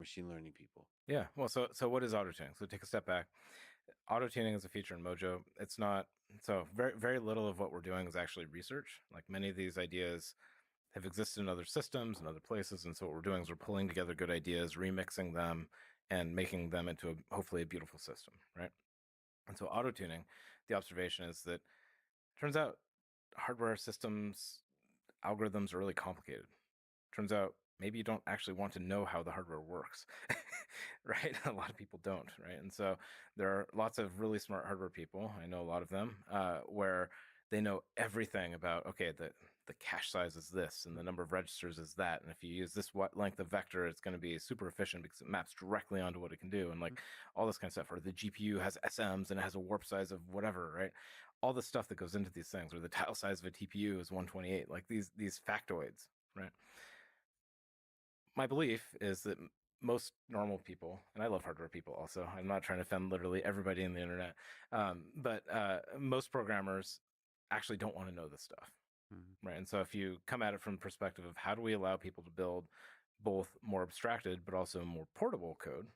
machine learning people. Yeah. Well, so what is auto tuning? So take a step back. Auto tuning is a feature in Mojo. It's not so very little of what we're doing is actually research. Like many of these ideas have existed in other systems and other places, and so what we're doing is we're pulling together good ideas, remixing them, and making them into hopefully a beautiful system, right? And so auto tuning, the observation is that turns out hardware systems algorithms are really complicated. Turns out maybe you don't actually want to know how the hardware works, right? A lot of people don't, right? And so there are lots of really smart hardware people. I know a lot of them where they know everything about, okay, the cache size is this and the number of registers is that. And if you use this length of vector, it's going to be super efficient because it maps directly onto what it can do. And like all this kind of stuff, or the GPU has SMs and it has a warp size of whatever, right? All the stuff that goes into these things, or the tile size of a TPU is 128, like these factoids, right? My belief is that most normal people, and I love hardware people also, I'm not trying to offend literally everybody in the internet, but most programmers actually don't want to know this stuff, Mm-hmm. right? And so if you come at it from the perspective of how do we allow people to build both more abstracted but also more portable code,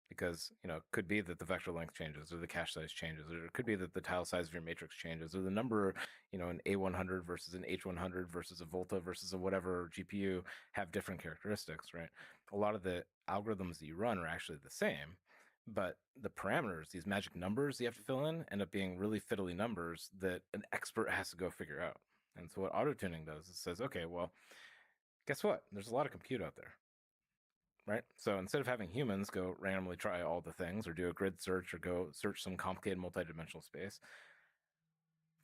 because it could be that the vector length changes or the cache size changes, or it could be that the tile size of your matrix changes, or the number, an A100 versus an H100 versus a Volta versus a whatever GPU have different characteristics, right? A lot of the algorithms that you run are actually the same, but the parameters, these magic numbers you have to fill in, end up being really fiddly numbers that an expert has to go figure out. And so what auto tuning does is says, okay, well, guess what? There's a lot of compute out there, right? So instead of having humans go randomly try all the things or do a grid search or go search some complicated multidimensional space,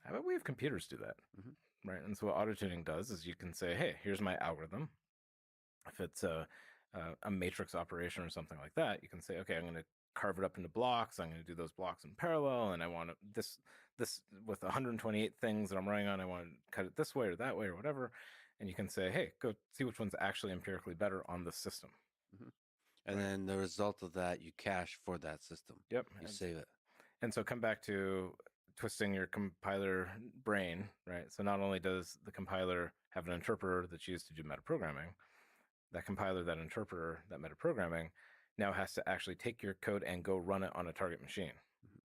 how about we have computers do that, Mm-hmm. right? And so what auto tuning does is you can say, hey, here's my algorithm. If it's a matrix operation or something like that, you can say, okay, I'm going to carve it up into blocks. I'm going to do those blocks in parallel, and I want this with 128 things that I'm running on. I want to cut it this way or that way or whatever. And you can say, hey, go see which one's actually empirically better on the system. Mm-hmm. And Right. then the result of that, you cache for that system. Yep. You save it. And so come back to twisting your compiler brain, right? So not only does the compiler have an interpreter that's used to do metaprogramming, that compiler, that interpreter, that metaprogramming now has to actually take your code and go run it on a target machine. Mhm.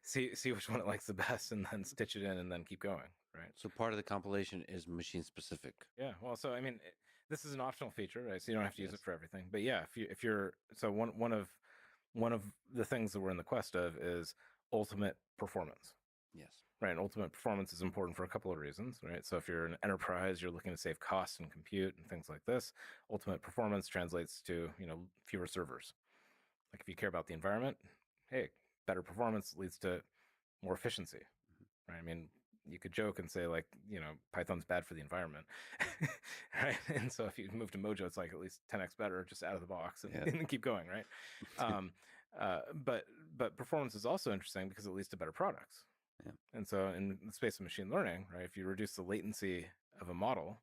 see which one it likes the best and then stitch it in and then keep going, right? So part of the compilation is machine specific. Yeah, well, so I mean, this is an optional feature, right? So you don't have to use it Yes. for everything. But yeah, if you're so one of the things that we're in the quest of is ultimate performance. Yes. Right. And ultimate performance is important for a couple of reasons, right? So if you're an enterprise, you're looking to save costs and compute and things like this. Ultimate performance translates to, fewer servers. Like if you care about the environment, hey, better performance leads to more efficiency, Mhm. right? I mean, you could joke and say like, Python's bad for the environment, right? And so if you move to Mojo, it's like at least 10x better just out of the box and, Yeah. and keep going, right? Um, but performance is also interesting because it leads to better products. Yeah. And so in the space of machine learning, right, if you reduce the latency of a model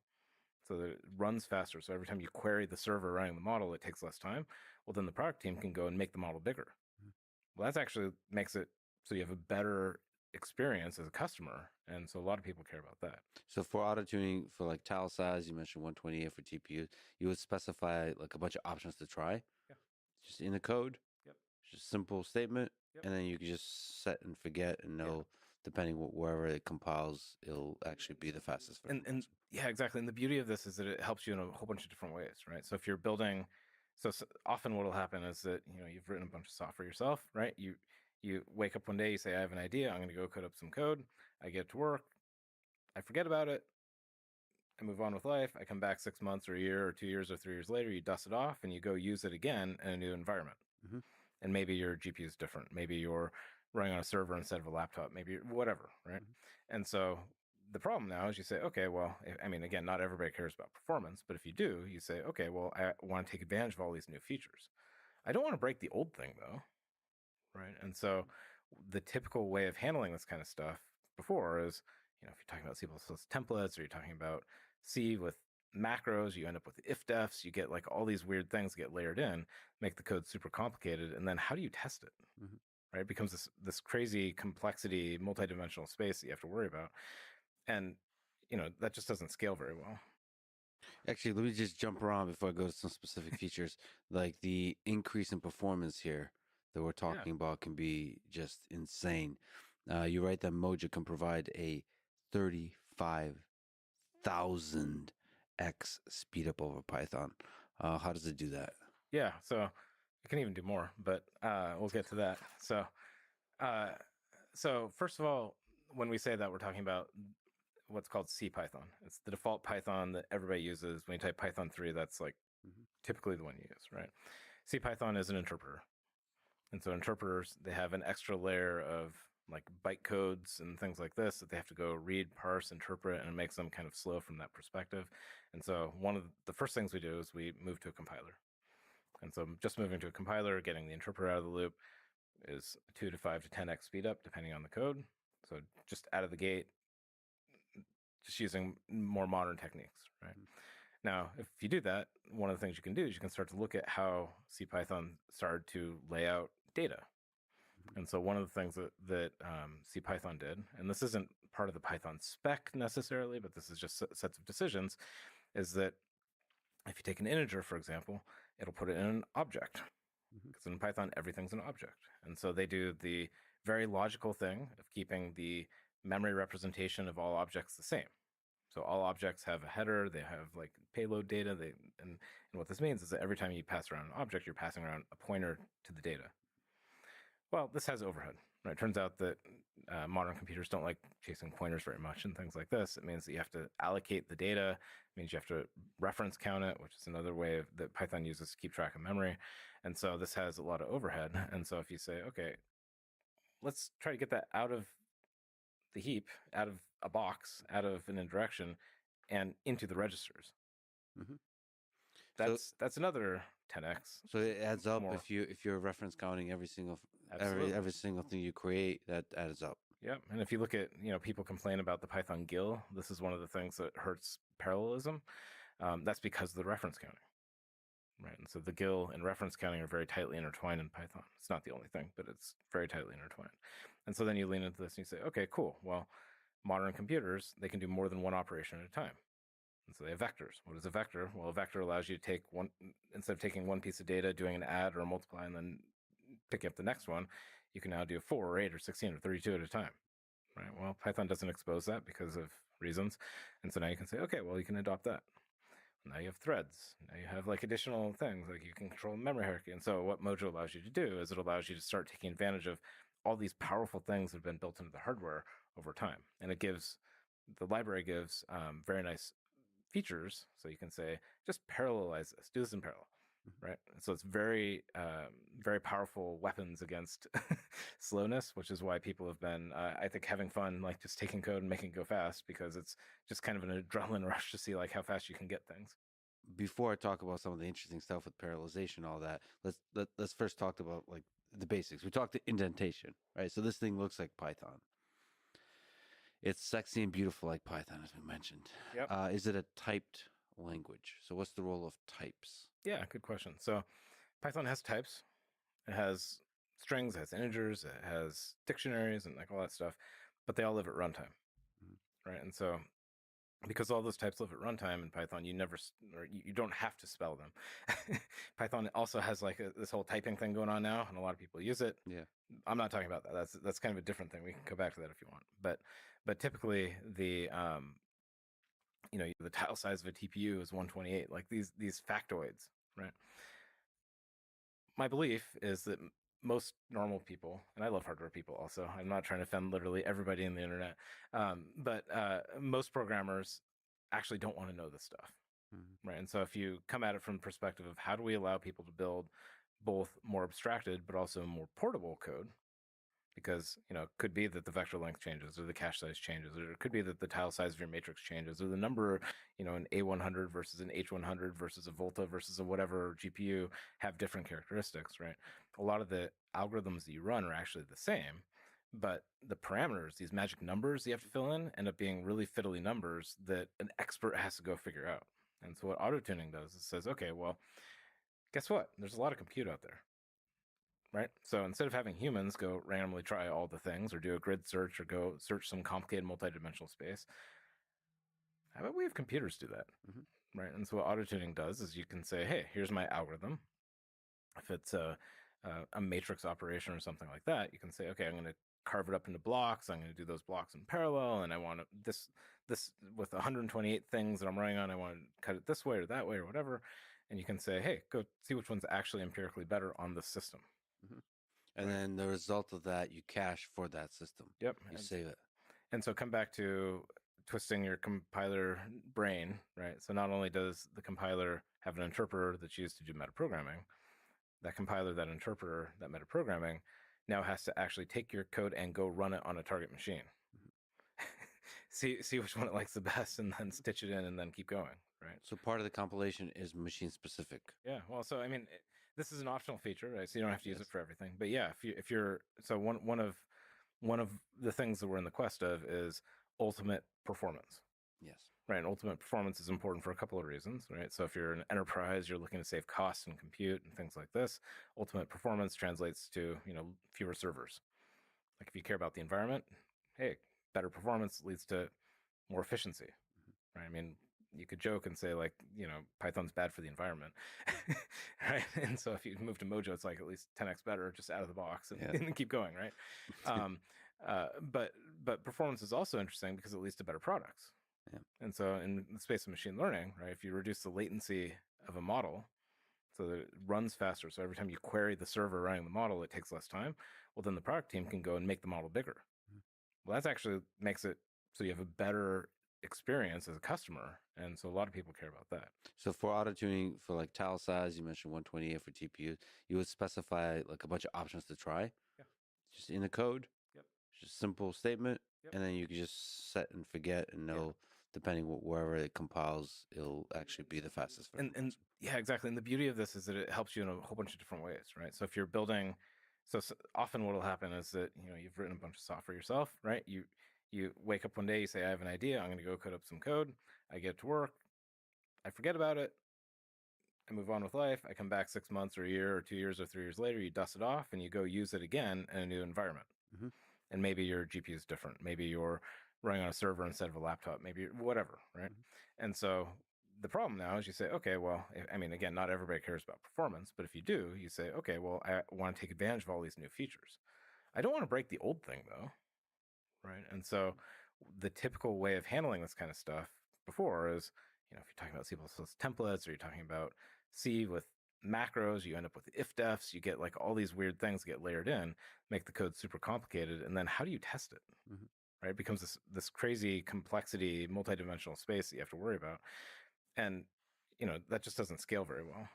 so that it runs faster, so every time you query the server running the model, it takes less time, well, then the product team can go and make the model bigger. Mhm. Well, that's actually makes it so you have a better experience as a customer. And so a lot of people care about that. So for auto tuning for like tile size, you mentioned 128 for TPU. You would specify like a bunch of options to try, Yeah. just in the code, Yep. just simple statement, Yep. and then you can just set and forget and know depending wherever it compiles, it'll actually be the fastest for everyone. And yeah, exactly. And the beauty of this is that it helps you in a whole bunch of different ways, right? So if you're building, so often what will happen is that you've written a bunch of software yourself, right? You wake up one day, you say, I have an idea, I'm going to go code up some code. I get to work, I forget about it, I move on with life. I come back 6 months or a year or 2 years or 3 years later, you dust it off and you go use it again in a new environment. Mhm. And maybe your GPU is different. Maybe you're running on a server instead of a laptop, maybe whatever, right? Mhm. And so the problem now is you say, okay, well, I mean, again, not everybody cares about performance, but if you do, you say, okay, well, I want to take advantage of all these new features. I don't want to break the old thing though, right? And so the typical way of handling this kind of stuff before is, if you're talking about C++ templates or you're talking about C with macros, you end up with if defs, you get like all these weird things get layered in, make the code super complicated. And then how do you test it? Mhm. Right? It becomes this crazy complexity, multidimensional space that you have to worry about. And, that just doesn't scale very well. Actually, let me just jump around before I go to some specific features. Like the increase in performance here that we're Yeah. talking about can be just insane. You write that Moja can provide a 35,000x speed up over Python. How does it do that? Yeah. So it can even do more, but we'll get to that. Uh, so first of all, when we say that, we're talking about what's called C Python. It's the default Python that everybody uses. When you type Python 3, that's like Hmm. typically the one you use, right? C Python is an interpreter. And so interpreters, they have an extra layer of like byte codes and things like this that they have to go read, parse, interpret, and it makes them kind of slow from that perspective. And so one of the first things we do is we move to a compiler. And so just moving to a compiler, getting the interpreter out of the loop is 2 to 5 to 10x speed up, depending on the code. So just out of the gate, just using more modern techniques, right? Now, if you do that, one of the things you can do is you can start to look at how CPython started to lay out data. And so one of the things that CPython did, and this isn't part of the Python spec necessarily, but this is just sets of decisions, is that if you take an integer, for example, it'll put it in an object. Because in Python, everything's an object. And so they do the very logical thing of keeping the memory representation of all objects the same. So all objects have a header, they have like payload data, and what this means is that every time you pass around an object, you're passing around a pointer to the data. Well, this has overhead. Right? It turns out that modern computers don't like chasing pointers very much and things like this. It means that you have to allocate the data. It means you have to reference count it, which is another way that Python uses to keep track of memory. And so this has a lot of overhead. And so if you say, okay, let's try to get that out of the heap, out of a box, out of an indirection, and into the registers. Hmm. That's another 10x. So it adds up more. if you're reference counting every single Absolutely. every single thing you create, that adds up. Yep. And if you look at, people complain about the Python GIL, this is one of the things that hurts parallelism. That's because of the reference counting. Right. And so the GIL and reference counting are very tightly intertwined in Python. It's not the only thing, but it's very tightly intertwined. And so then you lean into this and you say, okay, cool. Well, modern computers, they can do more than one operation at a time. And so they have vectors. What is a vector? Well, a vector allows you to take one, instead of taking one piece of data, doing an add or a multiply, and then picking up the next one, you can now do 4 or 8 or 16 or 32 at a time. Right. Well, Python doesn't expose that because of reasons. And so now you can say, okay, well, you can adopt that. Now you have threads. Now you have like additional things, like you can control memory hierarchy. And so what Mojo allows you to do is it allows you to start taking advantage of all these powerful things that have been built into the hardware over time. And the library gives very nice features. So you can say, just parallelize this, do this in parallel. Right. And so it's very, very powerful weapons against slowness, which is why people have been, I think, having fun, like just taking code and making it go fast, because it's just kind of an adrenaline rush to see like how fast you can get things. Before I talk about some of the interesting stuff with parallelization, all that, let's first talk about like the basics. We talked to indentation, right? So this thing looks like Python. It's sexy and beautiful like Python, as we mentioned. Yep. Is it a typed language? So what's the role of types? Yeah, good question. So Python has types. It has strings, it has integers, it has dictionaries, and like all that stuff, but they all live at runtime, right? And so because all those types live at runtime in Python, you don't have to spell them. Python also has like this whole typing thing going on now, and a lot of people use it. Yeah. I'm not talking about that. That's kind of a different thing. We can go back to that if you want. But typically the the tile size of a TPU is 128. Like these factoids, right? My belief is that most normal people, and I love hardware people also, I'm not trying to offend literally everybody in the internet, but most programmers actually don't want to know this stuff, right? And so if you come at it from the perspective of how do we allow people to build both more abstracted but also more portable code, because it could be that the vector length changes or the cache size changes, or it could be that the tile size of your matrix changes, or the number, an A100 versus an H100 versus a Volta versus a whatever GPU have different characteristics, right? A lot of the algorithms that you run are actually the same, but the parameters, these magic numbers you have to fill in, end up being really fiddly numbers that an expert has to go figure out. And so what auto tuning does is says, okay, well, guess what? There's a lot of compute out there. Right? So instead of having humans go randomly try all the things or do a grid search or go search some complicated multidimensional space, how about we have computers do that? right? And so what auto-tuning does is you can say, hey, here's my algorithm. If it's a matrix operation or something like that, you can say, okay, I'm going to carve it up into blocks. I'm going to do those blocks in parallel, and I want this with 128 things that I'm running on. I want to cut it this way or that way or whatever. And you can say, hey, go see which one's actually empirically better on the system. Mm-hmm. And then the result of that, you cache for that system. Yep. You save it. And so come back to twisting your compiler brain, right? So not only does the compiler have an interpreter that's used to do metaprogramming, that compiler, that interpreter, that metaprogramming now has to actually take your code and go run it on a target machine. see which one it likes the best, and then stitch it in, and then keep going, right? So part of the compilation is machine specific. Yeah. Well, so I mean, this is an optional feature, right? So you don't have to use it for everything. But yeah, if you're so one of the things that we're in the quest of is ultimate performance. Yes. Right. And ultimate performance is important for a couple of reasons, right? So if you're an enterprise, you're looking to save costs and compute and things like this. Ultimate performance translates to, fewer servers. Like if you care about the environment, hey, better performance leads to more efficiency, right? I mean, you could joke and say like, Python's bad for the environment, right? And so if you move to Mojo, it's like at least 10x better just out of the box and keep going, right? But performance is also interesting because it leads to better products. Yeah. And so in the space of machine learning, right, if you reduce the latency of a model so that it runs faster, so every time you query the server running the model, it takes less time, well, then the product team can go and make the model bigger. Mm-hmm. Well, that actually makes it so you have a better experience as a customer. And so a lot of people care about that. So for auto-tuning, for like tile size, you mentioned 128 for TPUs, you would specify like a bunch of options to try. Yeah. Just in the code. Yep. Just simple statement. Yep. And then you can just set and forget and know, depending wherever it compiles, it'll actually be the fastest. And yeah, exactly. And the beauty of this is that it helps you in a whole bunch of different ways, right? So if you're building, so often what will happen is that, you've written a bunch of software yourself, right? You wake up one day, you say, I have an idea. I'm going to go code up some code. I get to work. I forget about it. I move on with life. I come back 6 months or a year or 2 years or 3 years later, you dust it off and you go use it again in a new environment. Mm-hmm. And maybe your GPU is different. Maybe you're running on a server instead of a laptop, maybe whatever, right? Mm-hmm. And so the problem now is you say, okay, well, I mean, again, not everybody cares about performance, but if you do, you say, okay, well, I want to take advantage of all these new features. I don't want to break the old thing though, right? And so the typical way of handling this kind of stuff before is, if you're talking about C++ templates or you're talking about C with macros, you end up with if-defs, you get like all these weird things get layered in, make the code super complicated, and then how do you test it? Mm-hmm. Right? It becomes this crazy complexity, multidimensional space that you have to worry about. And, that just doesn't scale very well.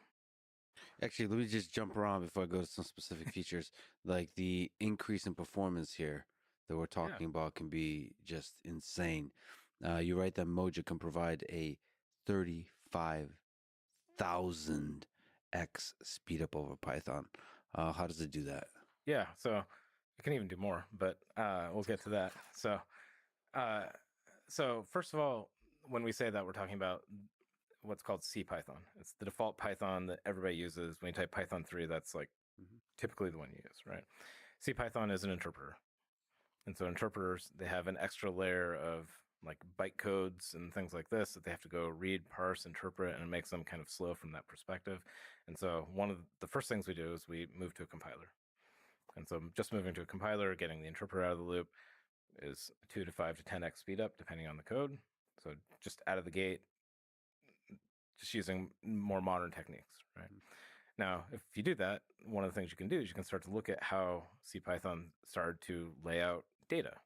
Actually, let me just jump around before I go to some specific features. Like the increase in performance here that we're talking about can be just insane. You write that Mojo can provide a 35,000x speed up over Python. How does it do that? Yeah, so it can even do more, but we'll get to that. So first of all, when we say that, we're talking about what's called C Python. It's the default Python that everybody uses. When you type Python 3, that's like typically the one you use, right? C Python is an interpreter. And so interpreters, they have an extra layer of like bytecodes and things like this that they have to go read, parse, interpret, and it makes them kind of slow from that perspective. And so one of the first things we do is we move to a compiler. And so just moving to a compiler, getting the interpreter out of the loop is 2 to 5 to 10x speed up, depending on the code. So just out of the gate, just using more modern techniques, right? Now, if you do that, one of the things you can do is you can start to look at how CPython started to lay out data.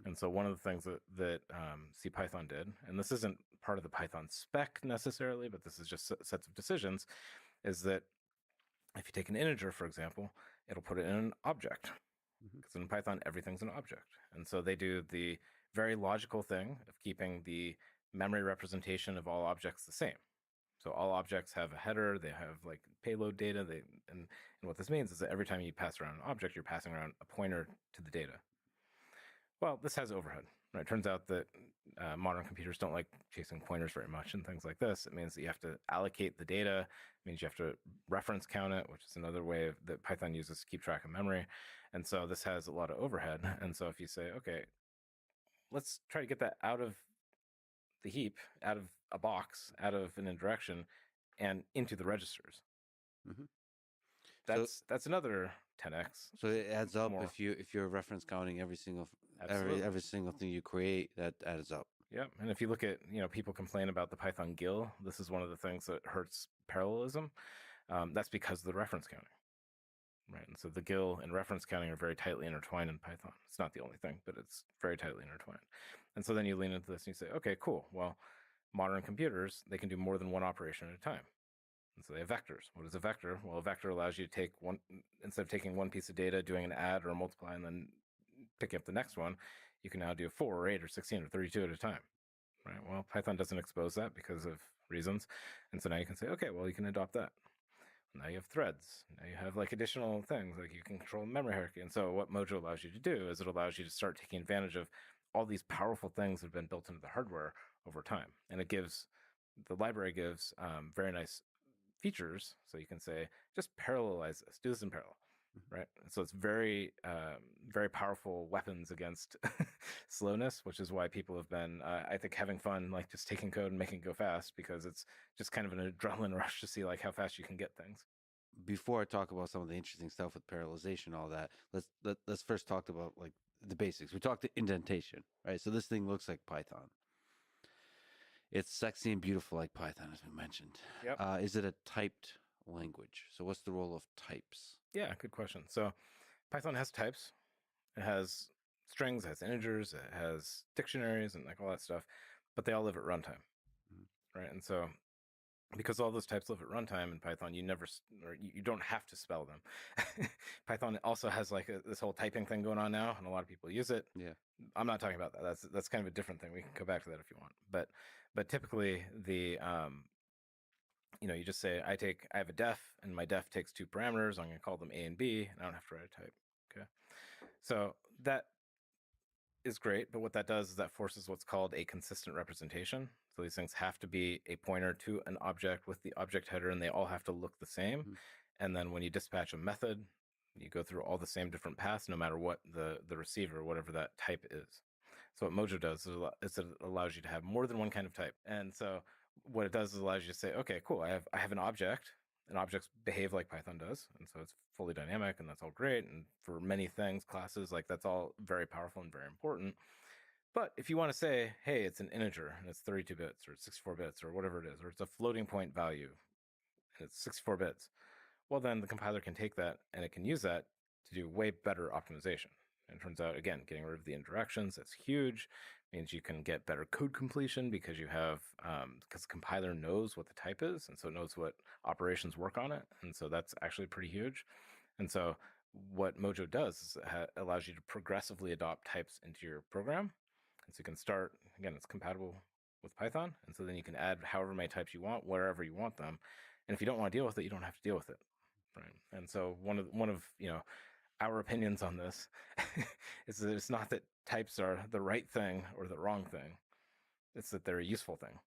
And so one of the things that CPython did, and this isn't part of the Python spec necessarily, but this is just sets of decisions, is that if you take an integer, for example, it'll put it in an object. Because in Python, everything's an object. And so they do the very logical thing of keeping the memory representation of all objects the same. So all objects have a header, they have like payload data, and what this means is that every time you pass around an object, you're passing around a pointer to the data. Well, this has overhead. Right? It turns out that modern computers don't like chasing pointers very much and things like this. It means that you have to allocate the data. It means you have to reference count it, which is another way that Python uses to keep track of memory. And so this has a lot of overhead. And so if you say, okay, let's try to get that out of the heap out of a box, out of an indirection, and into the registers. Mm-hmm. That's another 10x. So it adds up more. if you're reference counting every single thing you create, that adds up. Yep. And if you look at, people complain about the Python GIL, this is one of the things that hurts parallelism. That's because of the reference counting. Right. And so the GIL and reference counting are very tightly intertwined in Python. It's not the only thing, but it's very tightly intertwined. And so then you lean into this and you say, okay, cool. Well, modern computers, they can do more than one operation at a time. And so they have vectors. What is a vector? Well, a vector allows you to take one, instead of taking one piece of data, doing an add or a multiply, and then picking up the next one, you can now do 4 or 8 or 16 or 32 at a time. Right. Well, Python doesn't expose that because of reasons. And so now you can say, okay, well, you can adopt that. Now you have threads. Now you have like additional things, like you can control memory hierarchy. And so what Mojo allows you to do is it allows you to start taking advantage of all these powerful things that have been built into the hardware over time. And the library gives very nice features. So you can say, just parallelize this, do this in parallel. Right. So it's very, very powerful weapons against slowness, which is why people have been, I think, having fun, like just taking code and making it go fast, because it's just kind of an adrenaline rush to see like how fast you can get things. Before I talk about some of the interesting stuff with parallelization, all that, let's first talk about like the basics. We talked indentation, right? So this thing looks like Python. It's sexy and beautiful like Python, as we mentioned. Yep. Is it a typed language? So what's the role of types? Yeah, good question. So Python has types. It has strings, it has integers, it has dictionaries, and like all that stuff, but they all live at runtime, right? And so because all those types live at runtime in Python, you don't have to spell them. Python also has like this whole typing thing going on now, and a lot of people use it. Yeah, I'm not talking about that. That's kind of a different thing. We can go back to that if you want. But typically you just say I have a def, and my def takes 2 parameters. I'm going to call them A and B, and I don't have to write a type. Okay, so that is great, but what that does is that forces what's called a consistent representation. So these things have to be a pointer to an object with the object header, and they all have to look the same. Mm-hmm. And then when you dispatch a method, you go through all the same different paths, no matter what the receiver, whatever that type is. So what Mojo does is it allows you to have more than one kind of type. And so what it does is allows you to say, okay, cool, I have an object, and objects behave like Python does. And so it's fully dynamic, and that's all great. And for many things, classes, like that's all very powerful and very important. But if you want to say, hey, it's an integer and it's 32 bits or 64 bits or whatever it is, or it's a floating point value and it's 64 bits, well, then the compiler can take that and it can use that to do way better optimization. And it turns out, again, getting rid of the indirections, that's huge. Means you can get better code completion because because the compiler knows what the type is, and so it knows what operations work on it. And so that's actually pretty huge. And so what Mojo does is allows you to progressively adopt types into your program. And so you can start, again, it's compatible with Python. And so then you can add however many types you want, wherever you want them. And if you don't want to deal with it, you don't have to deal with it. Right. And so one of our opinions on this is that it's not that types are the right thing or the wrong thing. It's that they're a useful thing.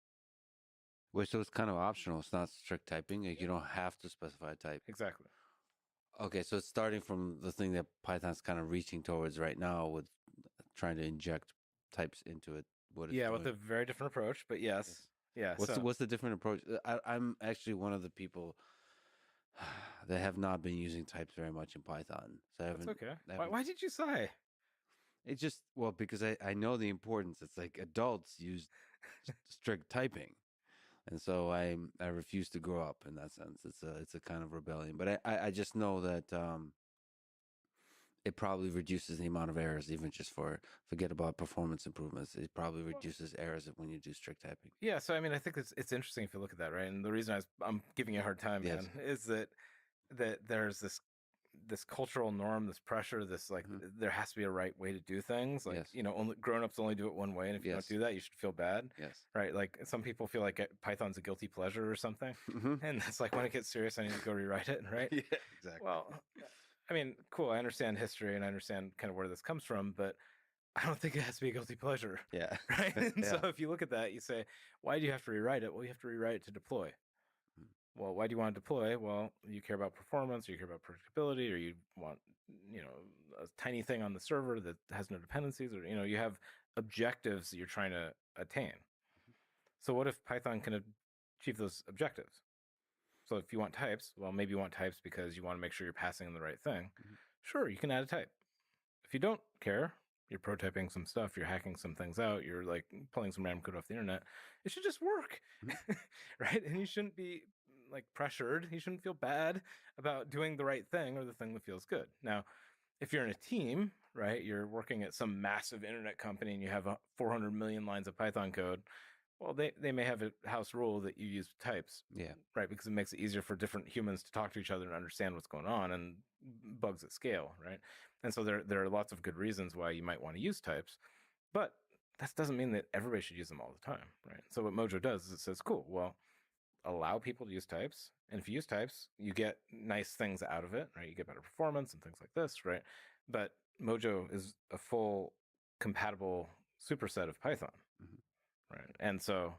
Well, so it's kind of optional. It's not strict typing. Like, you don't have to specify a type. Exactly. Okay, so it's starting from the thing that Python's kind of reaching towards right now with trying to inject types into it. With a very different approach, but yes. Yeah. What's the different approach? I'm actually one of the people that have not been using types very much in Python. So that's okay. Why did you sigh? It just, because I know the importance. It's like adults use strict typing. And so I refuse to grow up in that sense. It's a kind of rebellion. But I just know that it probably reduces the amount of errors, even just forget about performance improvements. It probably reduces errors when you do strict typing. Yeah, so I mean, I think it's interesting if you look at that, right? And the reason I'm giving you a hard time, man, is that there's this cultural norm, this pressure, this like there has to be a right way to do things. Like only grown-ups only do it one way, and if you don't do that, you should feel bad. Yes. Right? Like some people feel like Python's a guilty pleasure or something, and it's like when it gets serious, I need to go rewrite it. Right? Yeah, exactly. Well, I mean, cool. I understand history and I understand kind of where this comes from, but I don't think it has to be a guilty pleasure. Yeah. Right. And so if you look at that, you say, why do you have to rewrite it? Well, you have to rewrite it to deploy. Well, why do you want to deploy? Well, you care about performance, or you care about predictability, or you want, a tiny thing on the server that has no dependencies, or, you have objectives that you're trying to attain. So what if Python can achieve those objectives? So if you want types, well, maybe you want types because you want to make sure you're passing in the right thing. Sure, you can add a type. If you don't care, you're prototyping some stuff, you're hacking some things out, you're like pulling some random code off the internet, it should just work. Right? And you shouldn't be like pressured. You shouldn't feel bad about doing the right thing or the thing that feels good. Now, if you're in a team, right, you're working at some massive internet company and you have 400 million lines of Python code, well, they may have a house rule that you use types, Yeah. right? Because it makes it easier for different humans to talk to each other and understand what's going on and bugs at scale, right? And so there are lots of good reasons why you might want to use types, but that doesn't mean that everybody should use them all the time, right? So what Mojo does is it says, cool, well, allow people to use types, and if you use types, you get nice things out of it, right? You get better performance and things like this, right? But Mojo is a full compatible superset of Python. Right. And so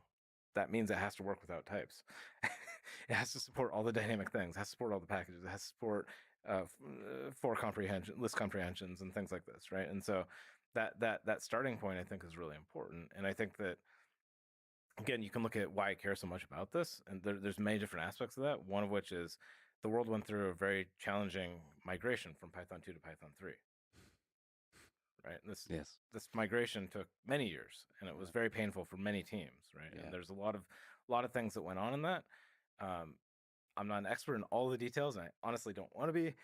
that means it has to work without types. It has to support all the dynamic things, has to support all the packages, it has to support for comprehension, list comprehensions and things like this, right? And so that starting point, I think, is really important. And I think that, again, you can look at why I care so much about this, and there's many different aspects of that, one of which is the world went through a very challenging migration from Python 2 to Python 3. Right. And this migration took many years, and it was very painful for many teams. Right. Yeah. And there's a lot of things that went on in that. I'm not an expert in all the details, and I honestly don't want to be.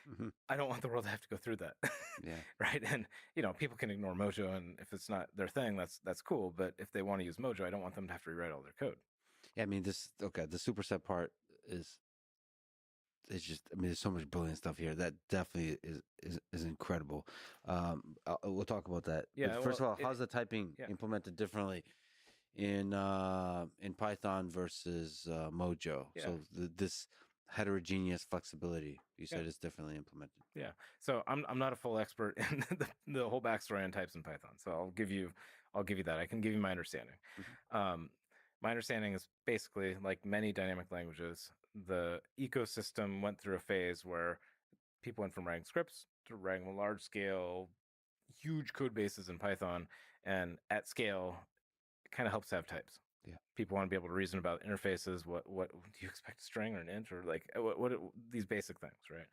I don't want the world to have to go through that. Yeah. Right. And people can ignore Mojo, and if it's not their thing, that's cool. But if they want to use Mojo, I don't want them to have to rewrite all their code. Yeah. I mean, the superset part is. It's just, I mean, there's so much brilliant stuff here. That definitely is incredible. We'll talk about that. Yeah. But first of all, how's the typing implemented differently in Python versus Mojo? Yeah. So this heterogeneous flexibility, you said, is differently implemented. Yeah. So I'm not a full expert in the whole backstory on types in Python. So I'll give you that. I can give you my understanding. My understanding is basically, like many dynamic languages, the ecosystem went through a phase where people went from writing scripts to writing large scale, huge code bases in Python. And at scale, it kind of helps to have types. Yeah. People want to be able to reason about interfaces. What do you expect, a string or an int, or like what these basic things, right?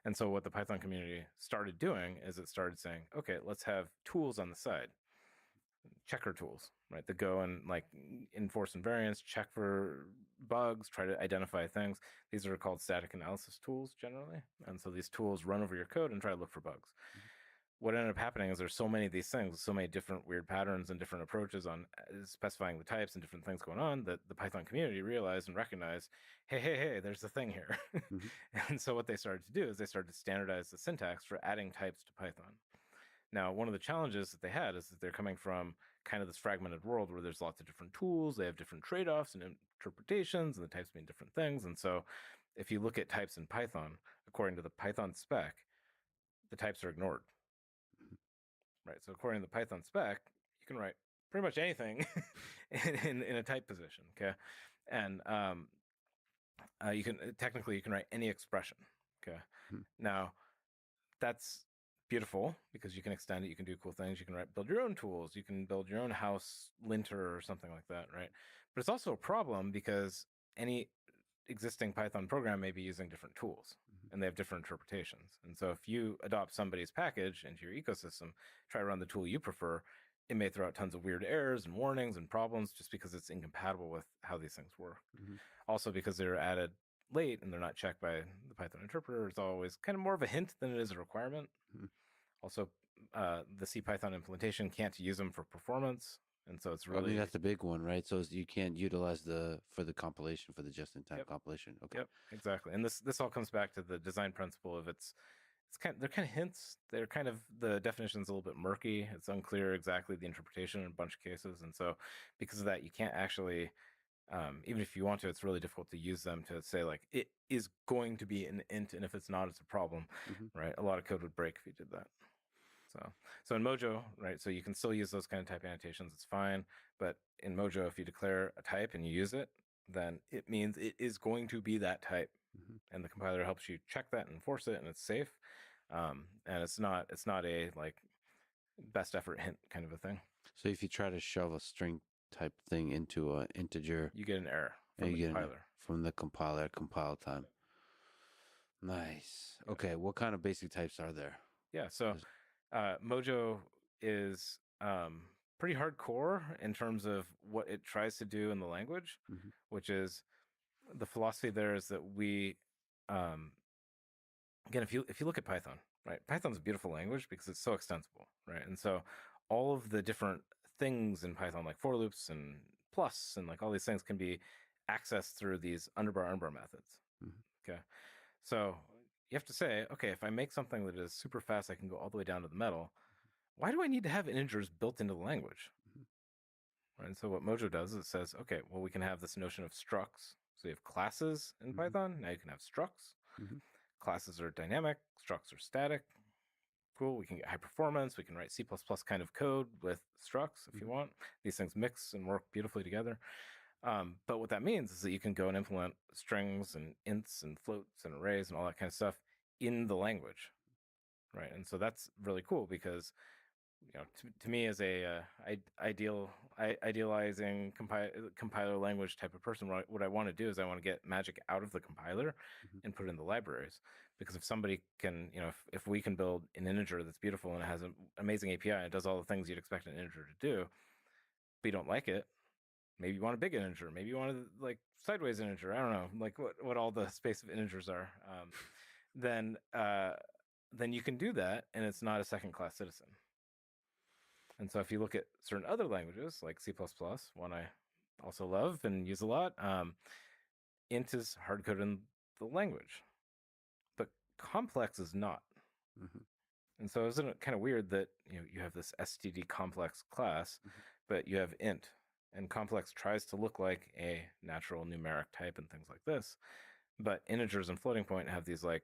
And so what the Python community started doing is it started saying, okay, let's have tools on the side. Checker tools, right, that go and like enforce invariance, check for bugs, try to identify things. These are called static analysis tools generally. And so these tools run over your code and try to look for bugs. What ended up happening is there's so many of these things, so many different weird patterns and different approaches on specifying the types and different things going on, that the Python community realized and recognized, hey, there's a thing here. And so what they started to do is they started to standardize the syntax for adding types to Python. Now, one of the challenges that they had is that they're coming from kind of this fragmented world where there's lots of different tools, they have different trade-offs and interpretations, and the types mean different things. And so if you look at types in Python, according to the Python spec, the types are ignored. Right. So according to the Python spec, you can write pretty much anything in a type position. Okay. And you can write any expression. Okay. Now, that's beautiful because you can extend it, you can do cool things, you can build your own tools, you can build your own house linter or something like that, right? But it's also a problem because any existing Python program may be using different tools and they have different interpretations. And so if you adopt somebody's package into your ecosystem, try to run the tool you prefer, it may throw out tons of weird errors and warnings and problems just because it's incompatible with how these things work. Also, because they're added late and they're not checked by the Python interpreter, it's always kind of more of a hint than it is a requirement. Also, the CPython implementation can't use them for performance, and so it's really, I mean, that's the big one, right? So you can't utilize for the compilation, for the just-in-time compilation. Okay. Yep, exactly. And this all comes back to the design principle of they're kind of hints. They're kind of, the definition's a little bit murky. It's unclear exactly the interpretation in a bunch of cases, and so because of that, you can't actually. Even if you want to, it's really difficult to use them to say like it is going to be an int, and if it's not, it's a problem, right? A lot of code would break if you did that. So in Mojo, right? So you can still use those kind of type annotations. It's fine, but in Mojo, if you declare a type and you use it, then it means it is going to be that type, and the compiler helps you check that and enforce it, and it's safe. And it's not a like best effort hint kind of a thing. So if you try to shove a string type thing into an integer. You get an error And from the you get compiler. from the compiler at compile time. Nice. Okay, what kind of basic types are there? Yeah, so Mojo is pretty hardcore in terms of what it tries to do in the language, which is the philosophy there is that we, again, if you look at Python, right? Python's a beautiful language because it's so extensible, right? And so all of the different things in Python, like for loops and plus and like all these things, can be accessed through these underbar methods. Okay, so you have to say, okay, if I make something that is super fast, I can go all the way down to the metal. Why do I need to have integers built into the language? Right? And so what Mojo does is it says, okay, well, we can have this notion of structs. So you have classes in Python. Now you can have structs. Classes are dynamic. Structs are static. Cool. We can get high performance. We can write C++ kind of code with structs if you want. These things mix and work beautifully together. But what that means is that you can go and implement strings and ints and floats and arrays and all that kind of stuff in the language, right? And so that's really cool because, to me as a idealizing compiler language type of person, what I want to do is I want to get magic out of the compiler and put it in the libraries. Because if somebody can, if we can build an integer that's beautiful and it has an amazing API and it does all the things you'd expect an integer to do, but you don't like it, maybe you want a big integer, maybe you want a like sideways integer, I don't know, like what all the space of integers are, then you can do that and it's not a second class citizen. And so if you look at certain other languages like C++, one I also love and use a lot, int is hard coded in the language, but complex is not. And so isn't it kind of weird that you have this std complex class, but you have int, and complex tries to look like a natural numeric type and things like this, but integers and floating point have these like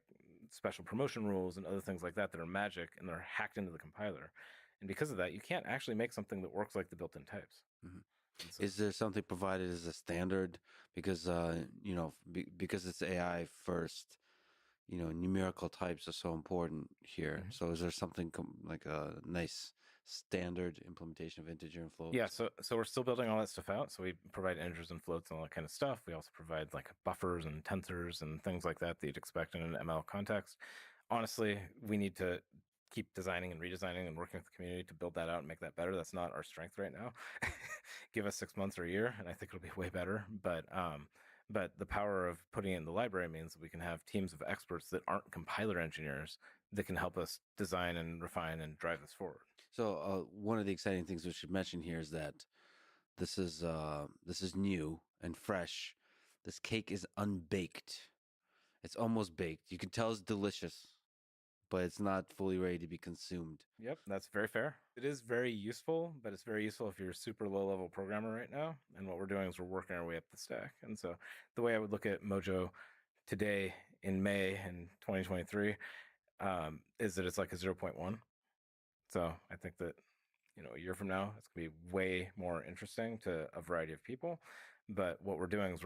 special promotion rules and other things like that that are magic and they're hacked into the compiler. And because of that, you can't actually make something that works like the built-in types. So, is there something provided as a standard? Because because it's AI first, numerical types are so important here. So is there something like a nice standard implementation of integer and float? Yeah, so we're still building all that stuff out. So we provide integers and floats and all that kind of stuff. We also provide like buffers and tensors and things like that you'd expect in an ML context. Honestly, we need to keep designing and redesigning and working with the community to build that out and make that better. That's not our strength right now. Give us 6 months or a year, and I think it'll be way better. But the power of putting it in the library means that we can have teams of experts that aren't compiler engineers that can help us design and refine and drive this forward. So one of the exciting things we should mention here is that this is new and fresh. This cake is unbaked. It's almost baked. You can tell it's delicious, but it's not fully ready to be consumed. Yep, that's very fair. It is very useful, but it's very useful if you're a super low-level programmer right now. And what we're doing is we're working our way up the stack. And so the way I would look at Mojo today in May in 2023 is that it's like a 0.1. So I think that a year from now, it's going to be way more interesting to a variety of people. But what we're doing is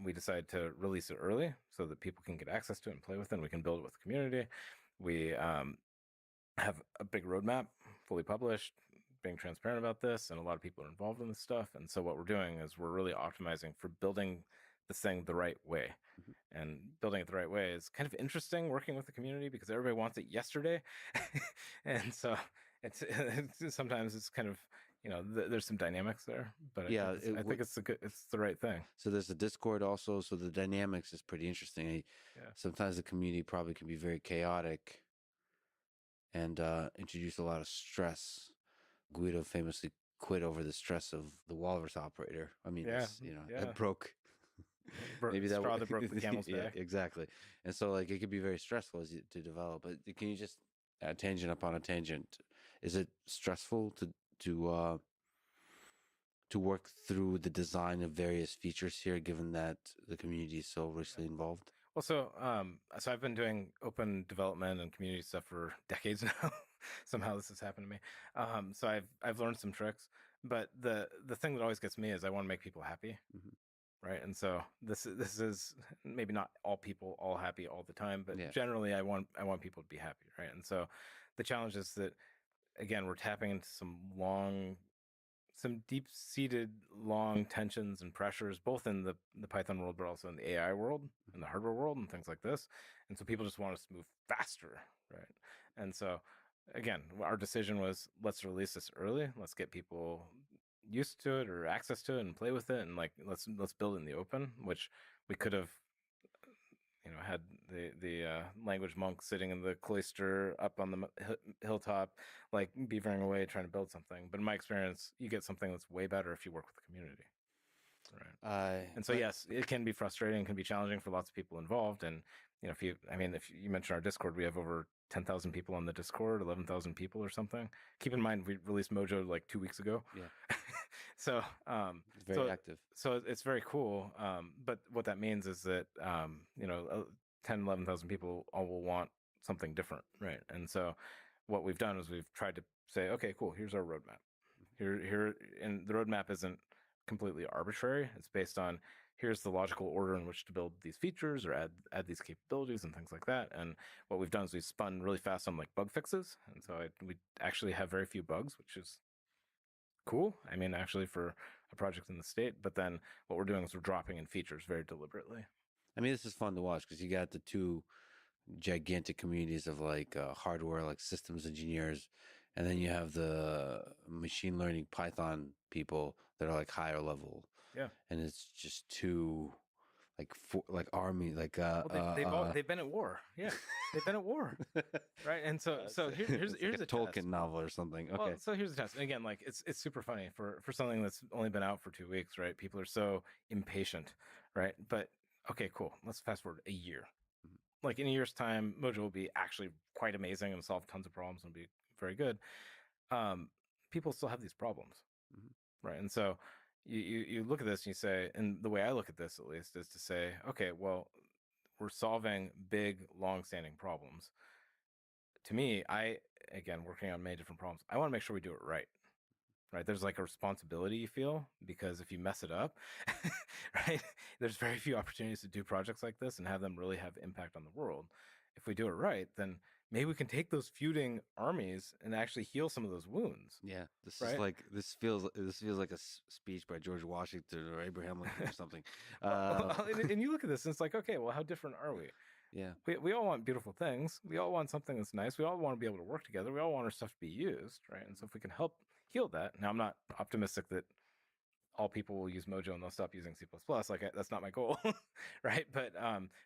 we decide to release it early so that people can get access to it and play with it, and we can build it with the community. We have a big roadmap, fully published, being transparent about this, and a lot of people are involved in this stuff. And so what we're doing is we're really optimizing for building this thing the right way. And building it the right way is kind of interesting working with the community because everybody wants it yesterday. And so it's sometimes it's kind of, there's some dynamics there, but I think it's the right thing. So there's a Discord also. So the dynamics is pretty interesting. Sometimes the community probably can be very chaotic and introduce a lot of stress. Guido famously quit over the stress of the walrus operator. I mean, that broke. Maybe that straw that broke the camel's back. Exactly. And so like it could be very stressful to develop. But can you just tangent upon a tangent? Is it stressful to work through the design of various features here, given that the community is so richly involved? Well, so I've been doing open development and community stuff for decades now. Somehow this has happened to me. So I've learned some tricks, but the thing that always gets me is I want to make people happy. Right. And so this is maybe not all people all happy all the time, but generally I want people to be happy. Right. And so the challenge is that, again, we're tapping into some long some deep-seated long tensions and pressures, both in the Python world, but also in the AI world and the hardware world and things like this. And so people just want us to move faster, right? And so, again, our decision was, let's release this early. Let's get people used to it or access to it and play with it, and like let's build it in the open, which we could have, had the language monk sitting in the cloister up on the hilltop, like beavering away trying to build something. But in my experience, you get something that's way better if you work with the community, right? And so yes, it can be frustrating, can be challenging for lots of people involved. And if you mentioned our Discord, we have over 10,000 people on the Discord, 11,000 people or something. Keep in mind, we released Mojo like 2 weeks ago. Yeah. So it's very active. So it's very cool. But what that means is that 11,000 people all will want something different, right? And so what we've done is we've tried to say, okay, cool, here's our roadmap. Here, and the roadmap isn't completely arbitrary. It's based on, here's the logical order in which to build these features or add these capabilities and things like that. And what we've done is we've spun really fast on like bug fixes. And so we actually have very few bugs, which is cool. I mean, actually for a project in the state, but then what we're doing is we're dropping in features very deliberately. I mean, this is fun to watch because you got the two gigantic communities of like hardware, like systems engineers, and then you have the machine learning Python people that are like higher level. Yeah. And it's just two like army, like they've been at war. Yeah, they've been at war, right? And so here's like a Tolkien test. novel or something. Okay. Well, so here's the test. And again, like it's super funny for something that's only been out for 2 weeks, right? People are so impatient, right? But okay, cool. Let's fast forward a year. Like in a year's time, Mojo will be actually quite amazing and solve tons of problems and be very good. People still have these problems, right? And so you look at this and you say, and the way I look at this at least is to say, okay, well, we're solving big, long-standing problems. To me, again, working on many different problems, I want to make sure we do it right. Right. There's like a responsibility you feel, because if you mess it up, right, there's very few opportunities to do projects like this and have them really have impact on the world. If we do it right, then maybe we can take those feuding armies and actually heal some of those wounds. Yeah, this right? is like this feels like a speech by George Washington or Abraham Lincoln or something. And you look at this and it's like, okay, well, how different are we? Yeah, we all want beautiful things. We all want something that's nice. We all want to be able to work together. We all want our stuff to be used, right? And so if we can help heal that. Now, I'm not optimistic that all people will use Mojo and they'll stop using C++. Like that's not my goal, right? But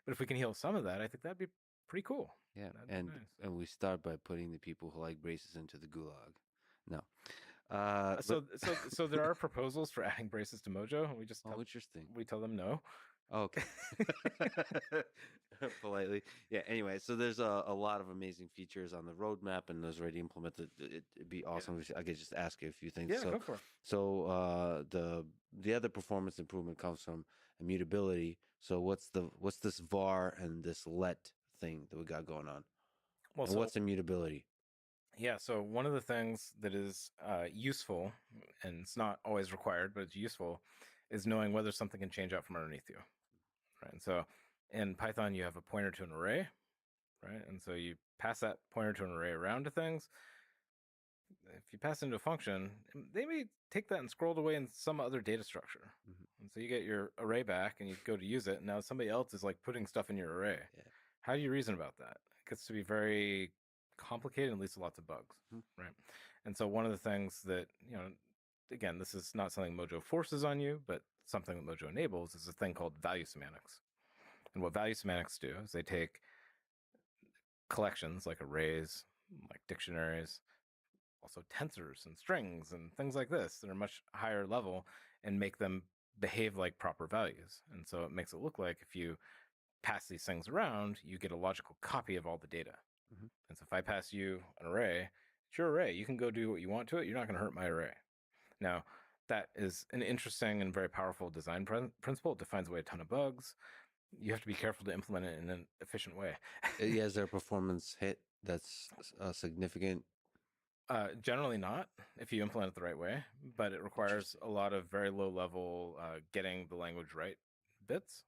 if we can heal some of that, I think that'd be pretty cool. Yeah, nice. And we start by putting the people who like braces into the gulag. No. So there are proposals for adding braces to Mojo, and we just interesting. We tell them no. Oh, okay. Politely. Yeah, anyway, so there's a lot of amazing features on the roadmap and those already implemented. It'd be awesome if I could just ask you a few things. Yeah, go for it. So the other performance improvement comes from immutability. So what's this var and this let thing that we got going on? Well, and what's immutability? Yeah, so one of the things that is useful, and it's not always required, but it's useful, is knowing whether something can change out from underneath you. Right. And so in Python, you have a pointer to an array, right? And so you pass that pointer to an array around to things. If you pass into a function, they may take that and scroll it away in some other data structure. And so you get your array back and you go to use it. And now somebody else is like putting stuff in your array. Yeah. How do you reason about that? It gets to be very complicated and leads to lots of bugs, right? And so one of the things that, again, this is not something Mojo forces on you, but something that Mojo enables is a thing called value semantics. And what value semantics do is they take collections like arrays, like dictionaries, also tensors and strings and things like this that are much higher level, and make them behave like proper values. And so it makes it look like if you pass these things around, you get a logical copy of all the data. And so if I pass you an array, it's your array. You can go do what you want to it. You're not going to hurt my array. Now, that is an interesting and very powerful design principle. It defines away a ton of bugs. You have to be careful to implement it in an efficient way. Yeah, is there a performance hit that's significant? Generally not, if you implement it the right way, but it requires a lot of very low level getting the language right bits.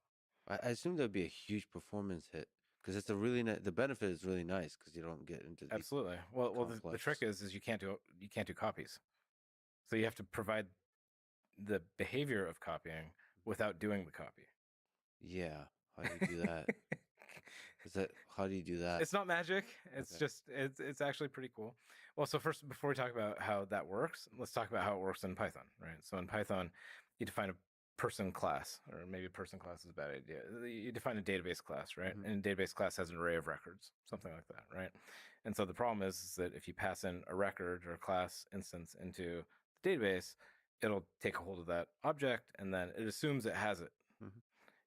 I assume there'd be a huge performance hit, because it's a really the benefit is really nice because you don't get into absolutely. Well, the trick is you can't do copies. So you have to provide the behavior of copying without doing the copy. Yeah. How do you do that? How do you do that? It's not magic. It's Okay. just it's actually pretty cool. Well, so first, before we talk about how that works, let's talk about how it works in Python, right? So in Python, you define a person class, or maybe person class is a bad idea. You define a database class, right? Mhm. And a database class has an array of records, something like that, right? And so the problem is that if you pass in a record or a class instance into the database, it'll take a hold of that object and then it assumes it has it. Mhm.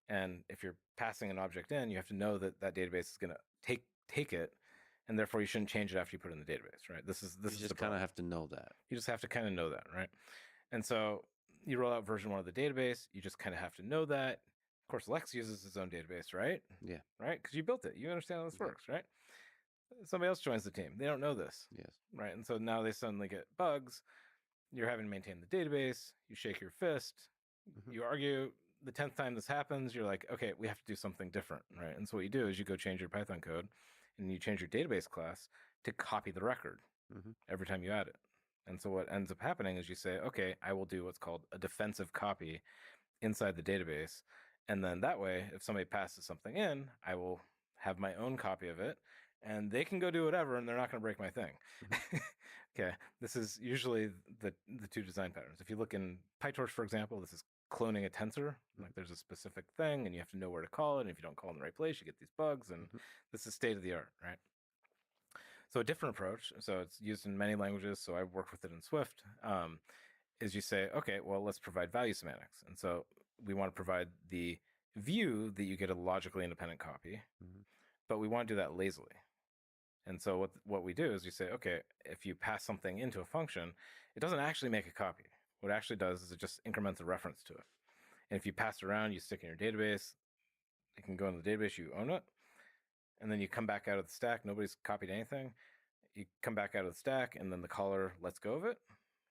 And if you're passing an object in, you have to know that that database is going to take it, and therefore you shouldn't change it after you put it in the database, right? This is You the just kind problem. of have to know that. You just have to kind of know that, right? And so you roll out version 1 of the database. You just kind of have to know that. Of course, Lex uses his own database, right? Yeah. Right? Because you built it. You understand how this Yeah. works, right? Somebody else joins the team. They don't know this, Yes. right? And so now they suddenly get bugs. You're having to maintain the database. You shake your fist. Mhm. You argue. The 10th time this happens, you're like, okay, we have to do something different, right? And so what you do is you go change your Python code and you change your database class to copy the record Mhm. every time you add it. And so what ends up happening is you say, okay, I will do what's called a defensive copy inside the database. And then that way, if somebody passes something in, I will have my own copy of it and they can go do whatever and they're not going to break my thing. Okay, this is usually the two design patterns. If you look in PyTorch, for example, this is cloning a tensor. Like there's a specific thing and you have to know where to call it. And if you don't call it in the right place, you get these bugs. And this is state of the art, right? So a different approach, so it's used in many languages, so I work with it in Swift, is you say, okay, well, let's provide value semantics. And so we want to provide the view that you get a logically independent copy, but we want to do that lazily. And so what we do is you say, okay, if you pass something into a function, it doesn't actually make a copy. What it actually does is it just increments a reference to it. And if you pass it around, you stick it in your database, it can go in the database, you own it, and then you come back out of the stack, nobody's copied anything. You come back out of the stack, and then the caller lets go of it.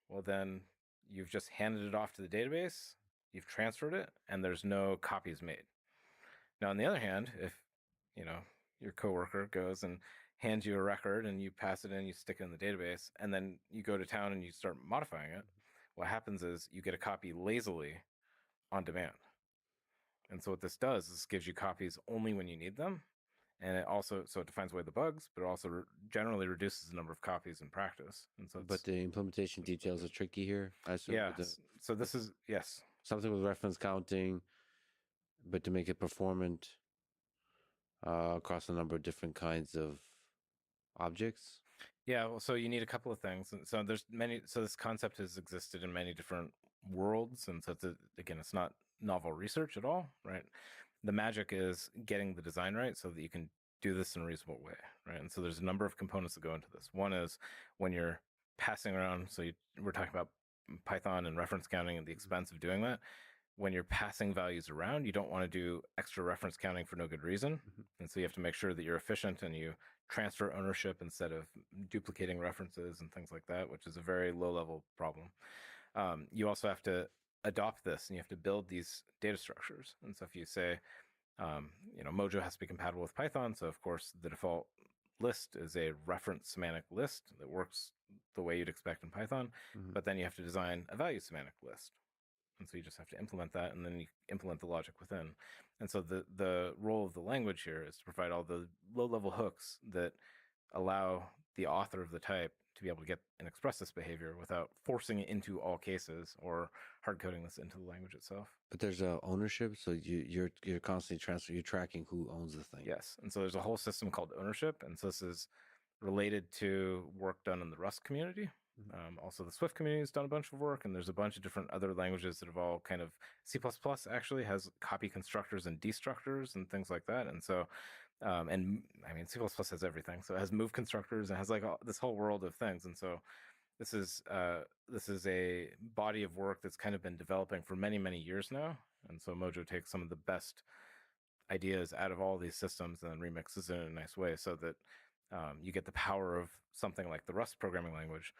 Well, then you've just handed it off to the database, you've transferred it, and there's no copies made. Now, on the other hand, if your coworker goes and hands you a record and you pass it in, you stick it in the database, and then you go to town and you start modifying it, what happens is you get a copy lazily on demand. And so what this does is gives you copies only when you need them. And it also, so it defines away the bugs, but it also generally reduces the number of copies in practice. And so But the implementation details are tricky here. I assume. yeah. So this is, yes. Something with reference counting, but to make it performant across a number of different kinds of objects. Yeah, well, so you need a couple of things. And so there's many, so this concept has existed in many different worlds. And so again, it's not novel research at all, right? The magic is getting the design right so that you can do this in a reasonable way, right? And so there's a number of components that go into this. One is when you're passing around, so we're talking about Python and reference counting and the expense of doing that. When you're passing values around, you don't want to do extra reference counting for no good reason. And so you have to make sure that you're efficient and you transfer ownership instead of duplicating references and things like that, which is a very low level problem. You also have to adopt this and you have to build these data structures. And so if you say, Mojo has to be compatible with Python. So of course the default list is a reference semantic list that works the way you'd expect in Python, but then you have to design a value semantic list. And so you just have to implement that and then you implement the logic within. And so the role of the language here is to provide all the low-level hooks that allow the author of the type to be able to get and express this behavior without forcing it into all cases or hard coding this into the language itself. But there's ownership, so you're constantly transferring, you're tracking who owns the thing. Yes, and so there's a whole system called ownership, and so this is related to work done in the Rust community. Also, the Swift community has done a bunch of work, and there's a bunch of different other languages that have all kind of C++ actually has copy constructors and destructors and things like that. And so, and I mean, C++ has everything. So it has move constructors and has like this whole world of things. And so this is a body of work that's kind of been developing for many, many years now. And so Mojo takes some of the best ideas out of all these systems and then remixes it in a nice way so that you get the power of something like the Rust programming language,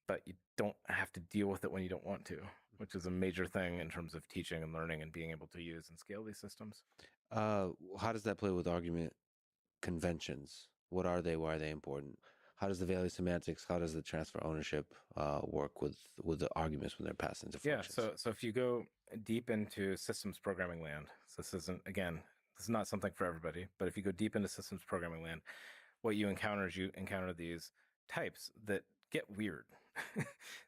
but you don't have to deal with it when you don't want to, which is a major thing in terms of teaching and learning and being able to use and scale these systems. How does that play with argument conventions? What are they? Why are they important? how does the value semantics, how does the transfer ownership work with the arguments when they're passed into functions? So if you go deep into systems programming land, so this isn't, again, this is not something for everybody, but if you go deep into systems programming land, what you encounter is you encounter these types that get weird.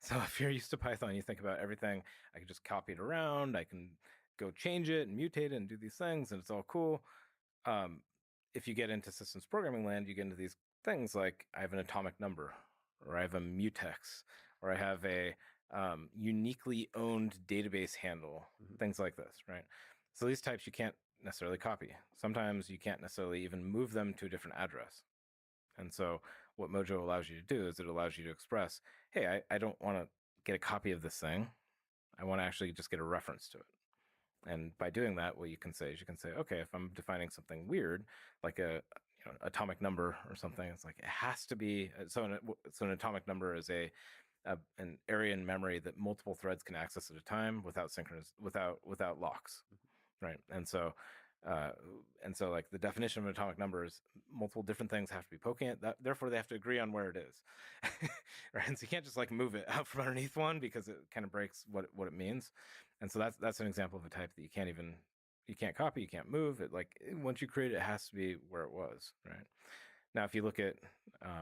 So if you're used to Python, you think about everything, I can just copy it around, I can go change it and mutate it and do these things, and it's all cool. If you get into systems programming land, you get into these things like I have an atomic number, or I have a mutex, or I have a uniquely owned database handle, things like this, right? So these types you can't necessarily copy. Sometimes you can't necessarily even move them to a different address. And so what Mojo allows you to do is it allows you to express, hey, I don't want to get a copy of this thing. I want to actually just get a reference to it. And by doing that, what you can say is you can say, okay, if I'm defining something weird, like a atomic number or something, it's like it has to be. So an atomic number is an area in memory that multiple threads can access at a time without without locks, right? And so like the definition of an atomic number is multiple different things have to be poking it. Therefore, they have to agree on where it is, right? And so you can't just like move it out from underneath one because it kind of breaks what it means. And so that's an example of a type that you can't copy, you can't move it. Like once you create it, it has to be where it was, right? Now, if you look at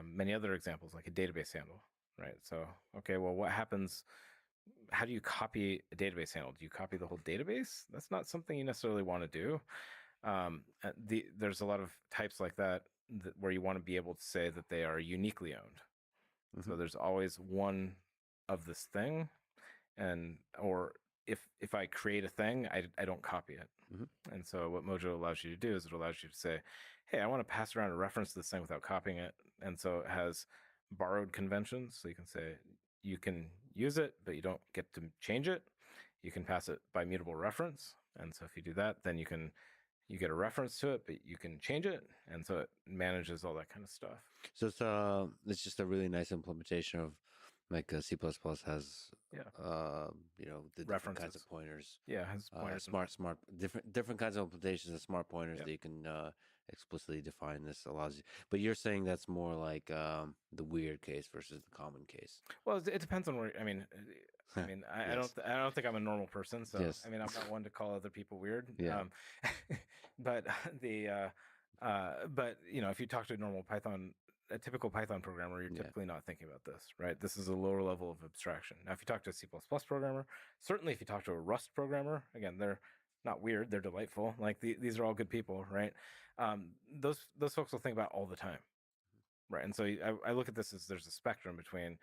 many other examples, like a database handle, right? So, okay, well, what happens? How do you copy a database handle? Do you copy the whole database? That's not something you necessarily want to do. There's a lot of types like that where you want to be able to say that they are uniquely owned. So there's always one of this thing, or if I create a thing, I don't copy it. And so what Mojo allows you to do is it allows you to say, hey, I want to pass around a reference to this thing without copying it. And so it has borrowed conventions. So you can say you can use it, but you don't get to change it. You can pass it by mutable reference. And so if you do that, then you get a reference to it, but you can change it. And so it manages all that kind of stuff. So it's just a really nice implementation of like C++ has, the different kinds of pointers. Yeah, it has pointers. Smart, different kinds of implementations of smart pointers that you can explicitly define. This allows you, but you're saying that's more like the weird case versus the common case. Well, it depends on where. I mean, I don't think I'm a normal person, so yes. I mean, I'm not one to call other people weird. Yeah. But if you talk to a typical Python programmer, you're typically not thinking about this, right? This is a lower level of abstraction. Now, if you talk to a C++ programmer, certainly if you talk to a Rust programmer, again, they're not weird, they're delightful. Like these are all good people, right? Those folks will think about all the time, right? And so I look at this as there's a spectrum between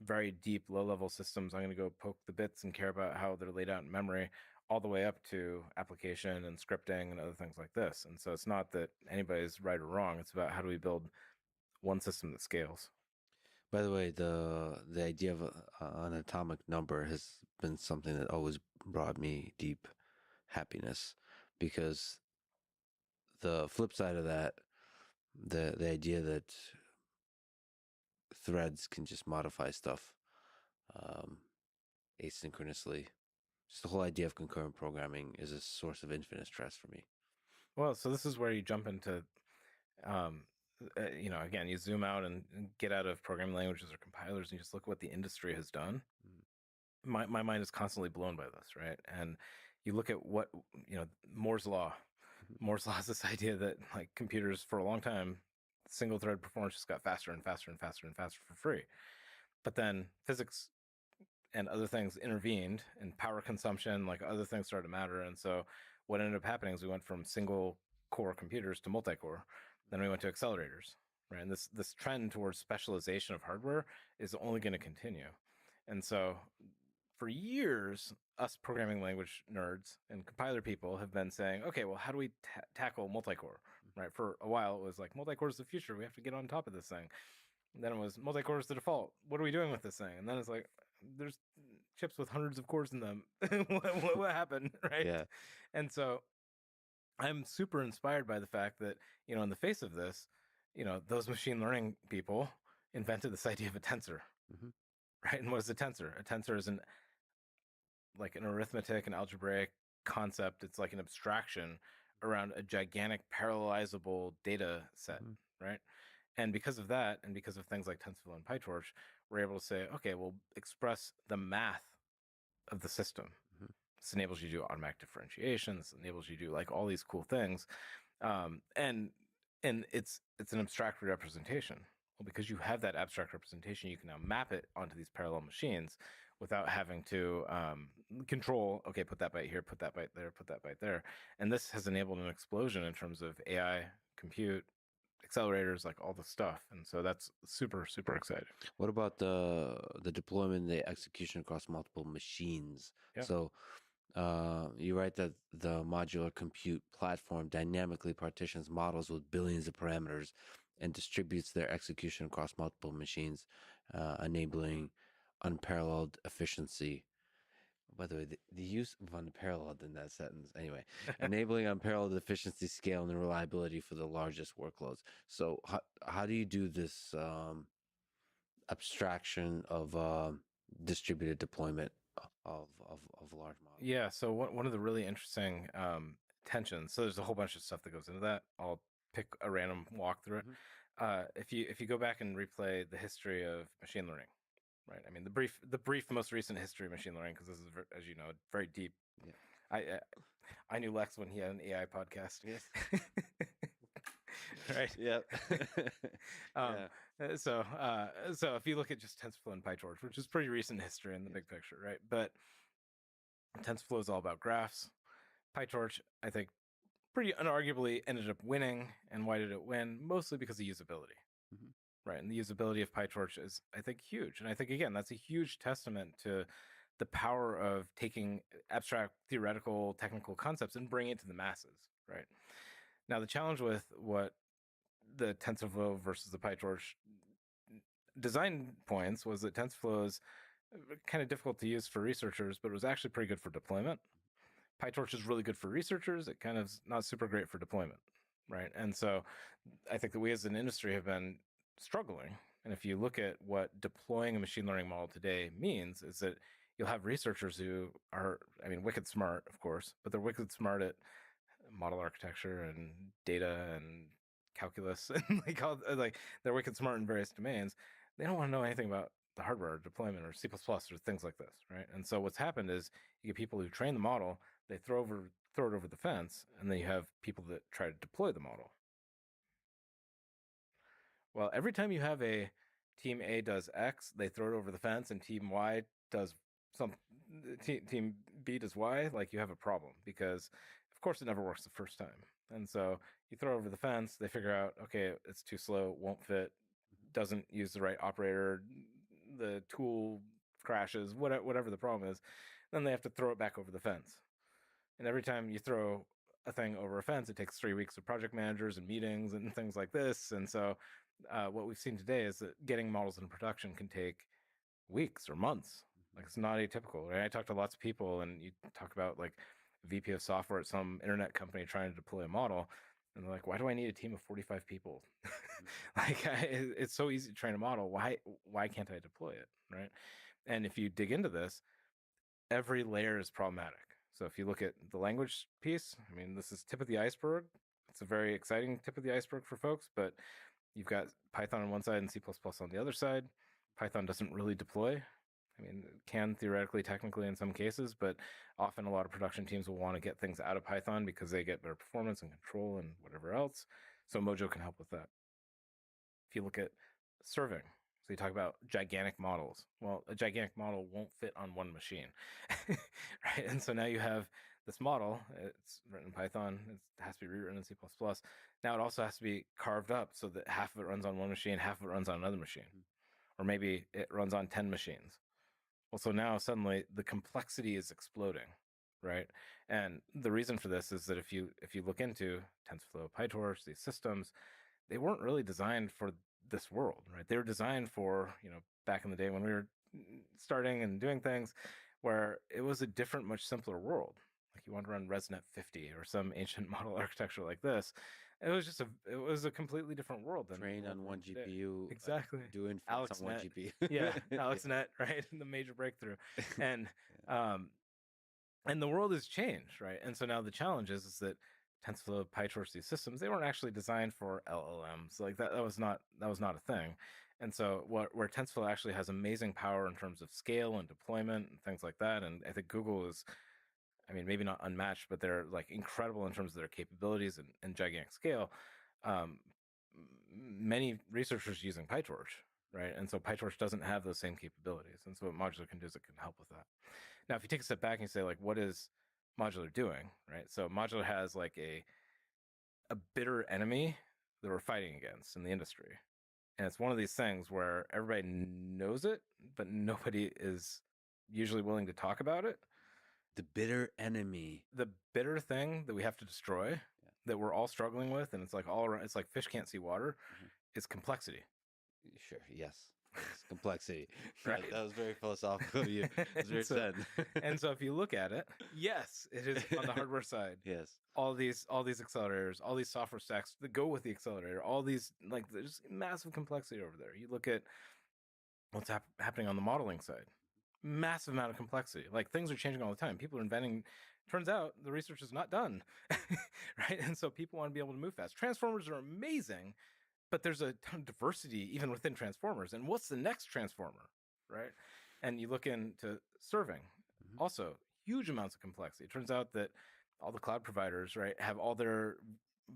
very deep, low-level systems. I'm going to go poke the bits and care about how they're laid out in memory, all the way up to application and scripting and other things like this. And so it's not that anybody's right or wrong. It's about how do we build one system that scales. By the way, the idea of an atomic number has been something that always brought me deep happiness, because the flip side of that, the idea that threads can just modify stuff asynchronously, just the whole idea of concurrent programming is a source of infinite stress for me. Well, so this is where you jump into again, you zoom out and get out of programming languages or compilers and you just look at what the industry has done. My mind is constantly blown by this, right? And you look at what, Moore's Law. Moore's Law is this idea that like computers for a long time, single thread performance just got faster and faster and faster and faster for free. But then physics and other things intervened and power consumption, like other things started to matter. And so what ended up happening is we went from single core computers to multi-core. Then we went to accelerators, right? And this trend towards specialization of hardware is only going to continue. And so for years, us programming language nerds and compiler people have been saying, okay, well, how do we tackle multi-core, right? For a while, it was like, multi-core is the future. We have to get on top of this thing. And then it was multi-core is the default. What are we doing with this thing? And then it's like, there's chips with hundreds of cores in them. what happened, right? Yeah. And so I'm super inspired by the fact that, in the face of this, those machine learning people invented this idea of a tensor, right? And what is a tensor? A tensor is an arithmetic and algebraic concept. It's like an abstraction around a gigantic parallelizable data set, right? And because of that, and because of things like TensorFlow and PyTorch, we're able to say, okay, we'll express the math of the system. Mhm. This enables you to do automatic differentiation. This enables you to do like all these cool things, and it's an abstract representation. Well, because you have that abstract representation, you can now map it onto these parallel machines without having to control. Okay, put that byte here, put that byte there, put that byte there, and this has enabled an explosion in terms of AI, compute, accelerators, like all the stuff. And so that's super, super exciting. What about the deployment, the execution across multiple machines? Yeah. So you write that the modular compute platform dynamically partitions models with billions of parameters and distributes their execution across multiple machines, enabling unparalleled efficiency. By the way, the use of unparalleled in that sentence, anyway, enabling unparalleled efficiency, scale, and reliability for the largest workloads. So, how do you do this abstraction of distributed deployment of large models? Yeah. So one of the really interesting tensions. So there's a whole bunch of stuff that goes into that. I'll pick a random walk through it. If you go back and replay the history of machine learning, right? I mean, the brief most recent history of machine learning, because this is, as you know, very deep. Yeah. I knew Lex when he had an AI podcast. Yes. Right. Yep. Yeah. So if you look at just TensorFlow and PyTorch, which is pretty recent history in the big picture, right? But TensorFlow is all about graphs. PyTorch, I think, pretty unarguably ended up winning. And why did it win? Mostly because of usability. Mhm. Right. And the usability of PyTorch is, I think, huge. And I think, again, that's a huge testament to the power of taking abstract, theoretical, technical concepts and bringing it to the masses. Right. Now, the challenge with what the TensorFlow versus the PyTorch design points was that TensorFlow is kind of difficult to use for researchers, but it was actually pretty good for deployment. PyTorch is really good for researchers. It kind of is not super great for deployment, right? And so I think that we as an industry have been struggling. And if you look at what deploying a machine learning model today means, is that you'll have researchers who are, I mean, wicked smart, of course, but they're wicked smart at model architecture and data and calculus and like they're wicked smart in various domains. They don't want to know anything about the hardware or deployment or C++ or things like this, right? And so what's happened is you get people who train the model, they throw it over the fence, and then you have people that try to deploy the model. Well, every time you have a team A does X, they throw it over the fence, and team Y does some team B does Y, like you have a problem because of course it never works the first time. And so you throw it over the fence, they figure out, okay, it's too slow, won't fit, doesn't use the right operator, the tool crashes, whatever the problem is, then they have to throw it back over the fence. And every time you throw a thing over a fence, it takes 3 weeks of project managers and meetings and things like this. And so what we've seen today is that getting models in production can take weeks or months. Like it's not atypical. Right? I talk to lots of people, and you talk about like VP of software at some internet company trying to deploy a model, and they're like, "Why do I need a team of 45 people? It's so easy to train a model. Why can't I deploy it?" Right? And if you dig into this, every layer is problematic. So if you look at the language piece, I mean, this is tip of the iceberg. It's a very exciting tip of the iceberg for folks, but you've got Python on one side and C++ on the other side. Python doesn't really deploy. I mean, it can theoretically, technically in some cases, but often a lot of production teams will want to get things out of Python because they get better performance and control and whatever else. So Mojo can help with that. If you look at serving, so you talk about gigantic models. Well, a gigantic model won't fit on one machine, right? And so now you have this model. It's written in Python. It has to be rewritten in C++. Now it also has to be carved up so that half of it runs on one machine, half of it runs on another machine, or maybe it runs on 10 machines. Well, so now suddenly the complexity is exploding, right? And the reason for this is that if you look into TensorFlow, PyTorch, these systems, they weren't really designed for this world, right? They were designed for, back in the day when we were starting and doing things where it was a different, much simpler world. Like you want to run ResNet 50 or some ancient model architecture like this. It was a completely different world than Train on one GPU. Exactly. Do inference on one AlexNet. GPU. Yeah, AlexNet, right? The major breakthrough. And and the world has changed, right? And so now the challenge is that TensorFlow, PyTorch, these systems, they weren't actually designed for LLMs. Like that was not a thing. And so where TensorFlow actually has amazing power in terms of scale and deployment and things like that. And I think Google is, I mean, maybe not unmatched, but they're like incredible in terms of their capabilities and gigantic scale. Many researchers using PyTorch, right? And so PyTorch doesn't have those same capabilities. And so what Modular can do is it can help with that. Now, if you take a step back and you say, like, what is Modular doing, right? So Modular has like a bitter enemy that we're fighting against in the industry. And it's one of these things where everybody knows it, but nobody is usually willing to talk about it. The bitter enemy. The bitter thing that we have to destroy, that we're all struggling with, and it's like all around, it's like fish can't see water, is complexity. Sure, yes. Complexity. Right. That was very philosophical of you. It was very sad. And so if you look at it, yes, it is on the hardware side. Yes. All these accelerators, all these software stacks that go with the accelerator, all these, like, there's massive complexity over there. You look at what's happening on the modeling side, massive amount of complexity. Like, things are changing all the time. People are inventing. Turns out the research is not done, right? And so people want to be able to move fast. Transformers are amazing, but there's a ton of diversity even within transformers. And what's the next transformer, right? And you look into serving, also huge amounts of complexity. It turns out that all the cloud providers, right, have all their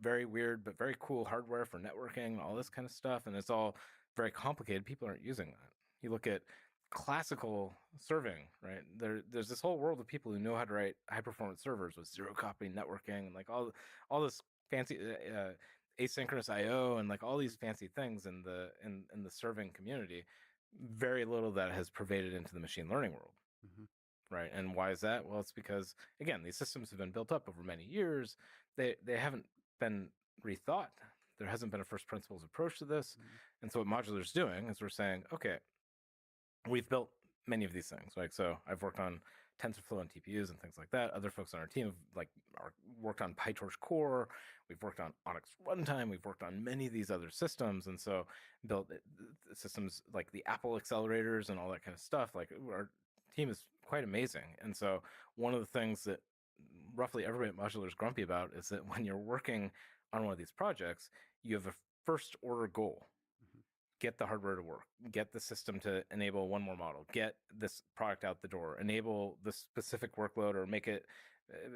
very weird but very cool hardware for networking and all this kind of stuff. And it's all very complicated. People aren't using that. You look at classical serving, right? There's this whole world of people who know how to write high performance servers with zero copy networking and like all this fancy asynchronous IO and like all these fancy things in the serving community. Very little that has pervaded into the machine learning world. Right. And why is that? Well, it's because, again, these systems have been built up over many years. They haven't been rethought. There hasn't been a first principles approach to this. And so what Modular is doing is we're saying, okay, we've built many of these things. Like, so I've worked on TensorFlow and TPUs and things like that. Other folks on our team have worked on PyTorch Core. We've worked on Onyx Runtime. We've worked on many of these other systems. And so built systems like the Apple accelerators and all that kind of stuff. Like, our team is quite amazing. And so one of the things that roughly everybody at Modular is grumpy about is that when you're working on one of these projects, you have a first order goal. Get the hardware to work, get the system to enable one more model, get this product out the door, enable this specific workload, or make it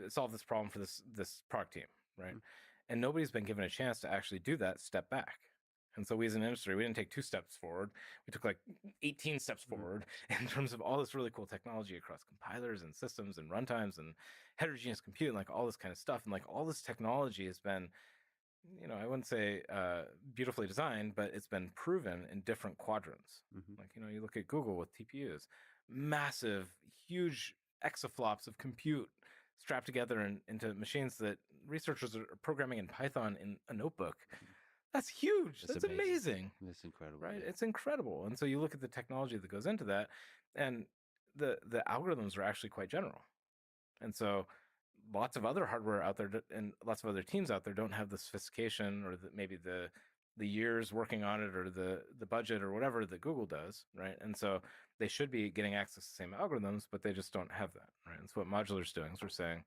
solve this problem for this product team, right? And nobody's been given a chance to actually do that step back. And so we as an industry, we didn't take 2 steps forward. We took like 18 steps forward in terms of all this really cool technology across compilers and systems and runtimes and heterogeneous compute and like all this kind of stuff. And like all this technology has been, I wouldn't say beautifully designed, but it's been proven in different quadrants. Like, you look at Google with TPUs, massive, huge exaflops of compute strapped together into machines that researchers are programming in Python in a notebook. That's huge. That's amazing. That's incredible. Right? Yeah. It's incredible. And so you look at the technology that goes into that, and the algorithms are actually quite general. And so lots of other hardware out there and lots of other teams out there don't have the sophistication or maybe the years working on it or the budget or whatever that Google does, right? And so they should be getting access to the same algorithms, but they just don't have that, right? And so what Modular is doing is we're saying,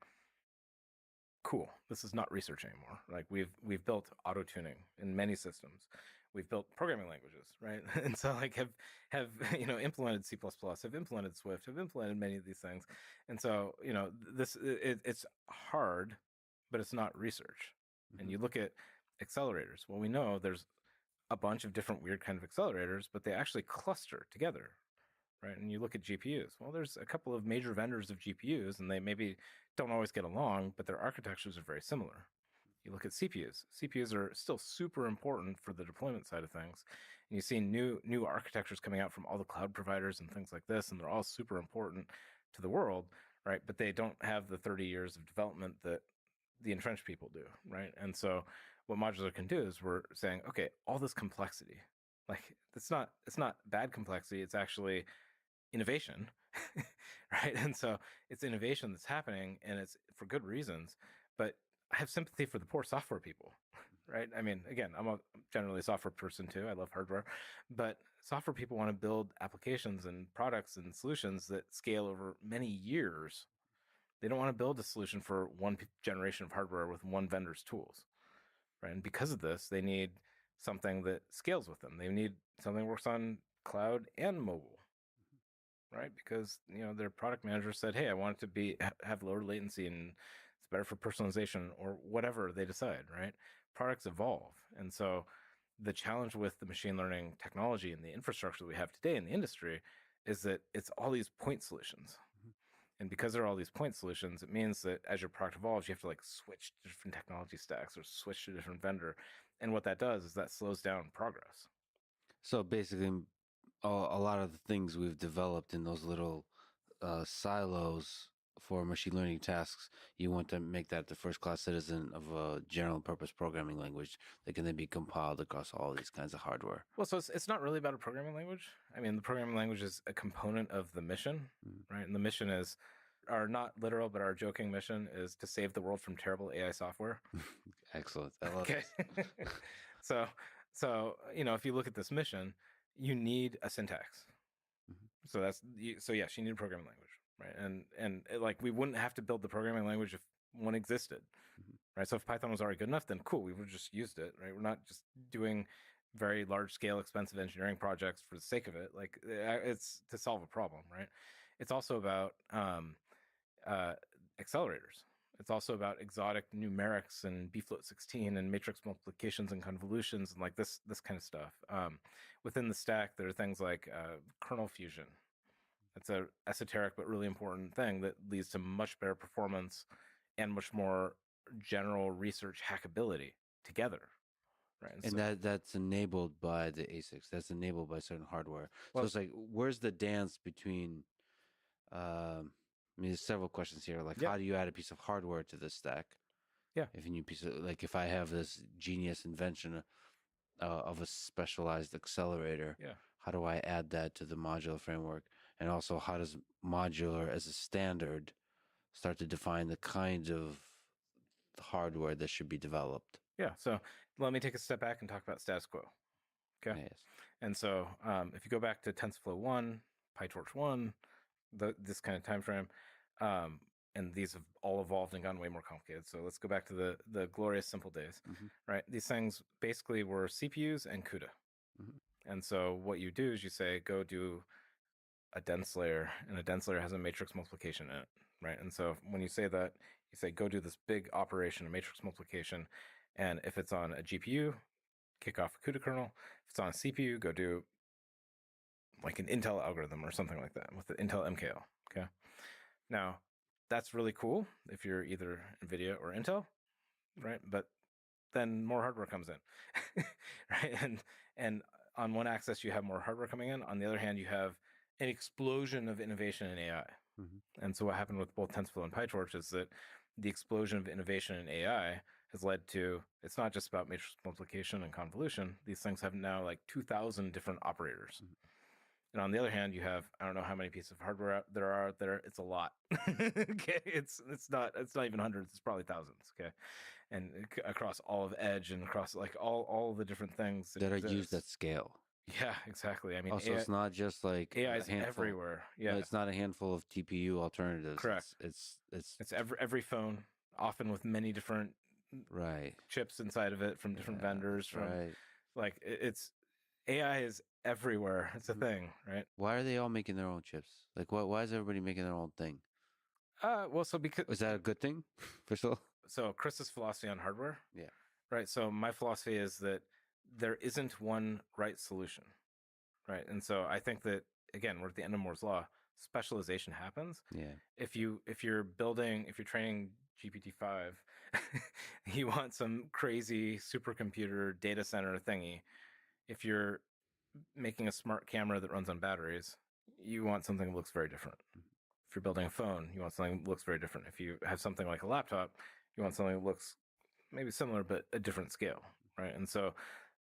cool, this is not research anymore. Like, we've built auto tuning in many systems. We've built programming languages, right? And so like have implemented C++, have implemented Swift, have implemented many of these things. And so, it's hard, but it's not research. And you look at accelerators. Well, we know there's a bunch of different weird kind of accelerators, but they actually cluster together, right? And you look at GPUs. Well, there's a couple of major vendors of GPUs, and they maybe don't always get along, but their architectures are very similar. You look at CPUs. CPUs are still super important for the deployment side of things. And you see new architectures coming out from all the cloud providers and things like this, and they're all super important to the world, right? But they don't have the 30 years of development that the entrenched people do, right? And so what Modular can do is we're saying, okay, all this complexity, like it's not bad complexity, it's actually innovation, right? And so it's innovation that's happening, and it's for good reasons, but I have sympathy for the poor software people, right? I mean, again, I'm generally a software person too. I love hardware, but software people want to build applications and products and solutions that scale over many years. They don't want to build a solution for one generation of hardware with one vendor's tools, right? And because of this, they need something that scales with them. They need something that works on cloud and mobile, right? Because their product manager said, "Hey, I want it to have lower latency and it's better for personalization," or whatever they decide, right? Products evolve, and so the challenge with the machine learning technology and the infrastructure that we have today in the industry is that it's all these point solutions. And because there are all these point solutions, it means that as your product evolves, you have to like switch to different technology stacks or switch to a different vendor. And what that does is that slows down progress. So basically, a lot of the things we've developed in those little silos for machine learning tasks, you want to make that the first class citizen of a general purpose programming language that can then be compiled across all these kinds of hardware. Well, so it's not really about a programming language. I mean, the programming language is a component of the mission, right? And the mission is our not literal, but our joking mission is to save the world from terrible AI software. Excellent. I love it. So, if you look at this mission, you need a syntax. So yes, you need a programming language, right? And like we wouldn't have to build the programming language if one existed, right? So if Python was already good enough, then cool, we would have just used it, right? We're not just doing very large scale, expensive engineering projects for the sake of it. Like it's to solve a problem, right? It's also about accelerators. It's also about exotic numerics and bfloat 16 and matrix multiplications and convolutions and like this kind of stuff. Within the stack, there are things like kernel fusion. It's a esoteric but really important thing that leads to much better performance and much more general research hackability together. Right. And that's enabled by the ASICs. That's enabled by certain hardware. So it's like, where's the dance between? I mean, there's several questions here. Like, how do you add a piece of hardware to this stack? Yeah. If you piece of, like, if I have this genius invention of a specialized accelerator, how do I add that to the modular framework? And also, how does modular as a standard start to define the kind of hardware that should be developed? Yeah. So let me take a step back and talk about status quo. Okay. Yes. And so if you go back to TensorFlow 1, PyTorch 1, this kind of time frame, and these have all evolved and gotten way more complicated. So let's go back to the glorious simple days, right? These things basically were CPUs and CUDA. And so what you do is you say, go do a dense layer, and a dense layer has a matrix multiplication in it, right? And so when you say that, you say, go do this big operation, a matrix multiplication, and if it's on a GPU, kick off a CUDA kernel. If it's on a CPU, go do like an Intel algorithm or something like that with the Intel MKL, okay? Now, that's really cool if you're either NVIDIA or Intel, right? But then more hardware comes in, right? And on one axis, you have more hardware coming in. On the other hand, you have an explosion of innovation in AI. And so what happened with both TensorFlow and PyTorch is that the explosion of innovation in AI has led to, it's not just about matrix multiplication and convolution. These things have now like 2,000 different operators. And on the other hand, you have, I don't know how many pieces of hardware there are out there. It's a lot. Okay. It's not even hundreds. It's probably thousands. Okay. And across all of Edge and across like all the different things that are used at scale. Yeah, exactly. I mean, also, it's not just like AI is everywhere. Yeah. No, it's not a handful of TPU alternatives. Correct. It's every phone, often with many different chips inside of it from different vendors. From like it's AI is everywhere. It's a thing, right? Why are they all making their own chips? Like, why is everybody making their own thing? Well, so because is that a good thing for so? So Chris's philosophy on hardware, right. So my philosophy is that there isn't one right solution, right? And so I think that again, we're at the end of Moore's law. Specialization happens. Yeah. If you're training GPT-5, you want some crazy supercomputer data center thingy. If you're making a smart camera that runs on batteries, you want something that looks very different. If you're building a phone, you want something that looks very different. If you have something like a laptop, you want something that looks maybe similar but a different scale, right? And so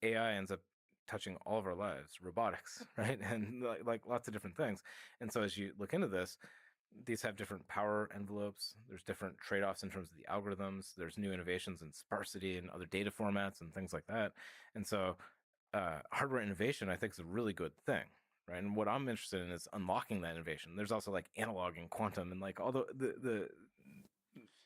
AI ends up touching all of our lives, robotics, right? And like lots of different things. And so as you look into this, these have different power envelopes. There's different trade-offs in terms of the algorithms. There's new innovations in sparsity and other data formats and things like that. And so hardware innovation, I think, is a really good thing, right? And what I'm interested in is unlocking that innovation. There's also like analog and quantum and like all the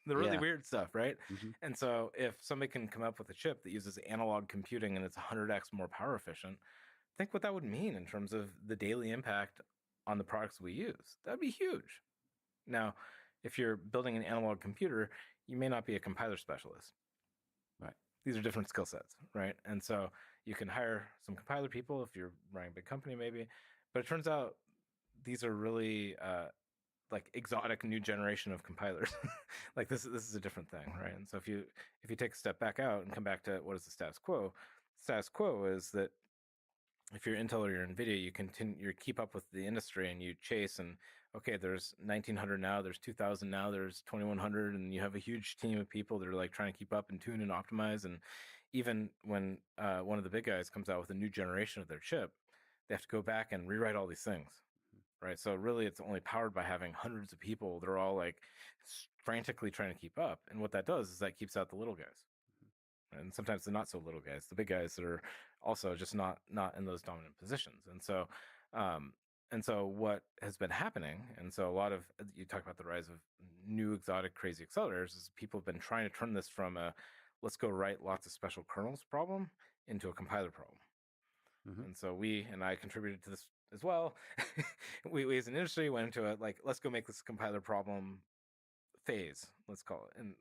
the really Yeah. weird stuff, right? Hmm. And so if somebody can come up with a chip that uses analog computing and it's 100x more power efficient, think what that would mean in terms of the daily impact on the products we use. That'd be huge. Now, if you're building an analog computer, you may not be a compiler specialist. Right. These are different skill sets, right? And so you can hire some compiler people if you're running a big company, maybe. But it turns out these are really like exotic new generation of compilers. Like this is a different thing, right? And so if you take a step back out and come back to what is the status quo, status quo is that if you're Intel or you're NVIDIA, you keep up with the industry and you chase and okay, there's 1900 now, there's 2000 now, there's 2100, and you have a huge team of people that are like trying to keep up and tune and optimize. And even when one of the big guys comes out with a new generation of their chip, they have to go back and rewrite all these things, right? So really, it's only powered by having hundreds of people. They're all like frantically trying to keep up, and what that does is that keeps out the little guys. And sometimes the not so little guys, the big guys that are also just not in those dominant positions. And so what has been happening, and so a lot of you talk about the rise of new exotic crazy accelerators, is people have been trying to turn this from a let's go write lots of special kernels problem into a compiler problem. Mm-hmm. And so we and I contributed to this as well. we as an industry went into it like let's go make this compiler problem phase, let's call it. And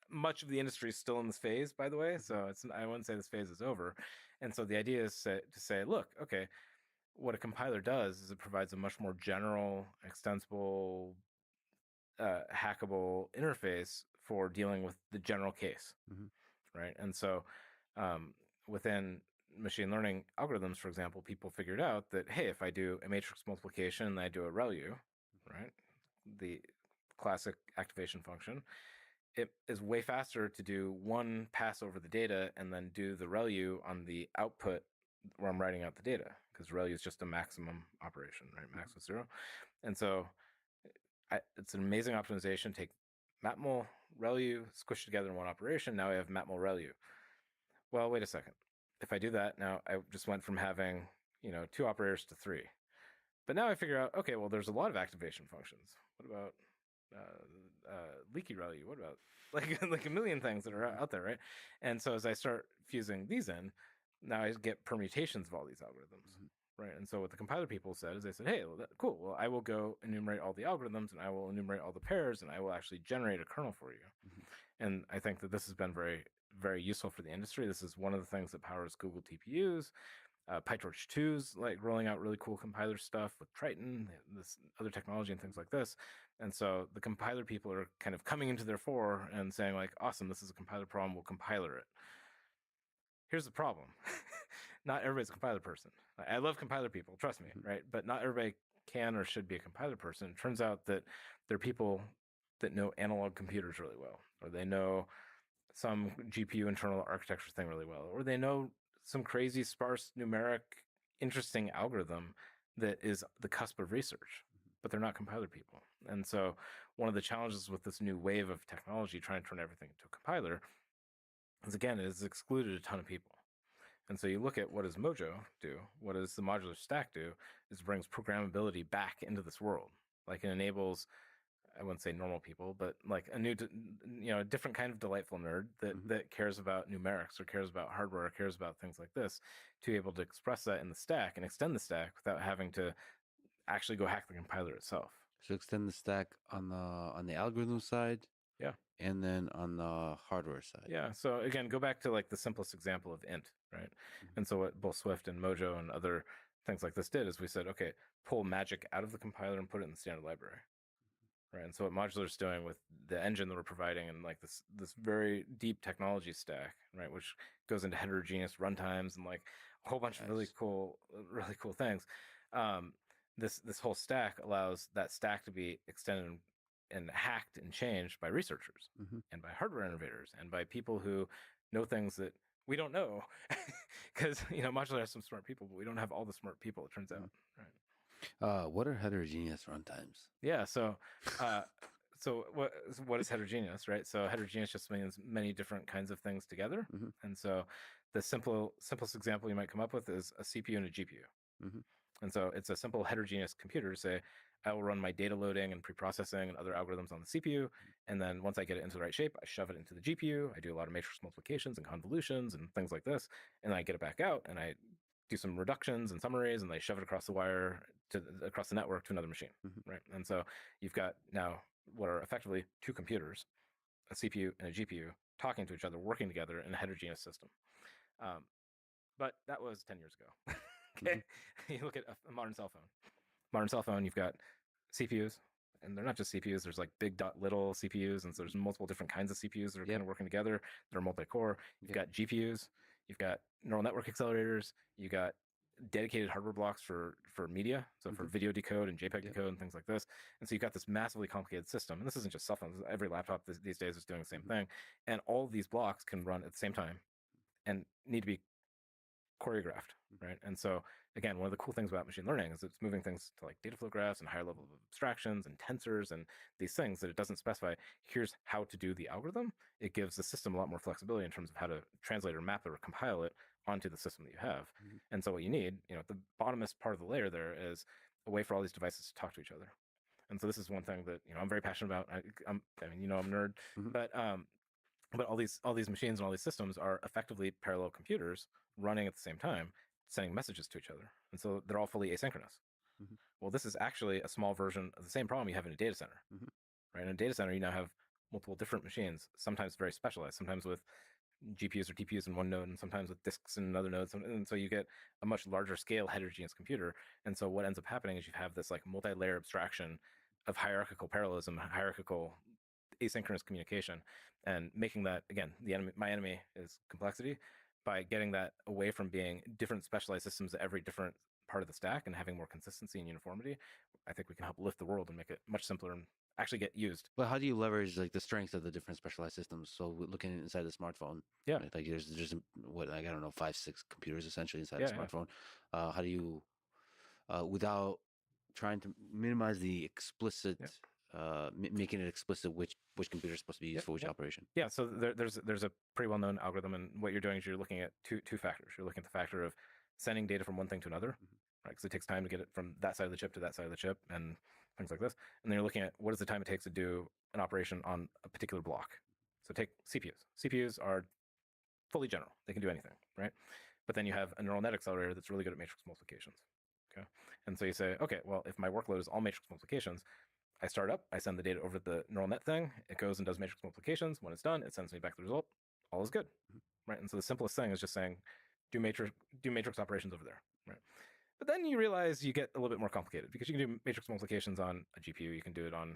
much of the industry is still in this phase, by the way. So I wouldn't say this phase is over. And so the idea is to say, look, okay, what a compiler does is it provides a much more general, extensible, hackable interface for dealing with the general case, right? And so within machine learning algorithms, for example, people figured out that, hey, if I do a matrix multiplication and I do a ReLU, right, the classic activation function, it is way faster to do one pass over the data and then do the ReLU on the output where I'm writing out the data, because ReLU is just a maximum operation, right? Max with 0. And so it's an amazing optimization. Take matmul, ReLU, squish together in one operation. Now I have matmul ReLU. Well, wait a second. If I do that, now I just went from having 2 operators to 3. But now I figure out, okay, well, there's a lot of activation functions. What about leaky ReLU? What about like a million things that are out there, right? And so as I start fusing these in, now I get permutations of all these algorithms, right? And so what the compiler people said is they said, hey, well, cool. Well, I will go enumerate all the algorithms and I will enumerate all the pairs and I will actually generate a kernel for you. And I think that this has been very, very useful for the industry. This is one of the things that powers Google TPUs. PyTorch 2's like rolling out really cool compiler stuff with Triton, this other technology and things like this. And so the compiler people are kind of coming into their fore and saying like, awesome, this is a compiler problem, we'll compiler it. Here's the problem. Not everybody's a compiler person. I love compiler people, trust me, right? But not everybody can or should be a compiler person. It turns out that there are people that know analog computers really well, or they know some GPU internal architecture thing really well, or they know some crazy sparse numeric interesting algorithm that is the cusp of research, but they're not compiler people. And so one of the challenges with this new wave of technology trying to turn everything into a compiler is, again, it has excluded a ton of people. And so you look at what does Mojo do, what does the modular stack do, is it brings programmability back into this world. Like it enables, I wouldn't say normal people, but like a new, a different kind of delightful nerd that cares about numerics or cares about hardware or cares about things like this, to be able to express that in the stack and extend the stack without having to actually go hack the compiler itself. So extend the stack on the algorithm side, Yeah, and then on the hardware side. yeah. So again, go back to like the simplest example of int, right? And so what both Swift and Mojo and other things like this did is we said, okay, pull magic out of the compiler and put it in the standard library. Right. And so what Modular is doing with the engine that we're providing and like this very deep technology stack, right, which goes into heterogeneous runtimes and like a whole bunch of really cool things. This whole stack allows that stack to be extended and hacked and changed by researchers and by hardware innovators and by people who know things that we don't know, because Modular has some smart people, but we don't have all the smart people, it turns out. Right. What are heterogeneous runtimes? Yeah. So what is heterogeneous, right? So heterogeneous just means many different kinds of things together. And so the simplest example you might come up with is a CPU and a GPU. And so it's a simple heterogeneous computer to say, I will run my data loading and pre-processing and other algorithms on the CPU. And then once I get it into the right shape, I shove it into the GPU. I do a lot of matrix multiplications and convolutions and things like this. And then I get it back out and I do some reductions and summaries, and they shove it across the wire across the network to another machine, right? And so you've got now what are effectively two computers, a CPU and a GPU, talking to each other, working together in a heterogeneous system. But that was 10 years ago. Okay. You look at a modern cell phone. Modern cell phone, you've got CPUs, and they're not just CPUs. There's like big dot little CPUs, and so there's multiple different kinds of CPUs that are kind of working together. They're multi-core. You've got GPUs. You've got neural network accelerators. You've got dedicated hardware blocks for media, so for video decode and JPEG decode and things like this. And so you've got this massively complicated system. And this isn't just cell phones. Every laptop these days is doing the same thing. And all of these blocks can run at the same time and need to be choreographed, right? And so again, one of the cool things about machine learning is it's moving things to like data flow graphs and higher level of abstractions and tensors and these things that it doesn't specify here's how to do the algorithm. It gives the system a lot more flexibility in terms of how to translate or map it or compile it onto the system that you have. And so what you need, at the bottomest part of the layer there is a way for all these devices to talk to each other. And so this is one thing that I'm very passionate about. I'm a nerd, but all these machines and all these systems are effectively parallel computers running at the same time, sending messages to each other. And so they're all fully asynchronous. Well, this is actually a small version of the same problem you have in a data center, right? In a data center, you now have multiple different machines, sometimes very specialized, sometimes with GPUs or TPUs in one node, and sometimes with disks in another node. And so you get a much larger scale heterogeneous computer. And so what ends up happening is you have this like multi-layer abstraction of hierarchical parallelism, hierarchical asynchronous communication, and making that, again, my enemy is complexity. By getting that away from being different specialized systems at every different part of the stack and having more consistency and uniformity, I think we can help lift the world and make it much simpler and actually get used. But how do you leverage like the strengths of the different specialized systems? So looking inside the smartphone, right? Like there's what, like, I don't know, 5-6 computers essentially inside the smartphone. How do you, without trying to minimize the explicit, making it explicit which computer is supposed to be used for which operation? Yeah, so there's a pretty well-known algorithm, and what you're doing is you're looking at two factors. You're looking at the factor of sending data from one thing to another, right? Because it takes time to get it from that side of the chip to that side of the chip and things like this. And then you're looking at what is the time it takes to do an operation on a particular block. So take CPUs. CPUs are fully general. They can do anything, right? But then you have a neural net accelerator that's really good at matrix multiplications. Okay. And so you say, okay, well, if my workload is all matrix multiplications, I start up, I send the data over to the neural net thing, it goes and does matrix multiplications. When it's done, it sends me back the result. All is good, right? And so the simplest thing is just saying, do matrix operations over there, right? But then you realize you get a little bit more complicated because you can do matrix multiplications on a GPU, you can do it on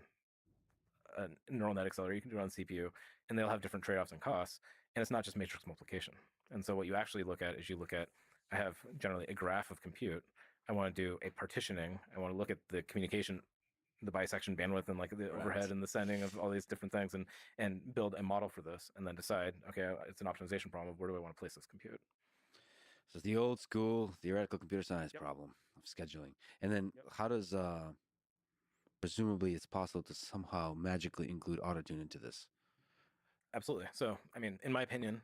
a neural net accelerator, you can do it on CPU, and they'll have different trade-offs and costs. And it's not just matrix multiplication. And so what you actually look at is I have generally a graph of compute. I want to do a partitioning. I want to look at the communication, the bisection bandwidth, and like the overhead and the sending of all these different things, and build a model for this, and then decide, okay, it's an optimization problem of where do I want to place this compute. So it's the old school theoretical computer science problem of scheduling. And then how does, presumably it's possible to somehow magically include autotune into this? Absolutely. So, I mean, in my opinion,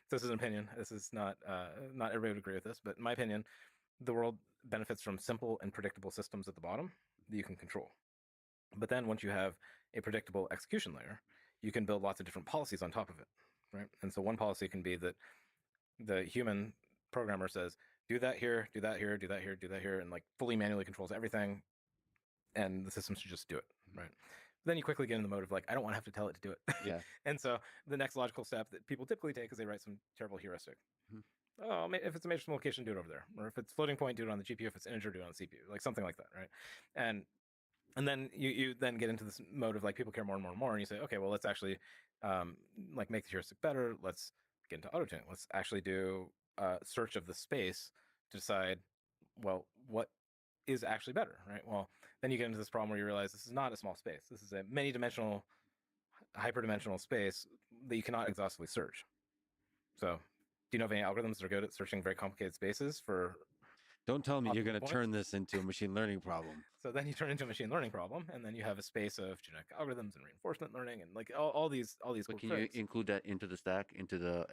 this is an opinion. This is not everybody would agree with this, but in my opinion, the world benefits from simple and predictable systems at the bottom that you can control. But then once you have a predictable execution layer, you can build lots of different policies on top of it, right? And so one policy can be that the human programmer says, do that here, do that here, do that here, do that here, and like fully manually controls everything, and the system should just do it, right? Then you quickly get in the mode of like, I don't want to have to tell it to do it. Yeah. And so the next logical step that people typically take is they write some terrible heuristic. Oh, if it's a matrix multiplication, do it over there. Or if it's floating point, do it on the GPU. If it's integer, do it on the CPU. Like something like that, right? And then you then get into this mode of like people care more and more and more, and you say, okay, well, let's actually like make the heuristic better. Let's get into auto-tuning. Let's actually do a search of the space to decide, well, what is actually better, right? Well, then you get into this problem where you realize this is not a small space. This is a many-dimensional, hyperdimensional space that you cannot exhaustively search. So do you know of any algorithms that are good at searching very complicated spaces for... Don't tell me you're going to turn this into a machine learning problem. So then you turn into a machine learning problem, and then you have a space of genetic algorithms and reinforcement learning, and like all these. But can you include that into the stack, into the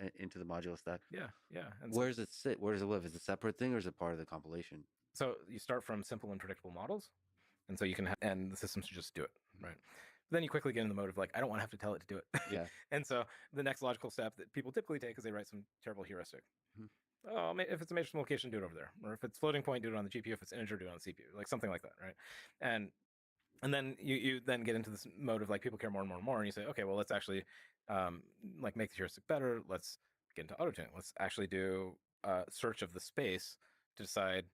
modular stack? Yeah. And where does it sit? Where does it live? Is it a separate thing, or is it part of the compilation? So you start from simple and predictable models, And so you can and the system should just do it, right? But then you quickly get in the mode of like, I don't want to have to tell it to do it. Yeah. And so the next logical step that people typically take is they write some terrible heuristic. Mhm. Oh, if it's a matrix multiplication, do it over there. Or if it's floating point, do it on the GPU. If it's integer, do it on the CPU. Like something like that, right? And then you then get into this mode of like people care more and more and more, and you say, okay, well, let's actually like make the heuristic better. Let's get into auto tuning. Let's actually do a search of the space to decide,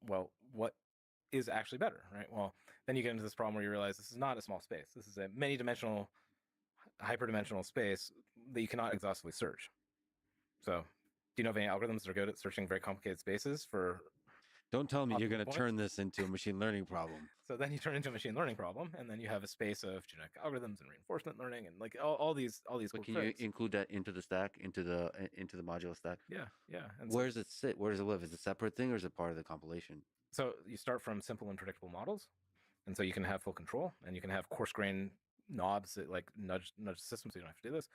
well, what is actually better, right? Well, then you get into this problem where you realize this is not a small space. This is a many-dimensional, hyperdimensional space that you cannot exhaustively search. So, do you know of any algorithms that are good at searching very complicated spaces for? Don't tell me you're Optimal going to points? turn this into a machine learning problem. So then you turn into a machine learning problem, and then you have a space of genetic algorithms and reinforcement learning, and like all these But cool can tricks. you include that into the stack, into the modular stack? Yeah. And Where does it sit? Where does it live? Is it a separate thing or is it part of the compilation? so you start from simple and predictable models, and so you can have full control, and you can have coarse grain knobs that like nudge the system, so you don't have to do this.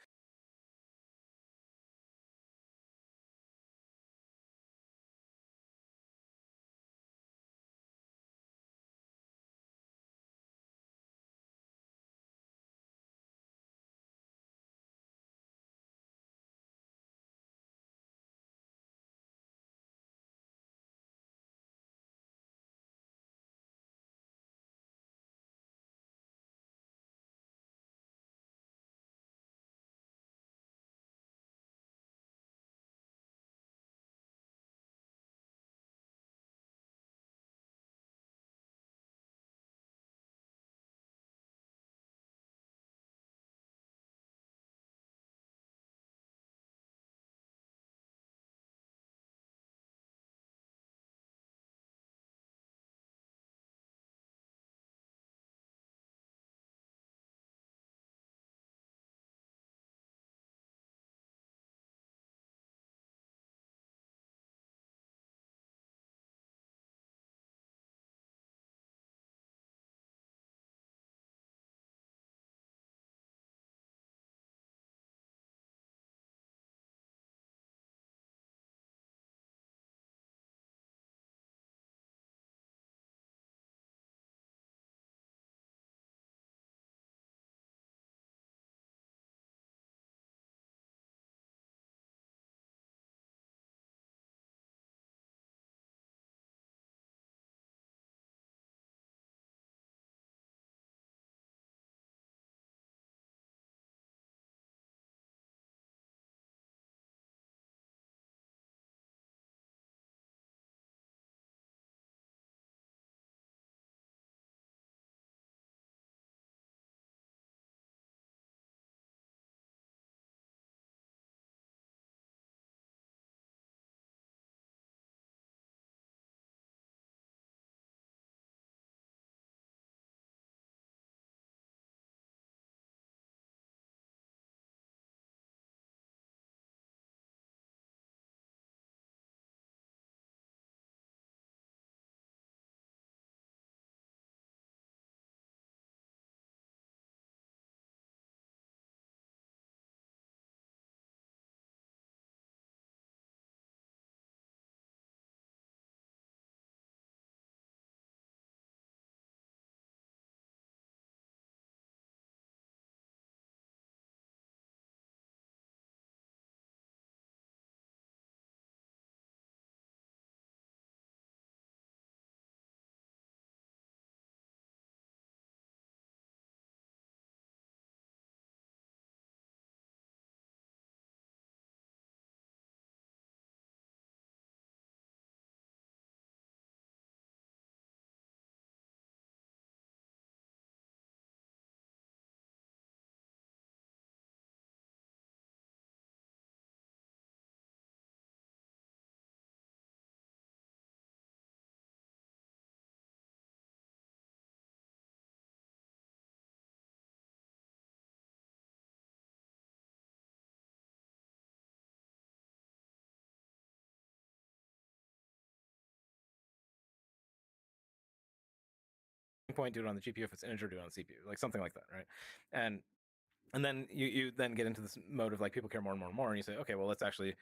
Point, do it on the GPU. If it's integer, do it on the CPU. Like something like that, right? And then you then get into this mode of like people care more and more and more, and you say, okay, well, let's actually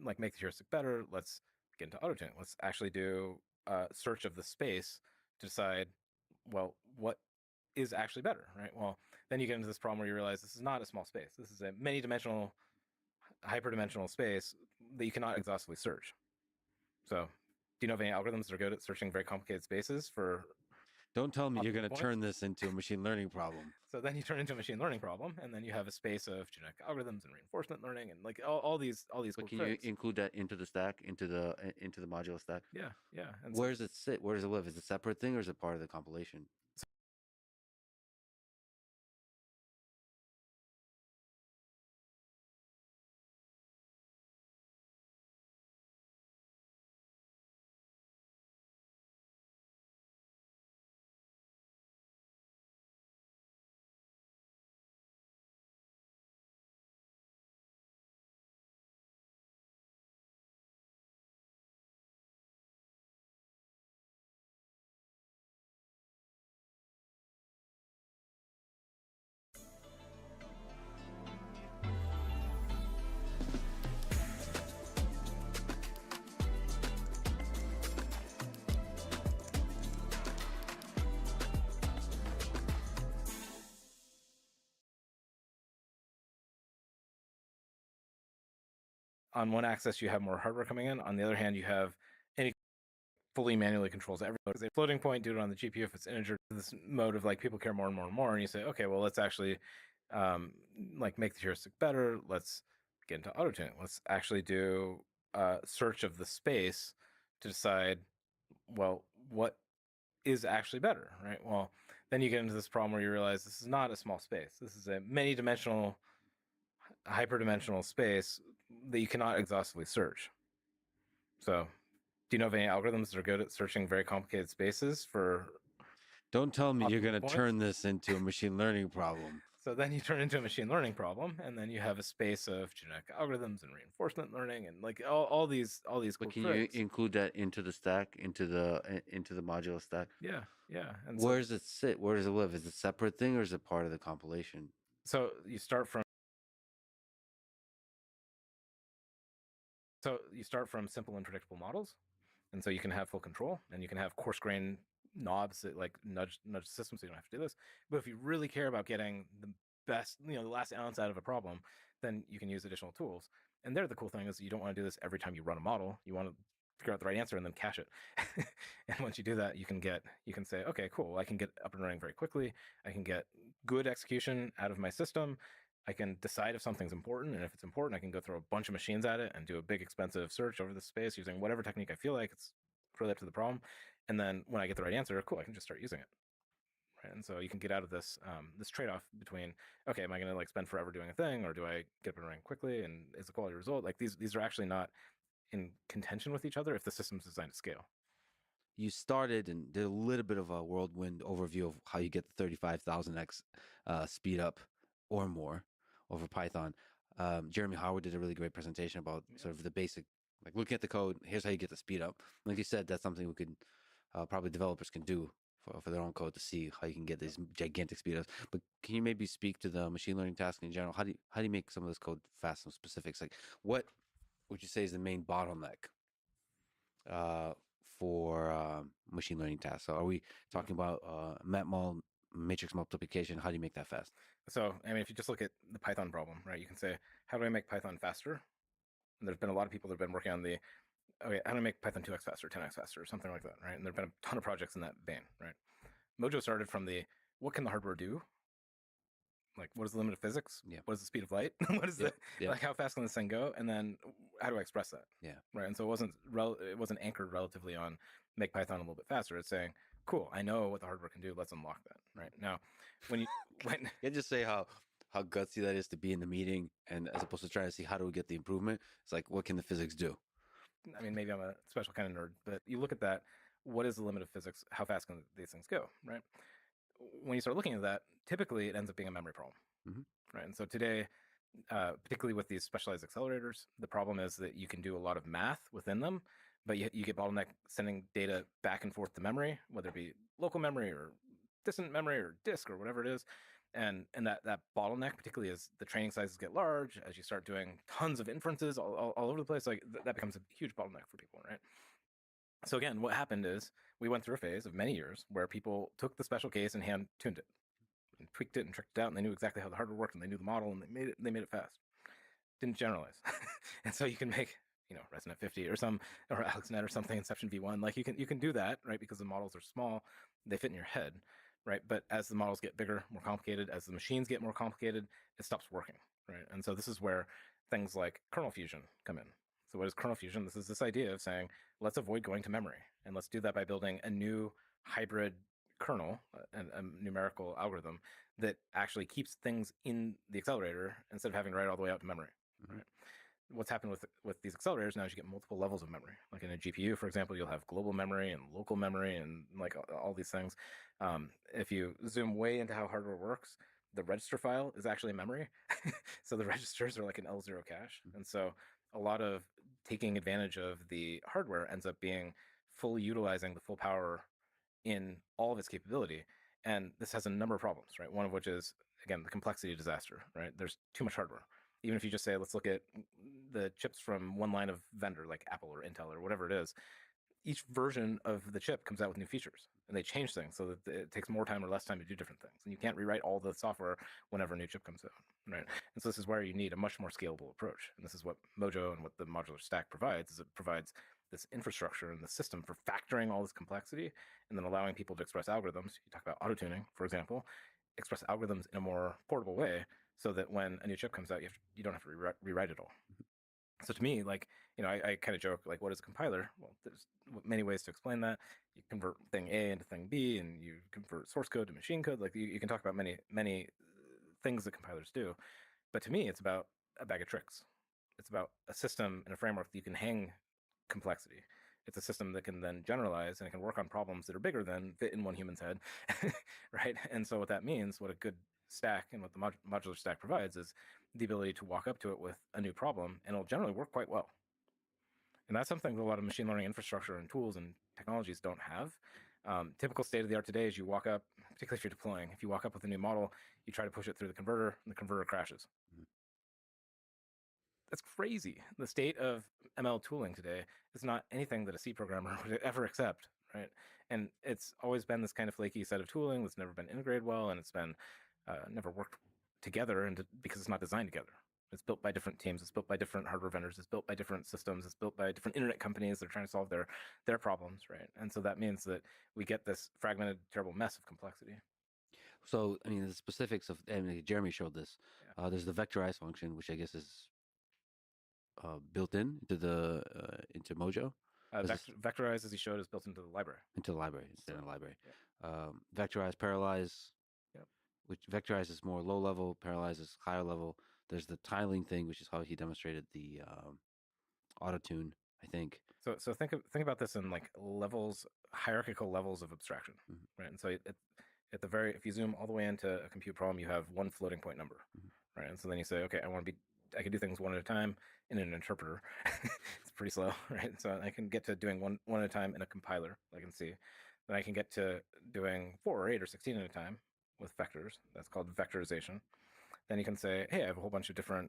like make the heuristic better. Let's get into auto tuning. Let's actually do a search of the space to decide, well, what is actually better, right? Well, then you get into this problem where you realize this is not a small space. This is a many-dimensional, hyperdimensional space that you cannot exhaustively search. So, do you know of any algorithms that are good at searching very complicated spaces for? Don't tell me you're Optimal going to points? turn this into a machine learning problem. So then you turn into a machine learning problem, and then you have a space of genetic algorithms and reinforcement learning, and like all these But cool can tricks. you include that into the stack, into the modular stack? Yeah, yeah. And Where does it sit? Where does it live? Is it a separate thing or is it part of the compilation? on one axis you have more hardware coming in. On the other hand, you have any fully manually controls every mode. It's a floating point, do it on the GPU if it's integer. This mode of like people care more and more and more, and you say, okay, well, let's actually like make the heuristic better. Let's get into auto tuning. Let's actually do a search of the space to decide, well, what is actually better, right? Well, then you get into this problem where you realize this is not a small space. This is a many-dimensional, hyperdimensional space that you cannot exhaustively search. So, do you know of any algorithms that are good at searching very complicated spaces for? Don't tell me you're Optimal going to points? turn this into a machine learning problem. So then you turn into a machine learning problem, and then you have a space of genetic algorithms and reinforcement learning, and like all these cool But can tricks. you include that into the stack, into the modular stack? Yeah, yeah. And Where does it sit? Where does it live? Is it a separate thing or is it part of the compilation? so you start from simple and predictable models, and so you can have full control, and you can have coarse grain knobs that like nudge the system, so you don't have to do this. But if you really care about getting the best, the last ounce out of a problem, then you can use additional tools. And there, the cool thing is you don't want to do this every time you run a model. You want to figure out the right answer and then cache it. And once you do that, you can say, okay, cool, I can get up and running very quickly. I can get good execution out of my system. I can decide if something's important, and if it's important, I can go throw a bunch of machines at it and do a big expensive search over the space using whatever technique I feel like it's really up to the problem. And then when I get the right answer, cool, I can just start using it. Right? And so you can get out of this this trade-off between, okay, am I going to like spend forever doing a thing, or do I get up and running quickly, and is the quality result? Like these are actually not in contention with each other if the system's designed to scale. You started and did a little bit of a whirlwind overview of how you get the 35,000x speed up or more over Python. Jeremy Howard did a really great presentation about sort of the basic, like looking at the code. Here's how you get the speed up. Like you said, that's something we could probably developers can do for their own code to see how you can get these gigantic speed ups. But can you maybe speak to the machine learning task in general? How do you make some of this code fast? Some specifics, like what would you say is the main bottleneck for machine learning tasks? So are we talking about matmul, matrix multiplication? How do you make that fast? So, I mean, if you just look at the Python problem, right, you can say, how do I make Python faster? And there's been a lot of people that have been working on the, okay, how do I make Python 2x faster, 10x faster, or something like that, right? And there have been a ton of projects in that vein, right? Mojo started from the, what can the hardware do? Like, what is the limit of physics? Yeah. What is the speed of light? What is like, how fast can this thing go? And then how do I express that? Yeah. Right. And so it wasn't anchored relatively on make Python a little bit faster. It's saying, cool, I know what the hardware can do. Let's unlock that. Right now, you just say how gutsy that is to be in the meeting, and as opposed to trying to see how do we get the improvement, it's like, what can the physics do? I mean, maybe I'm a special kind of nerd, but you look at that. What is the limit of physics? How fast can these things go? Right. When you start looking at that, typically it ends up being a memory problem. Mm-hmm. Right. And so today, particularly with these specialized accelerators, the problem is that you can do a lot of math within them, but you get bottleneck sending data back and forth to memory, whether it be local memory or distant memory or disk or whatever it is. And that bottleneck, particularly as the training sizes get large, as you start doing tons of inferences all over the place, like that becomes a huge bottleneck for people, right? So again, what happened is we went through a phase of many years where people took the special case and hand tuned it and tweaked it and tricked it out, and they knew exactly how the hardware worked, and they knew the model, and they made it fast. Didn't generalize. And so you can make, ResNet 50 or AlexNet or something, Inception V1. Like you can do that, right? Because the models are small, they fit in your head, right? But as the models get bigger, more complicated, as the machines get more complicated, it stops working, right? And so this is where things like kernel fusion come in. So what is kernel fusion? This is this idea of saying, let's avoid going to memory, and let's do that by building a new hybrid kernel, a numerical algorithm that actually keeps things in the accelerator instead of having to write all the way out to memory. Right. What's happened with these accelerators now is you get multiple levels of memory. Like in a GPU, for example, you'll have global memory and local memory and like all these things. If you zoom way into how hardware works, the register file is actually memory. So the registers are like an L0 cache. And so a lot of taking advantage of the hardware ends up being fully utilizing the full power in all of its capability. And this has a number of problems, right? One of which is, again, the complexity disaster, right? There's too much hardware. Even if you just say, let's look at the chips from one line of vendor like Apple or Intel or whatever it is, each version of the chip comes out with new features, and they change things so that it takes more time or less time to do different things. And you can't rewrite all the software whenever a new chip comes out, right? And so this is where you need a much more scalable approach. And this is what Mojo and what the modular stack provides, is it provides this infrastructure and the system for factoring all this complexity and then allowing people to express algorithms. You talk about auto-tuning, for example, express algorithms in a more portable way so that when a new chip comes out, you don't have to rewrite it all. So to me, like, I kind of joke, like, what is a compiler? Well, there's many ways to explain that. You convert thing A into thing B, and you convert source code to machine code. Like, you can talk about many things that compilers do. But to me, it's about a bag of tricks. It's about a system and a framework that you can hang complexity. It's a system that can then generalize, and it can work on problems that are bigger than fit in one human's head, right? And so what that means, what a good stack and what the modular stack provides, is the ability to walk up to it with a new problem, and it'll generally work quite well. And that's something that a lot of machine learning infrastructure and tools and technologies don't have. Typical state of the art today is you walk up, particularly if you're deploying, if you walk up with a new model, you try to push it through the converter, and the converter crashes. That's crazy. The state of ML tooling today is not anything that a C programmer would ever accept, right? And it's always been this kind of flaky set of tooling that's never been integrated well, and it's been never worked together, and because it's not designed together. It's built by different teams. It's built by different hardware vendors. It's built by different systems. It's built by different internet companies that are trying to solve their problems, right? And so that means that we get this fragmented, terrible mess of complexity. So, I mean, the specifics of, Jeremy showed this. Yeah. There's the vectorize function, which I guess is built into Mojo. Vectorize, as he showed, is built into the library. Into the library. It's in the library. Yeah. Vectorize, parallelize, which vectorize is more low level, parallelize is higher level. There's the tiling thing, which is how he demonstrated the auto tune, I think. So think about this in like levels, hierarchical levels of abstraction, right? And so at the very, if you zoom all the way into a compute problem, you have one floating point number, right? And so then you say, okay, I can do things one at a time in an interpreter. It's pretty slow, right? So I can get to doing one at a time in a compiler, like in C. Then I can get to doing 4 or 8 or 16 at a time with vectors. That's called vectorization. Then you can say, hey, I have a whole bunch of different,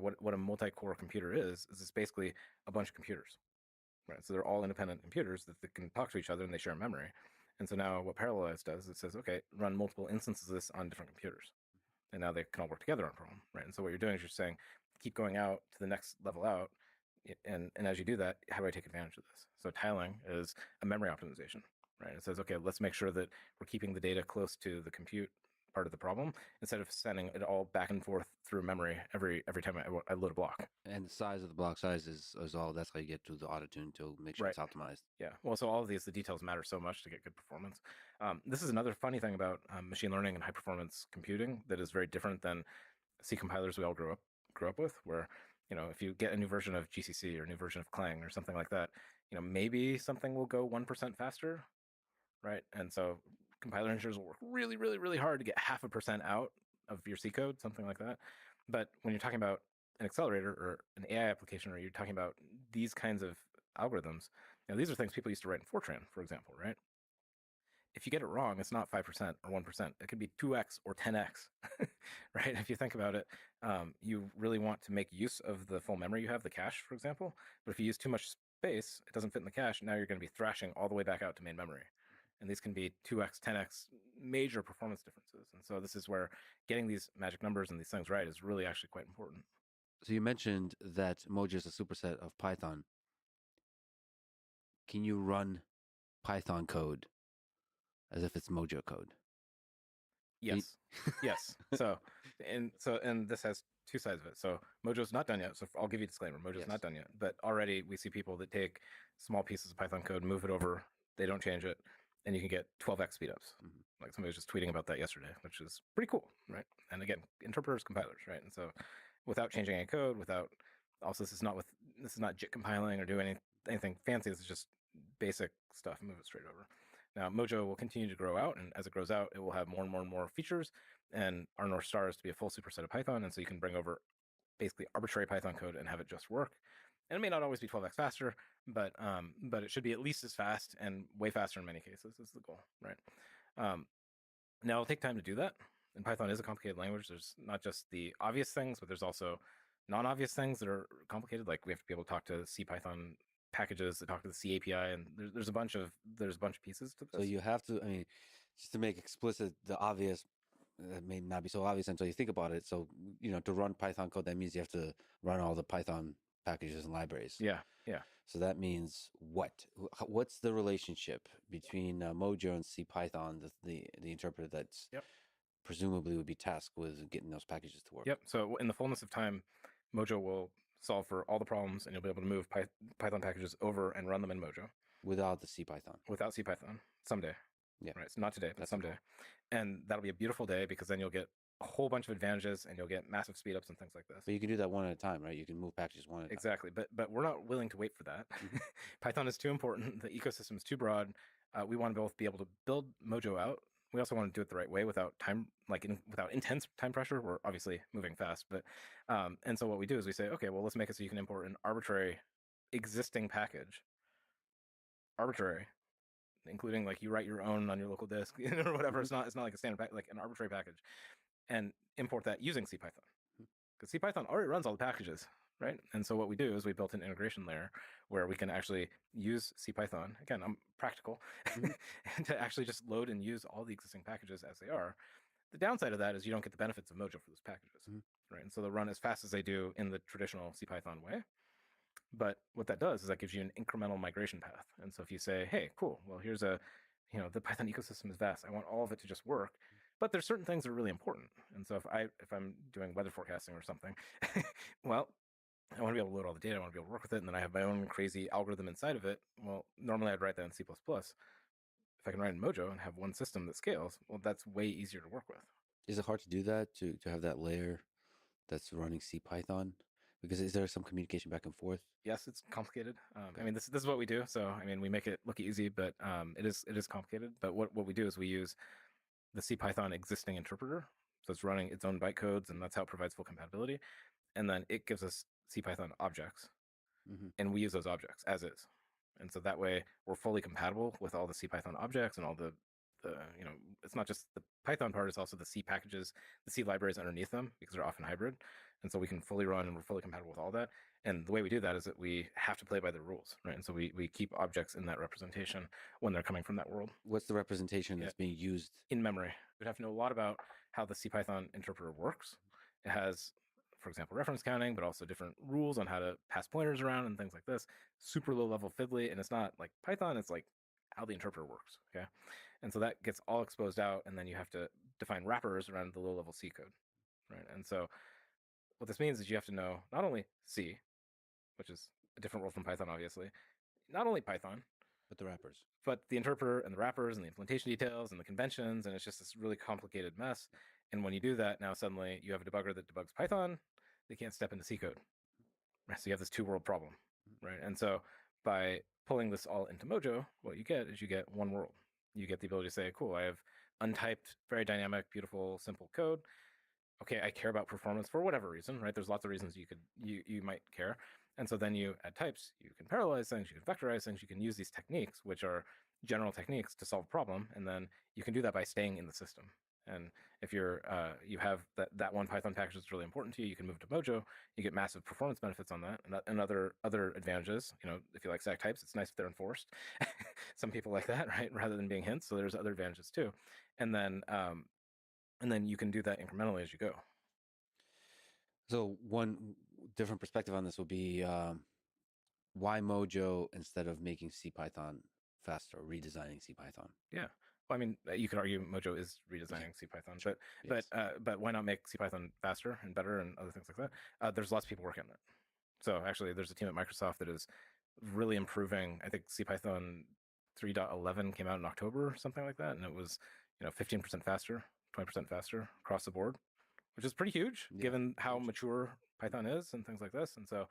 what a multi-core computer is it's basically a bunch of computers, right? So they're all independent computers that can talk to each other, and they share memory. And so now what parallelize does, it says, okay, run multiple instances of this on different computers. And now they can all work together on a problem, right? And so what you're doing is you're saying, keep going out to the next level out. And as you do that, how do I take advantage of this? So tiling is a memory optimization, right? It says, okay, let's make sure that we're keeping the data close to the compute part of the problem instead of sending it all back and forth through memory every time I load a block. And the size of the block size is all. That's how you get to the auto tune to make sure it's optimized. Yeah. Well, so all of the details matter so much to get good performance. This is another funny thing about machine learning and high performance computing that is very different than C compilers we all grew up with, where if you get a new version of GCC or a new version of Clang or something like that, maybe something will go 1% faster, right? And so compiler engineers will work really, really, really hard to get 0.5% out of your C code, something like that. But when you're talking about an accelerator or an AI application, or you're talking about these kinds of algorithms, these are things people used to write in Fortran, for example, right? If you get it wrong, it's not 5% or 1%. It could be 2x or 10x, right? If you think about it, you really want to make use of the full memory you have, the cache, for example. But if you use too much space, it doesn't fit in the cache. Now you're going to be thrashing all the way back out to main memory. And these can be 2x, 10x major performance differences. And so this is where getting these magic numbers and these things right is really actually quite important. So you mentioned that Mojo is a superset of Python. Can you run Python code as if it's Mojo code? Yes. Yes. So this has two sides of it. So Mojo's not done yet. So I'll give you a disclaimer. Mojo's not done yet. But already we see people that take small pieces of Python code, move it over, they don't change it, and you can get 12x speedups. Mm-hmm. Like somebody was just tweeting about that yesterday, which is pretty cool, right? And again, interpreters, compilers, right? And so without changing any code, also this is not JIT compiling or doing anything fancy. This is just basic stuff. Move it straight over. Now, Mojo will continue to grow out, and as it grows out, it will have more and more and more features, and our North Star is to be a full superset of Python, and so you can bring over basically arbitrary Python code and have it just work. And it may not always be 12x faster, but it should be at least as fast and way faster in many cases is the goal, right? Now, it'll take time to do that, and Python is a complicated language. There's not just the obvious things, but there's also non-obvious things that are complicated, like we have to be able to talk to CPython packages that talk to the C API, and there's a bunch of pieces to this. So you have to, just to make explicit the obvious, that may not be so obvious until you think about it. So, to run Python code, that means you have to run all the Python packages and libraries. Yeah. So that means what? What's the relationship between Mojo and CPython, the interpreter that's presumably would be tasked with getting those packages to work? Yep. So in the fullness of time, Mojo will solve for all the problems, and you'll be able to move Python packages over and run them in Mojo. Without the CPython. Without CPython. Someday. Yeah. Right. So not today, but someday. Cool. And that'll be a beautiful day because then you'll get a whole bunch of advantages and you'll get massive speedups and things like this. But you can do that one at a time, right? You can move packages one at a time. Exactly. But we're not willing to wait for that. Mm-hmm. Python is too important. The ecosystem is too broad. We want to both be able to build Mojo out. We also want to do it the right way without without intense time pressure. We're obviously moving fast, but and so what we do is we say, okay, well, let's make it so you can import an arbitrary existing package, arbitrary, including like you write your own on your local disk or whatever. It's not like a standard like an arbitrary package, and import that using CPython, because CPython already runs all the packages, right? And so what we do is we built an integration layer where we can actually use CPython. Again, I'm practical, to actually just load and use all the existing packages as they are. The downside of that is you don't get the benefits of Mojo for those packages, right? And so they'll run as fast as they do in the traditional CPython way. But what that does is that gives you an incremental migration path. And so if you say, hey, cool, well, here's the Python ecosystem is vast. I want all of it to just work. But there's certain things that are really important. And so if I'm doing weather forecasting or something, well, I want to be able to load all the data. I want to be able to work with it. And then I have my own crazy algorithm inside of it. Well, normally I'd write that in C++. If I can write in Mojo and have one system that scales, well, that's way easier to work with. Is it hard to do that, to have that layer that's running CPython? Because is there some communication back and forth? Yes, it's complicated. Okay. This is what we do. So, we make it look easy, but it is complicated. But what we do is we use the CPython existing interpreter. So it's running its own bytecodes, and that's how it provides full compatibility. And then it gives us CPython objects, and we use those objects as is. And so that way we're fully compatible with all the CPython objects and all the it's not just the Python part, it's also the C packages, the C libraries underneath them, because they're often hybrid. And so we can fully run and we're fully compatible with all that. And the way we do that is that we have to play by the rules, right? And so we keep objects in that representation when they're coming from that world. What's the representation that's being used? In memory. We'd have to know a lot about how the CPython interpreter works. It has, for example, reference counting, but also different rules on how to pass pointers around and things like this. Super low level fiddly, and it's not like Python, it's like how the interpreter works, okay? And so that gets all exposed out, and then you have to define wrappers around the low-level C code, right? And so what this means is you have to know not only C, which is a different world from Python, obviously, not only Python, but the wrappers, but the interpreter and the wrappers and the implementation details and the conventions, and it's just this really complicated mess. And when you do that, now suddenly you have a debugger that debugs Python, they can't step into C code, right? So you have this two-world problem, right? And so by pulling this all into Mojo, what you get is you get one world. You get the ability to say, cool, I have untyped, very dynamic, beautiful, simple code. Okay, I care about performance for whatever reason, right? There's lots of reasons you might care. And so then you add types, you can parallelize things, you can vectorize things, you can use these techniques, which are general techniques to solve a problem. And then you can do that by staying in the system. And if you have that one Python package that's really important to you, you can move to Mojo. You get massive performance benefits on that, and other advantages. If you like static types, it's nice if they're enforced. Some people like that, right? Rather than being hints. So there's other advantages too. And then you can do that incrementally as you go. So one different perspective on this would be why Mojo instead of making CPython faster or redesigning CPython? Yeah. Well, I mean, you could argue Mojo is redesigning CPython, but why not make CPython faster and better and other things like that? There's lots of people working on it. So actually, there's a team at Microsoft that is really improving. I think CPython 3.11 came out in October or something like that, and it was 15% faster, 20% faster across the board, which is pretty huge given how mature Python is and things like this. And so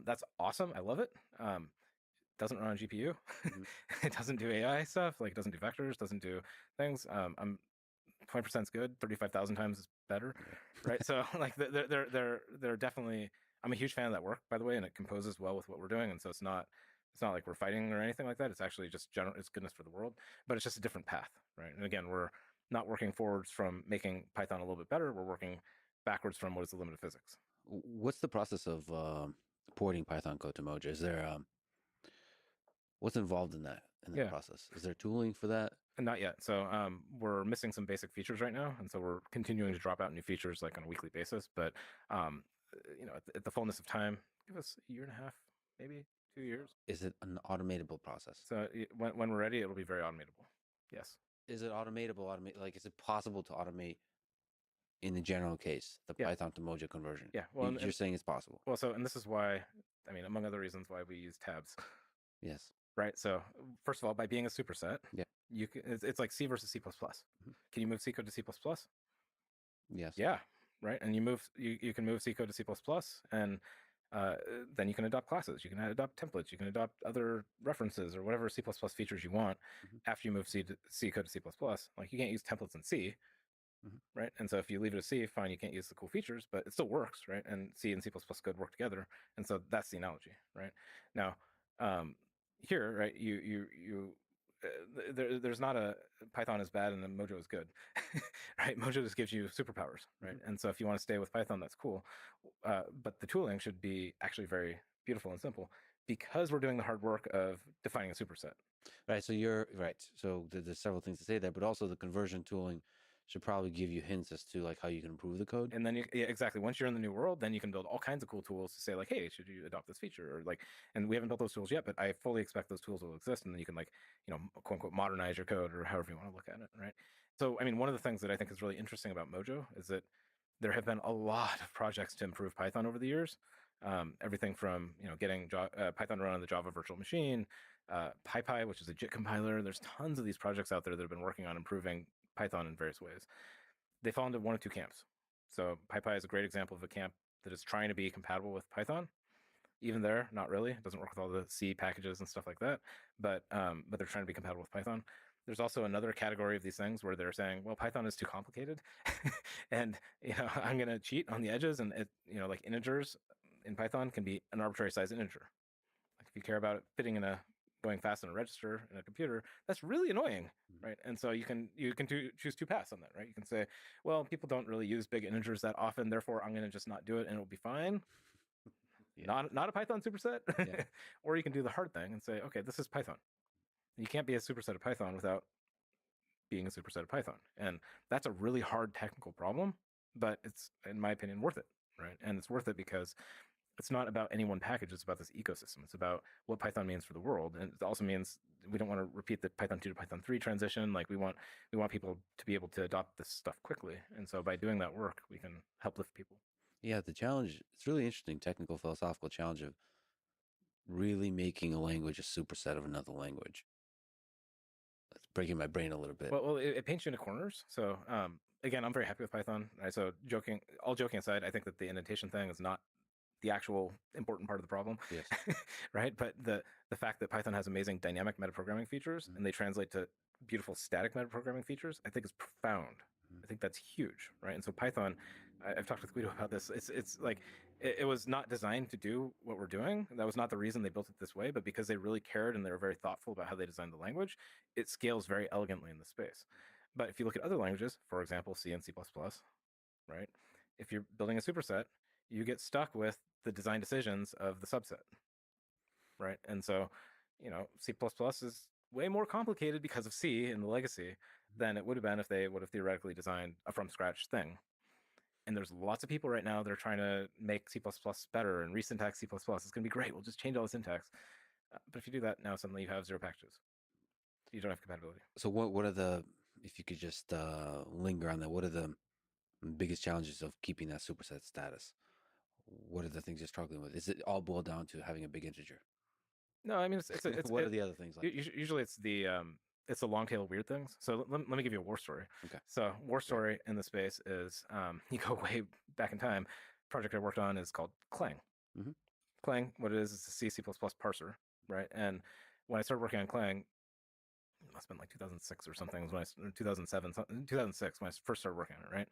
that's awesome. I love it. Doesn't run on GPU. It doesn't do AI stuff. Like, it doesn't do vectors, doesn't do things. I'm 20% is good. 35,000 times is better, right? So like they're definitely. I'm a huge fan of that work, by the way, and it composes well with what we're doing. And so it's not like we're fighting or anything like that. It's actually just it's goodness for the world, but it's just a different path, right? And again, we're not working forwards from making Python a little bit better. We're working backwards from what is the limit of physics. What's the process of porting Python code to Mojo? Is there what's involved in that process? Is there tooling for that? Not yet. So we're missing some basic features right now, and so we're continuing to drop out new features like on a weekly basis. But at the fullness of time, give us a year and a half, maybe 2 years. Is it an automatable process? So when we're ready, it'll be very automatable. Yes. Is it automatable? Like, is it possible to automate? In the general case, the Python to Mojo conversion. Yeah. Well, you're saying it's possible. Well, and this is why, I mean, among other reasons why we use tabs. Yes. Right. So first of all, by being a superset, you can, it's like C versus C++. Can you move C code to C++? Yes. Yeah. Right. And you can move C code to C++, and then you can adopt classes. You can adopt templates. You can adopt other references or whatever C++ features you want after you move C code to C++. Like, you can't use templates in C. Right. And so if you leave it as C, fine, you can't use the cool features, but it still works, right? And C and C++ code work together. And so that's the analogy, right? Now, here, right, there's not a Python is bad and then Mojo is good, right? Mojo just gives you superpowers, right? And so if you want to stay with Python, that's cool. But the tooling should be actually very beautiful and simple because we're doing the hard work of defining a superset. Right. So you're right. So there's several things to say there, but also the conversion tooling should probably give you hints as to like how you can improve the code. And then exactly. Once you're in the new world, then you can build all kinds of cool tools to say like, hey, should you adopt this feature? Or like, and we haven't built those tools yet, but I fully expect those tools will exist. And then you can like, quote unquote, modernize your code or however you want to look at it. Right. So, I mean, one of the things that I think is really interesting about Mojo is that there have been a lot of projects to improve Python over the years. Everything from, getting Python to run on the Java virtual machine, PyPy, which is a JIT compiler. There's tons of these projects out there that have been working on improving Python in various ways. They fall into one of two camps. So PyPy is a great example of a camp that is trying to be compatible with Python. Even there, not really. It doesn't work with all the C packages and stuff like that. But they're trying to be compatible with Python. There's also another category of these things where they're saying, well, Python is too complicated, and I'm going to cheat on the edges, and like integers in Python can be an arbitrary size integer. Like, if you care about it fitting in going fast in a register in a computer, that's really annoying, right? And so you can choose two paths on that, right? You can say, well, people don't really use big integers that often, therefore I'm going to just not do it and it'll be fine. Not a Python superset. Or you can do the hard thing and say, okay, this is Python. You can't be a superset of Python without being a superset of Python. And that's a really hard technical problem, but it's, in my opinion, worth it, right? And it's worth it because it's not about any one package. It's about this ecosystem. It's about what Python means for the world. And it also means we don't want to repeat the Python 2 to Python 3 transition. Like, we want people to be able to adopt this stuff quickly. And so by doing that work, we can help lift people. Yeah, the challenge, it's really interesting, technical, philosophical challenge of really making a language a superset of another language. That's breaking my brain a little bit. Well, it paints you into corners. So again, I'm very happy with Python. Right? So all joking aside, I think that the indentation thing is not the actual important part of the problem. Yes. Right. But the fact that Python has amazing dynamic metaprogramming features and they translate to beautiful static metaprogramming features, I think is profound. I think that's huge. Right. And so Python, I've talked with Guido about this. It's like, it was not designed to do what we're doing. That was not the reason they built it this way, but because they really cared and they were very thoughtful about how they designed the language, it scales very elegantly in the space. But if you look at other languages, for example, C and C++, right? If you're building a superset, you get stuck with the design decisions of the subset, right? And so, C++ is way more complicated because of C in the legacy than it would have been if they would have theoretically designed a from scratch thing. And there's lots of people right now that are trying to make C++ better and resyntax C++. It's going to be great. We'll just change all the syntax. But if you do that, now suddenly you have 0 packages. You don't have compatibility. So what are the, if you could just linger on that, what are the biggest challenges of keeping that superset status? What are the things you're struggling with? Is it all boiled down to having a big integer? No, I mean What are the other things like? Usually it's the long tail of weird things. So let me give you a war story. Okay. So war story in the space is you go way back in time. Project I worked on is called Clang. Mhm. Clang, what it is a C++ parser, right? And when I started working on Clang, it must have been like 2006 or something. It was when 2006 when I first started working on it, right?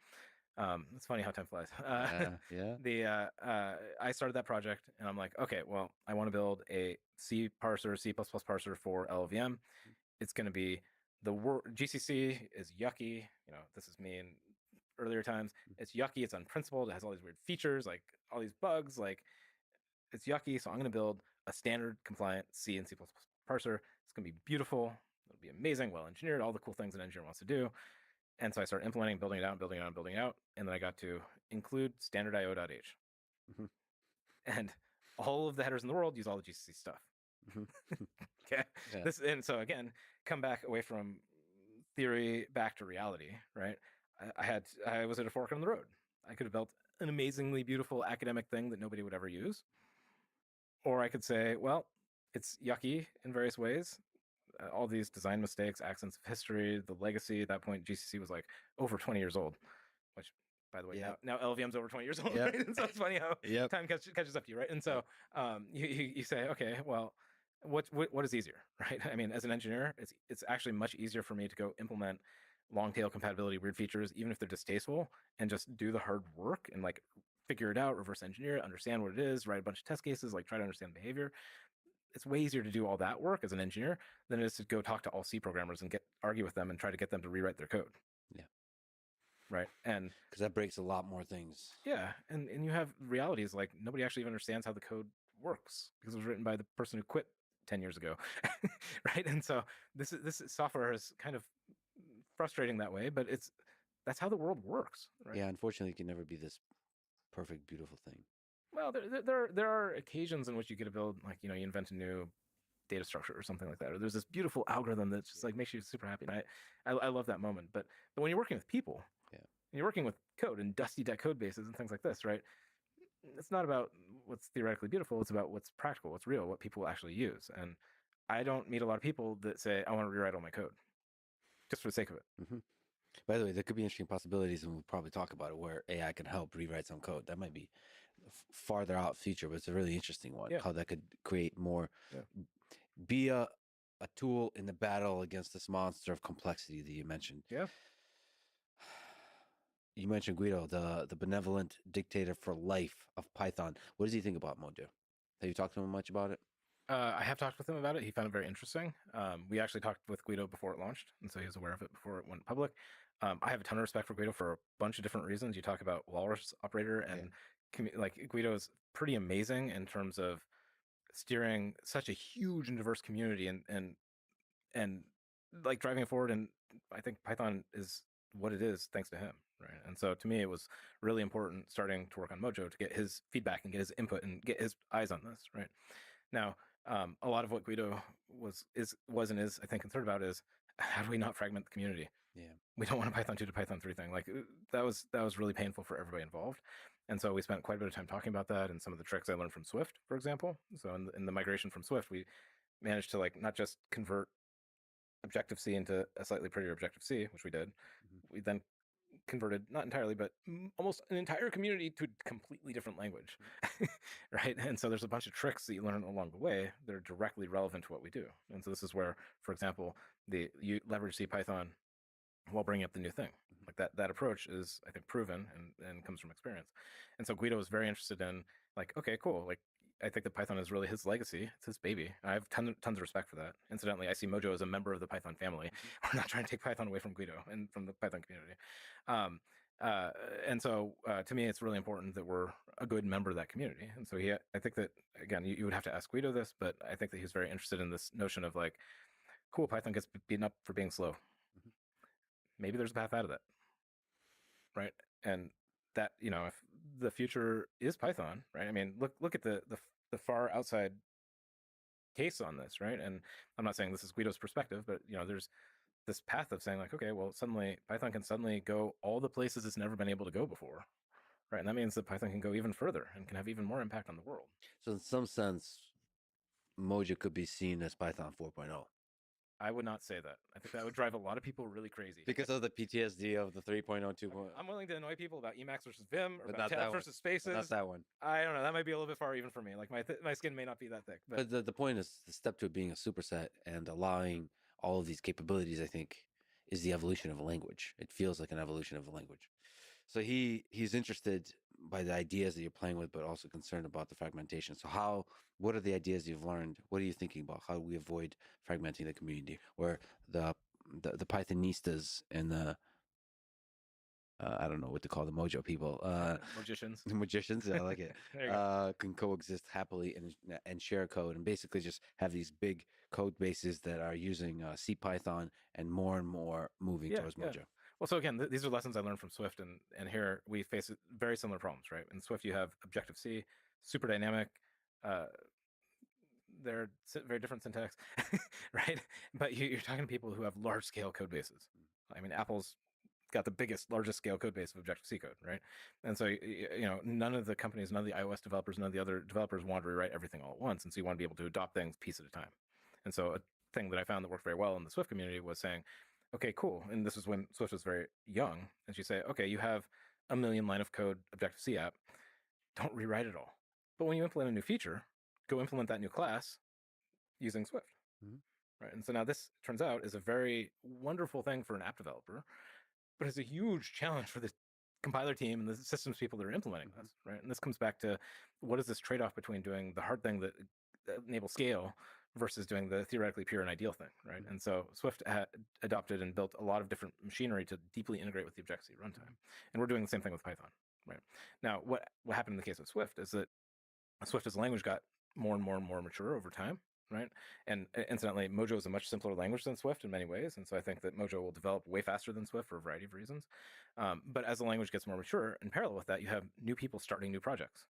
It's funny how time flies. Yeah. I started that project and I'm like, okay, well, I want to build a C parser for LLVM. It's going to be GCC is yucky. This is me in earlier times. It's yucky. It's unprincipled. It has all these weird features, like all these bugs. Like it's yucky. So I'm going to build a standard compliant C and C++ parser. It's going to be beautiful. It'll be amazing, well engineered, all the cool things an engineer wants to do. And so I started implementing, building it out, and then I got to include standard io.h. Mhm. And all of the headers in the world use all the GCC stuff. Okay. Yeah. And so again, come back away from theory back to reality, right? I was at a fork on the road. I could have built an amazingly beautiful academic thing that nobody would ever use. Or I could say, well, it's yucky in various ways. All these design mistakes, accents of history, the legacy. At that point, GCC was like over 20 years old, which, by the way, now LLVM's over 20 years old. Yep. Right? And so it's funny how Yep. time catches up to you, right? And so you say, okay, well, what is easier, right? I mean, as an engineer, it's actually much easier for me to go implement long tail compatibility weird features, even if they're distasteful, and just do the hard work and like figure it out, reverse engineer it, understand what it is, write a bunch of test cases, like try to understand behavior. It's way easier to do all that work as an engineer than it is to go talk to all C programmers and argue with them and try to get them to rewrite their code. Yeah. Right. And because that breaks a lot more things. Yeah. And you have realities like nobody actually even understands how the code works because it was written by the person who quit 10 years ago. Right. And so this software is kind of frustrating that way, but that's how the world works. Right? Yeah. Unfortunately, it can never be this perfect, beautiful thing. Well, there are occasions in which you get to build, like, you invent a new data structure or something like that, or there's this beautiful algorithm that just like makes you super happy. And I love that moment. But when you're working with people, yeah, and you're working with code and dusty deck code bases and things like this, right? It's not about what's theoretically beautiful. It's about what's practical, what's real, what people actually use. And I don't meet a lot of people that say, I want to rewrite all my code just for the sake of it. Mm-hmm. By the way, there could be interesting possibilities, and we'll probably talk about it, where AI can help rewrite some code. That might be farther out future, but it's a really interesting one. Yeah. How that could create more, be a tool in the battle against this monster of complexity that you mentioned. Yeah. You mentioned Guido, the benevolent dictator for life of Python. What does he think about Mojo? Have you talked to him much about it? I have talked with him about it. He found it very interesting. We actually talked with Guido before it launched, and so he was aware of it before it went public. I have a ton of respect for Guido for a bunch of different reasons. You talk about Walrus Operator, and like Guido is pretty amazing in terms of steering such a huge and diverse community and like driving it forward. And I think Python is what it is thanks to him, right? And so to me, it was really important starting to work on Mojo to get his feedback and get his input and get his eyes on this, right? Now, a lot of what Guido was and is, I think, concerned about is how do we not fragment the community? Yeah, we don't want a Python 2 to Python 3 thing. Like that was really painful for everybody involved. And so we spent quite a bit of time talking about that and some of the tricks I learned from Swift, for example. So in the migration from Swift, we managed to like not just convert Objective-C into a slightly prettier Objective-C, which we did. Mm-hmm. We then converted, not entirely, but almost an entire community to a completely different language, right? And so there's a bunch of tricks that you learn along the way that are directly relevant to what we do. And so this is where, for example, you leverage C Python while bringing up the new thing. Like that approach is, I think, proven and comes from experience. And so Guido was very interested in like, okay, cool. Like I think that Python is really his legacy. It's his baby. I have tons of respect for that. Incidentally, I see Mojo as a member of the Python family. We're not trying to take Python away from Guido and from the Python community. Um, and so to me, it's really important that we're a good member of that community. And so I think that, again, you would have to ask Guido this, but I think that he's very interested in this notion of like, cool, Python gets beaten up for being slow. Maybe there's a path out of that, right? And that, if the future is Python, right? I mean, look at the far outside case on this, right? And I'm not saying this is Guido's perspective, but there's this path of saying like, okay, well, suddenly Python can suddenly go all the places it's never been able to go before, right? And that means that Python can go even further and can have even more impact on the world. So in some sense, Mojo could be seen as Python 4.0. I would not say that. I think that would drive a lot of people really crazy. Because of the PTSD of the 3.0, 2.0. I'm willing to annoy people about Emacs versus Vim or But about not that tab versus spaces. But not that one. I don't know. That might be a little bit far even for me. Like my skin may not be that thick. But the point is the step to it being a superset and allowing all of these capabilities, I think, is the evolution of a language. It feels like an evolution of a language. So he's interested by the ideas that you're playing with, but also concerned about the fragmentation. So what are the ideas you've learned? What are you thinking about? How do we avoid fragmenting the community, or the Pythonistas and the I don't know what to call the Mojo people. Magicians. Magicians, I like it. Can coexist happily and share code, and basically just have these big code bases that are using C Python and more moving towards Mojo. Well, so again, these are lessons I learned from Swift, and here we face very similar problems, right? In Swift, you have Objective-C, super dynamic. They're very different syntax, right? But you're talking to people who have large-scale code bases. I mean, Apple's got the largest scale code base of Objective-C code, right? And so, none of the companies, none of the iOS developers, none of the other developers want to rewrite everything all at once. And so you want to be able to adopt things piece at a time. And so a thing that I found that worked very well in the Swift community was saying, okay, cool. And this was when Swift was very young. And you say, okay, you have a million line of code Objective-C app. Don't rewrite it all. But when you implement a new feature, go implement that new class using Swift. Right? And so now this turns out is a very wonderful thing for an app developer, but it's a huge challenge for the compiler team and the systems people that are implementing this, right? And this comes back to what is this trade-off between doing the hard thing that enables scale versus doing the theoretically pure and ideal thing, right? And so Swift adopted and built a lot of different machinery to deeply integrate with the Objective-C runtime. And we're doing the same thing with Python, right? Now, what happened in the case of Swift is that Swift as a language got more and more and more mature over time, right? And incidentally, Mojo is a much simpler language than Swift in many ways. And so I think that Mojo will develop way faster than Swift for a variety of reasons. But as the language gets more mature, in parallel with that, you have new people starting new projects,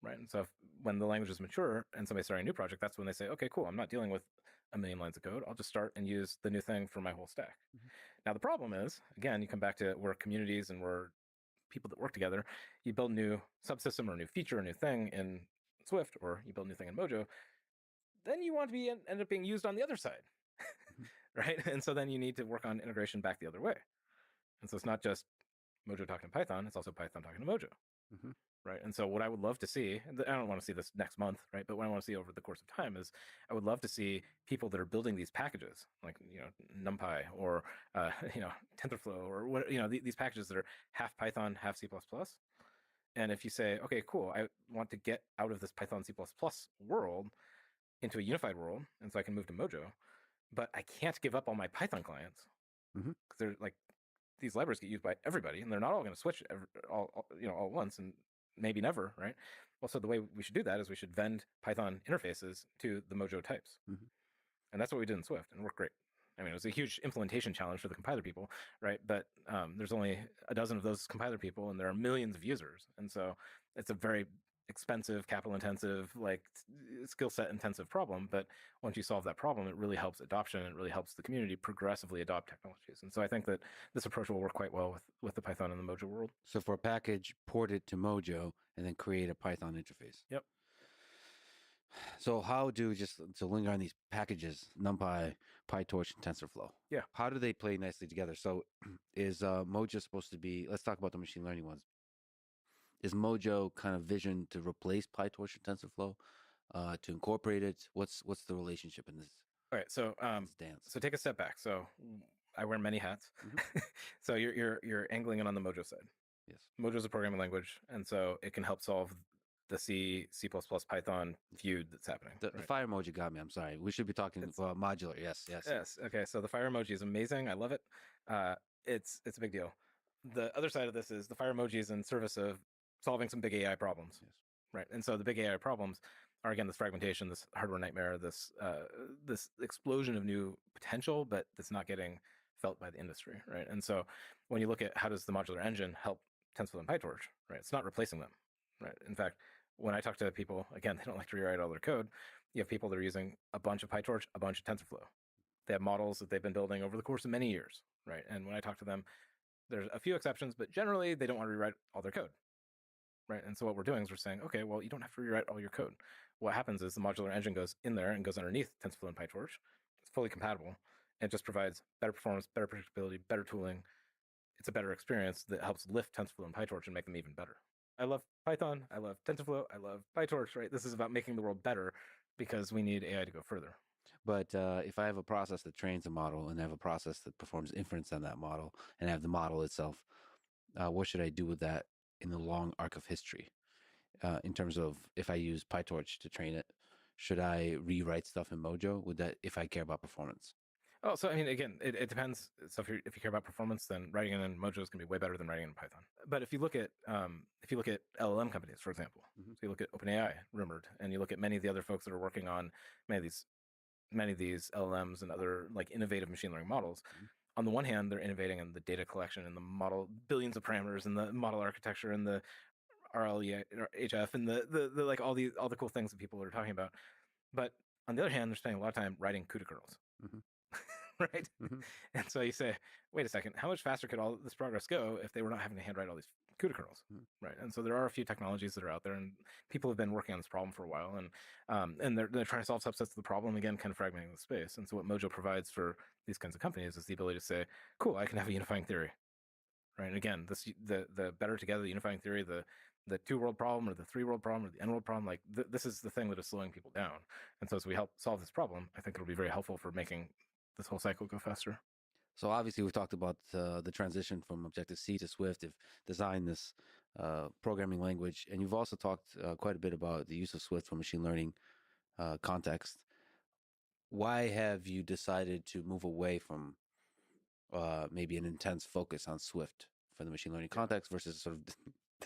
right? And so when the language is mature and somebody's starting a new project, that's when they say, okay, cool, I'm not dealing with a million lines of code. I'll just start and use the new thing for my whole stack. Now, the problem is, again, you come back to we're communities and we're people that work together. You build a new subsystem or a new feature, a new thing in Swift, or you build a new thing in Mojo, then you want to end up being used on the other side, right? And so then you need to work on integration back the other way. And so it's not just Mojo talking to Python, it's also Python talking to Mojo, right? And so what I would love to see, and I don't want to see this next month, right? But what I want to see over the course of time is I would love to see people that are building these packages, like, NumPy or, TensorFlow or what, these packages that are half Python, half C++. And if you say, okay, cool, I want to get out of this Python C++ world into a unified world, and so I can move to Mojo, but I can't give up all my Python clients because they're like these libraries get used by everybody, and they're not all going to switch all at once, and maybe never, right? Well, so the way we should do that is we should vend Python interfaces to the Mojo types, and that's what we did in Swift, and it worked great. I mean, it was a huge implementation challenge for the compiler people, right? But there's only a dozen of those compiler people, and there are millions of users, and so it's a very expensive, capital intensive, like skill set intensive problem. But once you solve that problem, it really helps adoption. It really helps the community progressively adopt technologies. And so I think that this approach will work quite well with the Python and the Mojo world. So for a package, port it to Mojo and then create a Python interface. Yep. So just to linger on these packages, NumPy, PyTorch, and TensorFlow. Yeah. How do they play nicely together? So is Mojo supposed to be, let's talk about the machine learning ones. Is Mojo kind of vision to replace PyTorch and TensorFlow, to incorporate it? What's the relationship in this? All right, so dance. So take a step back. So I wear many hats. So you're angling it on the Mojo side. Yes. Mojo is a programming language, and so it can help solve the C++ Python feud that's happening. The fire emoji got me. I'm sorry. We should be talking about modular. Yes. Yes. Okay. So the fire emoji is amazing. I love it. It's a big deal. The other side of this is the fire emoji is in service of solving some big AI problems. Yes. Right. And so the big AI problems are, again, this fragmentation, this hardware nightmare, this explosion of new potential, but that's not getting felt by the industry. Right. And so when you look at how does the modular engine help TensorFlow and PyTorch, right, it's not replacing them. Right. In fact, when I talk to people, again, they don't like to rewrite all their code. You have people that are using a bunch of PyTorch, a bunch of TensorFlow. They have models that they've been building over the course of many years, right? And when I talk to them, there's a few exceptions, but generally they don't want to rewrite all their code, right? And so what we're doing is we're saying, okay, well, you don't have to rewrite all your code. What happens is the modular engine goes in there and goes underneath TensorFlow and PyTorch. It's fully compatible and just provides better performance, better predictability, better tooling. It's a better experience that helps lift TensorFlow and PyTorch and make them even better. I love Python. I love TensorFlow. I love PyTorch, right? This is about making the world better because we need AI to go further. But if I have a process that trains a model and I have a process that performs inference on that model and I have the model itself, what should I do with that in the long arc of history? In terms of if I use PyTorch to train it, should I rewrite stuff in Mojo? Would that, if I care about performance? Oh, so I mean, again, it depends. So if you care about performance, then writing it in Mojo is going to be way better than writing it in Python. But if you look at LLM companies, for example, so you look at OpenAI, rumored, and you look at many of the other folks that are working on many of these LLMs and other like innovative machine learning models. On the one hand, they're innovating in the data collection and the model, billions of parameters and the model architecture and the RLHF and the like all the cool things that people are talking about. But on the other hand, they're spending a lot of time writing CUDA kernels. Right? And so you say, wait a second, how much faster could all this progress go if they were not having to handwrite all these CUDA kernels? Right? And so there are a few technologies that are out there, and people have been working on this problem for a while, and they're trying to solve subsets of the problem, again, kind of fragmenting the space. And so what Mojo provides for these kinds of companies is the ability to say, cool, I can have a unifying theory. Right? And again, the better together, the unifying theory, the two-world problem or the three-world problem or the n-world problem, like this is the thing that is slowing people down. And so as we help solve this problem, I think it'll be very helpful for making this whole cycle go faster. So obviously we've talked about the transition from Objective-C to Swift. You've designed this programming language, and you've also talked quite a bit about the use of Swift for machine learning context. Why have you decided to move away from maybe an intense focus on Swift for the machine learning context versus sort of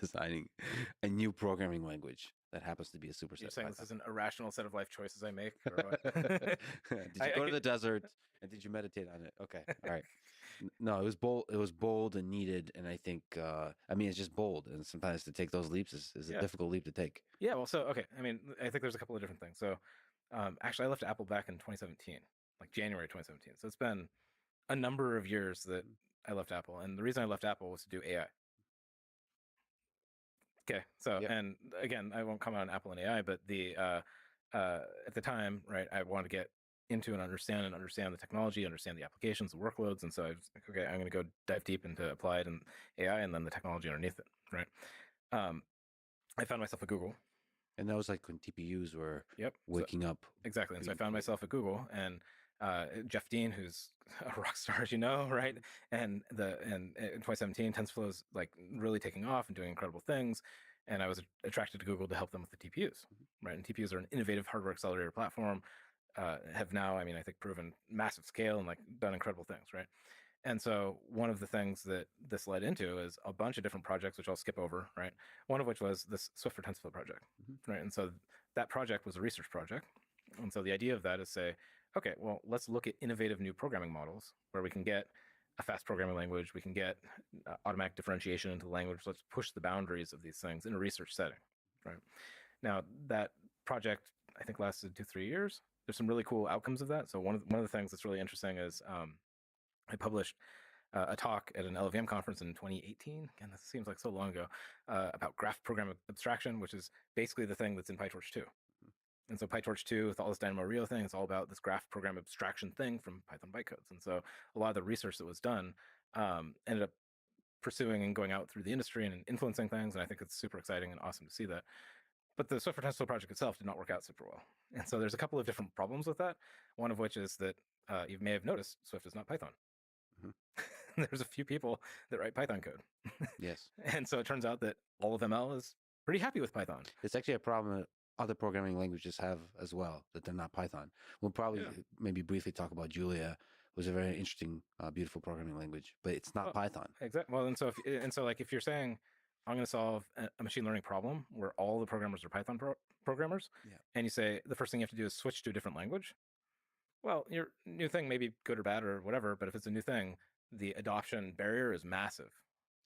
designing a new programming language that happens to be a superset? You're saying this is an irrational set of life choices I make? Or what? Did you go to the desert and did you meditate on it? Okay, all right. No, it was bold. It was bold and needed, and I think I mean it's just bold, and sometimes to take those leaps is a difficult leap to take. Yeah, well, so okay. I mean, I think there's a couple of different things. So, actually, I left Apple back in 2017, like January 2017. So it's been a number of years that I left Apple, and the reason I left Apple was to do AI. Okay, so and again, I won't comment on Apple and AI, but the at the time, right, I wanted to get into and understand the technology, understand the applications, the workloads, and so I was like, okay, I'm going to go dive deep into applied and AI, and then the technology underneath it, right? I found myself at Google, and that was like when TPUs were waking up. Exactly, and so I found myself at Google, and Jeff Dean, who's a rock star, as you know, right? And in 2017, TensorFlow is like really taking off and doing incredible things. And I was attracted to Google to help them with the TPUs, right? And TPUs are an innovative hardware accelerator platform. Have now, I mean, I think proven massive scale and like done incredible things, right? And so one of the things that this led into is a bunch of different projects, which I'll skip over, right? One of which was this Swift for TensorFlow project, right? And so that project was a research project. And so the idea of that is say, okay, well, let's look at innovative new programming models where we can get a fast programming language, we can get automatic differentiation into the language. Let's push the boundaries of these things in a research setting, right? Now, that project, I think, lasted 2-3 years. There's some really cool outcomes of that. So one of the things that's really interesting is I published a talk at an LLVM conference in 2018. Again, this seems like so long ago, about graph program abstraction, which is basically the thing that's in PyTorch 2. And so PyTorch 2, with all this Dynamo Rio thing, it's all about this graph program abstraction thing from Python bytecodes. And so a lot of the research that was done ended up pursuing and going out through the industry and influencing things. And I think it's super exciting and awesome to see that. But the Swift for TensorFlow project itself did not work out super well. And so there's a couple of different problems with that. One of which is that you may have noticed Swift is not Python. There's a few people that write Python code. Yes. And so it turns out that all of ML is pretty happy with Python. It's actually a problem that other programming languages have as well, that they're not Python. We'll probably maybe briefly talk about Julia. It was a very interesting, beautiful programming language, but it's not Python. Exactly. Well, like if you're saying I'm going to solve a machine learning problem where all the programmers are Python programmers, and you say the first thing you have to do is switch to a different language, well, your new thing may be good or bad or whatever, but if it's a new thing, the adoption barrier is massive.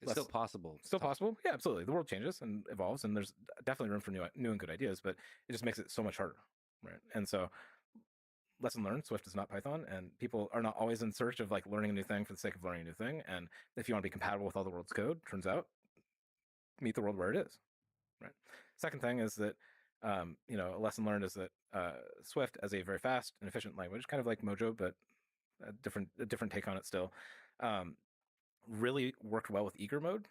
It's still possible. Still possible. Yeah, absolutely. The world changes and evolves, and there's definitely room for new and good ideas, but it just makes it so much harder, right? And so, lesson learned: Swift is not Python, and people are not always in search of like learning a new thing for the sake of learning a new thing. And if you want to be compatible with all the world's code, turns out, meet the world where it is, right? Second thing is that a lesson learned is that Swift, as a very fast and efficient language, kind of like Mojo, but a different take on it still, really worked well with eager mode.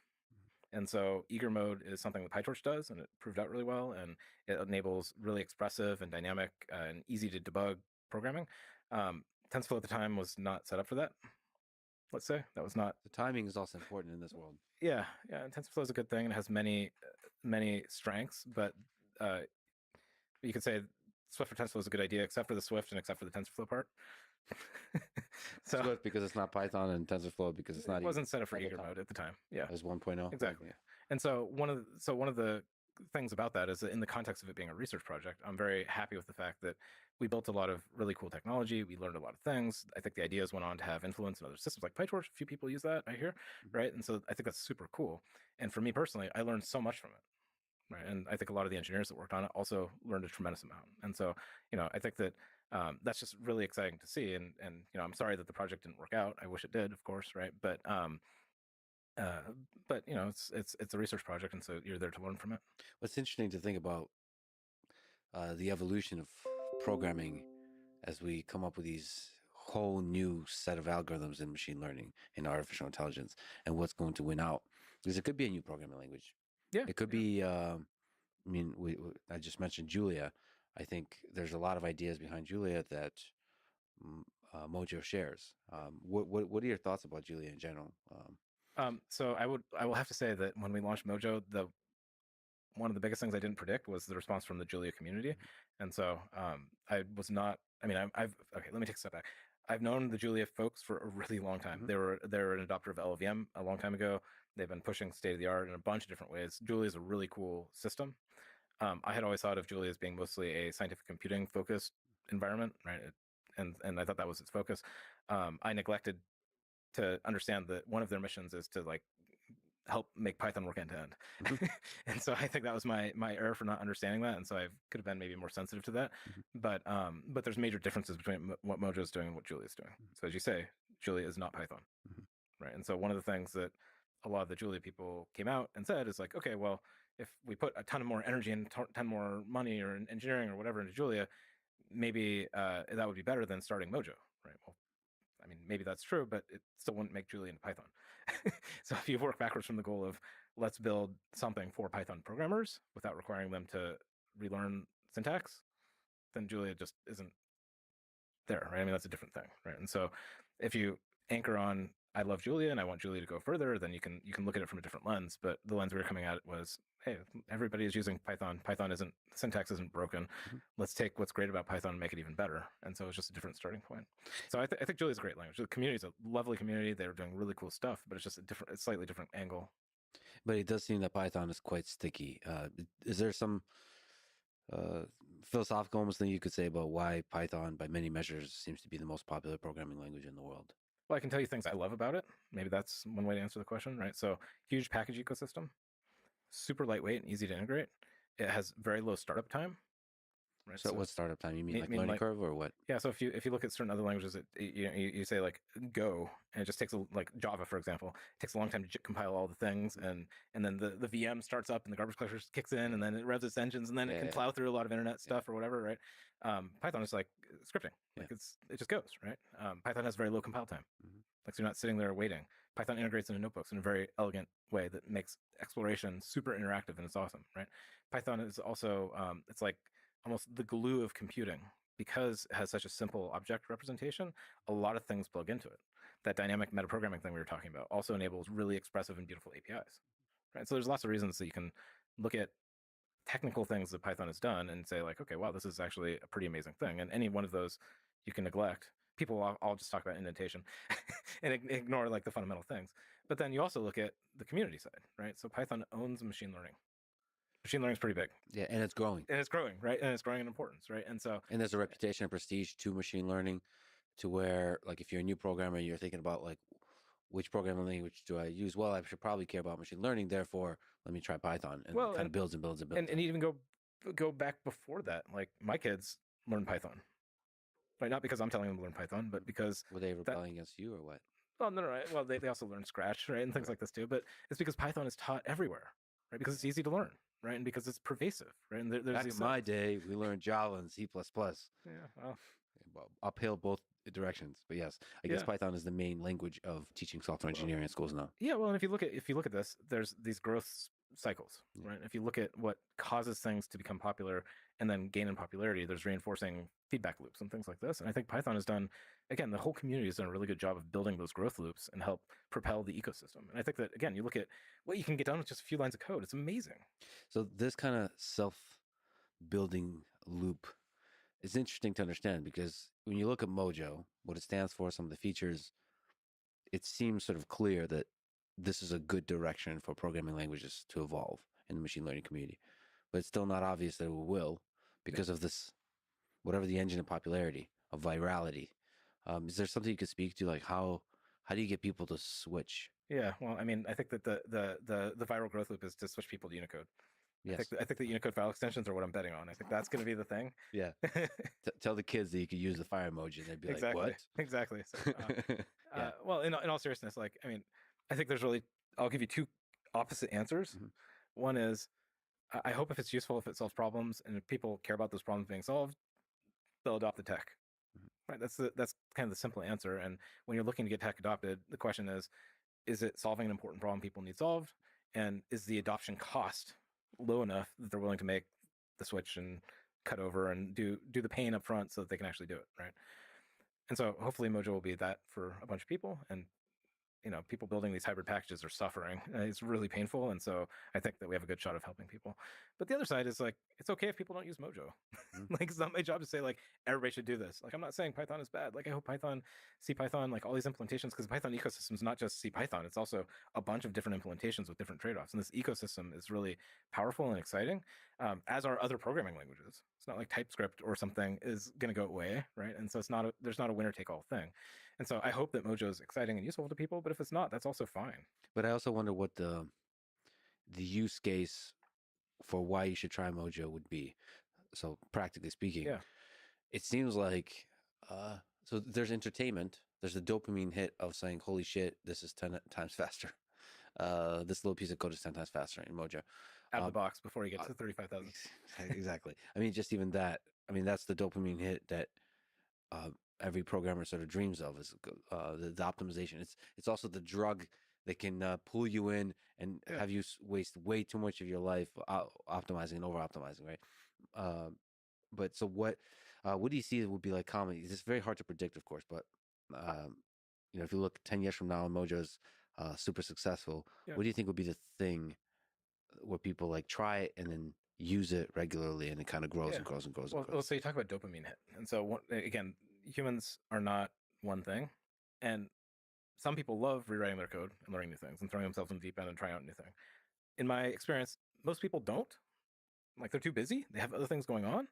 And so eager mode is something that PyTorch does, and it proved out really well, and it enables really expressive and dynamic and easy to debug programming. TensorFlow at the time was not set up for that. Let's say that was not. The timing is also important in this world. Yeah. And TensorFlow is a good thing, and it has many strengths, but you could say Swift for TensorFlow is a good idea, except for the Swift and except for the TensorFlow part. So Swift because it's not Python, and TensorFlow because it's not. It wasn't set up for eager mode at the time. Yeah, it was 1.0. Exactly. Yeah. And so one of the things about that is that in the context of it being a research project, I'm very happy with the fact that we built a lot of really cool technology. We learned a lot of things. I think the ideas went on to have influence in other systems like PyTorch. A few people use that, I hear, right? And so I think that's super cool. And for me personally, I learned so much from it, right? And I think a lot of the engineers that worked on it also learned a tremendous amount. And so, I think that that's just really exciting to see. And I'm sorry that the project didn't work out. I wish it did, of course, right? But it's a research project, and so you're there to learn from it. What's interesting to think about the evolution of programming as we come up with these whole new set of algorithms in machine learning and artificial intelligence, and what's going to win out, because it could be a new programming language. Yeah, it could be. I just mentioned Julia. I think there's a lot of ideas behind Julia that Mojo shares. What are your thoughts about Julia in general? So I will have to say that when we launched Mojo, one of the biggest things I didn't predict was the response from the Julia community. And so I was not. I mean, okay. Let me take a step back. I've known the Julia folks for a really long time. Mm-hmm. They were an adopter of LLVM a long time ago. They've been pushing state of the art in a bunch of different ways. Julia is a really cool system. I had always thought of Julia as being mostly a scientific computing focused environment, right? And I thought that was its focus. I neglected to understand that one of their missions is to like help make Python work end to end. Mm-hmm. And so I think that was my error for not understanding that. And so I could have been maybe more sensitive to that. Mm-hmm. But there's major differences between what Mojo is doing and what Julia is doing. Mm-hmm. So as you say, Julia is not Python, mm-hmm. right? And so one of the things that a lot of the Julia people came out and said is like, okay, well, if we put a ton of more energy and ton more money or engineering or whatever into Julia, maybe that would be better than starting Mojo, right? Well, I mean, maybe that's true, but it still wouldn't make Julia into Python. So if you work backwards from the goal of let's build something for Python programmers without requiring them to relearn syntax, then Julia just isn't there, right? I mean, that's a different thing, right? And so if you anchor on I love Julia and I want Julia to go further, then you can look at it from a different lens. But the lens we were coming at was, hey, everybody is using Python. Syntax isn't broken. Mm-hmm. Let's take what's great about Python and make it even better. And so it's just a different starting point. So I think Julia is a great language. The community is a lovely community. They're doing really cool stuff, but it's just a slightly different angle. But it does seem that Python is quite sticky. Is there some philosophical almost thing you could say about why Python, by many measures, seems to be the most popular programming language in the world? Well, I can tell you things I love about it. Maybe that's one way to answer the question, right? So huge package ecosystem, super lightweight and easy to integrate. It has very low startup time. Right? So what startup time? You mean like learning curve or what? Yeah. So if you look at certain other languages, you say like Go, and it just takes like Java, for example, it takes a long time to compile all the things, and then the VM starts up and the garbage collector kicks in, and then it revs its engines, and then it can plow through a lot of internet stuff or whatever, right? Python is like scripting, like it just goes, right? Python has very low compile time, like so you're not sitting there waiting. Python integrates into notebooks in a very elegant way that makes exploration super interactive, and it's awesome, right? Python is also it's like almost the glue of computing because it has such a simple object representation. A lot of things plug into it. That dynamic metaprogramming thing we were talking about also enables really expressive and beautiful APIs, right? So there's lots of reasons that you can look at technical things that Python has done and say like, okay, wow, this is actually a pretty amazing thing. And any one of those you can neglect. People all just talk about indentation and ignore like the fundamental things. But then you also look at the community side, right? So Python owns machine learning. Machine learning is pretty big. Yeah, and it's growing. And it's growing, right? And it's growing in importance, right? And so there's a reputation and prestige to machine learning, to where like if you're a new programmer, you're thinking about like which programming language do I use? Well, I should probably care about machine learning. Therefore, let me try Python, and it kind of builds and builds and builds. And even go back before that. Like my kids learn Python, right? Not because I'm telling them to learn Python, but because were they rebelling against you or what? Well, no, right. Well, they also learn Scratch, right, and things like this too. But it's because Python is taught everywhere, right? Because it's easy to learn, right, and because it's pervasive, right. And there's back in my day, we learned Java and C++. Yeah, well, uphill both directions. But yes, I guess Python is the main language of teaching software engineering in schools now. Yeah, well, and if you look at this, there's these growth cycles, right? If you look at what causes things to become popular and then gain in popularity, there's reinforcing feedback loops and things like this. And I think Python has done, again, the whole community has done a really good job of building those growth loops and help propel the ecosystem. And I think that, again, you look at what you can get done with just a few lines of code. It's amazing. So this kind of self-building loop is interesting to understand, because when you look at Mojo, what it stands for, some of the features, it seems sort of clear that this is a good direction for programming languages to evolve in the machine learning community. But it's still not obvious that it will, because of this, whatever the engine of popularity, of virality. Is there something you could speak to, like how do you get people to switch? Yeah, well, I mean, I think that the viral growth loop is to switch people to Unicode. Yes. I think the Unicode file extensions are what I'm betting on. I think that's going to be the thing. Yeah. Tell the kids that you could use the fire emoji, and they'd be exactly. like, what? Exactly. So, well, in all seriousness, like, I mean, I think there's really, I'll give you two opposite answers. Mm-hmm. One is, I hope if it's useful, if it solves problems, and if people care about those problems being solved, they'll adopt the tech. Mm-hmm. Right. That's kind of the simple answer. And when you're looking to get tech adopted, the question is it solving an important problem people need solved? And is the adoption cost low enough that they're willing to make the switch and cut over and do the pain up front so that they can actually do it, right? And so hopefully Mojo will be that for a bunch of people. And people building these hybrid packages are suffering. It's really painful. And so I think that we have a good shot of helping people. But the other side is like, it's okay if people don't use Mojo. Like, it's not my job to say like, everybody should do this. Like, I'm not saying Python is bad. Like, I hope CPython, like all these implementations, because the Python ecosystem is not just CPython. It's also a bunch of different implementations with different trade-offs. And this ecosystem is really powerful and exciting, as are other programming languages. It's not like TypeScript or something is going to go away, right? And so there's not a winner-take-all thing. And so I hope that Mojo is exciting and useful to people, but if it's not, that's also fine. But I also wonder what the use case for why you should try Mojo would be. So practically speaking, it seems like, so there's entertainment. There's the dopamine hit of saying, holy shit, this is 10 times faster. This little piece of code is 10 times faster in Mojo. Out of the box before you get to 35,000. Exactly. I mean, just even that. I mean, that's the dopamine hit that every programmer sort of dreams of, is the optimization. It's also the drug that can pull you in and have you waste way too much of your life optimizing and over optimizing, right? But so what do you see would be like common? It's very hard to predict, of course, but if you look 10 years from now and Mojo's super successful, what do you think would be the thing where people like try it and then use it regularly and it kind of grows and grows and grows? Well, so you talk about dopamine hit. And so again, humans are not one thing. And some people love rewriting their code and learning new things and throwing themselves in the deep end and trying out new things. In my experience, most people don't. Like, they're too busy. They have other things going on.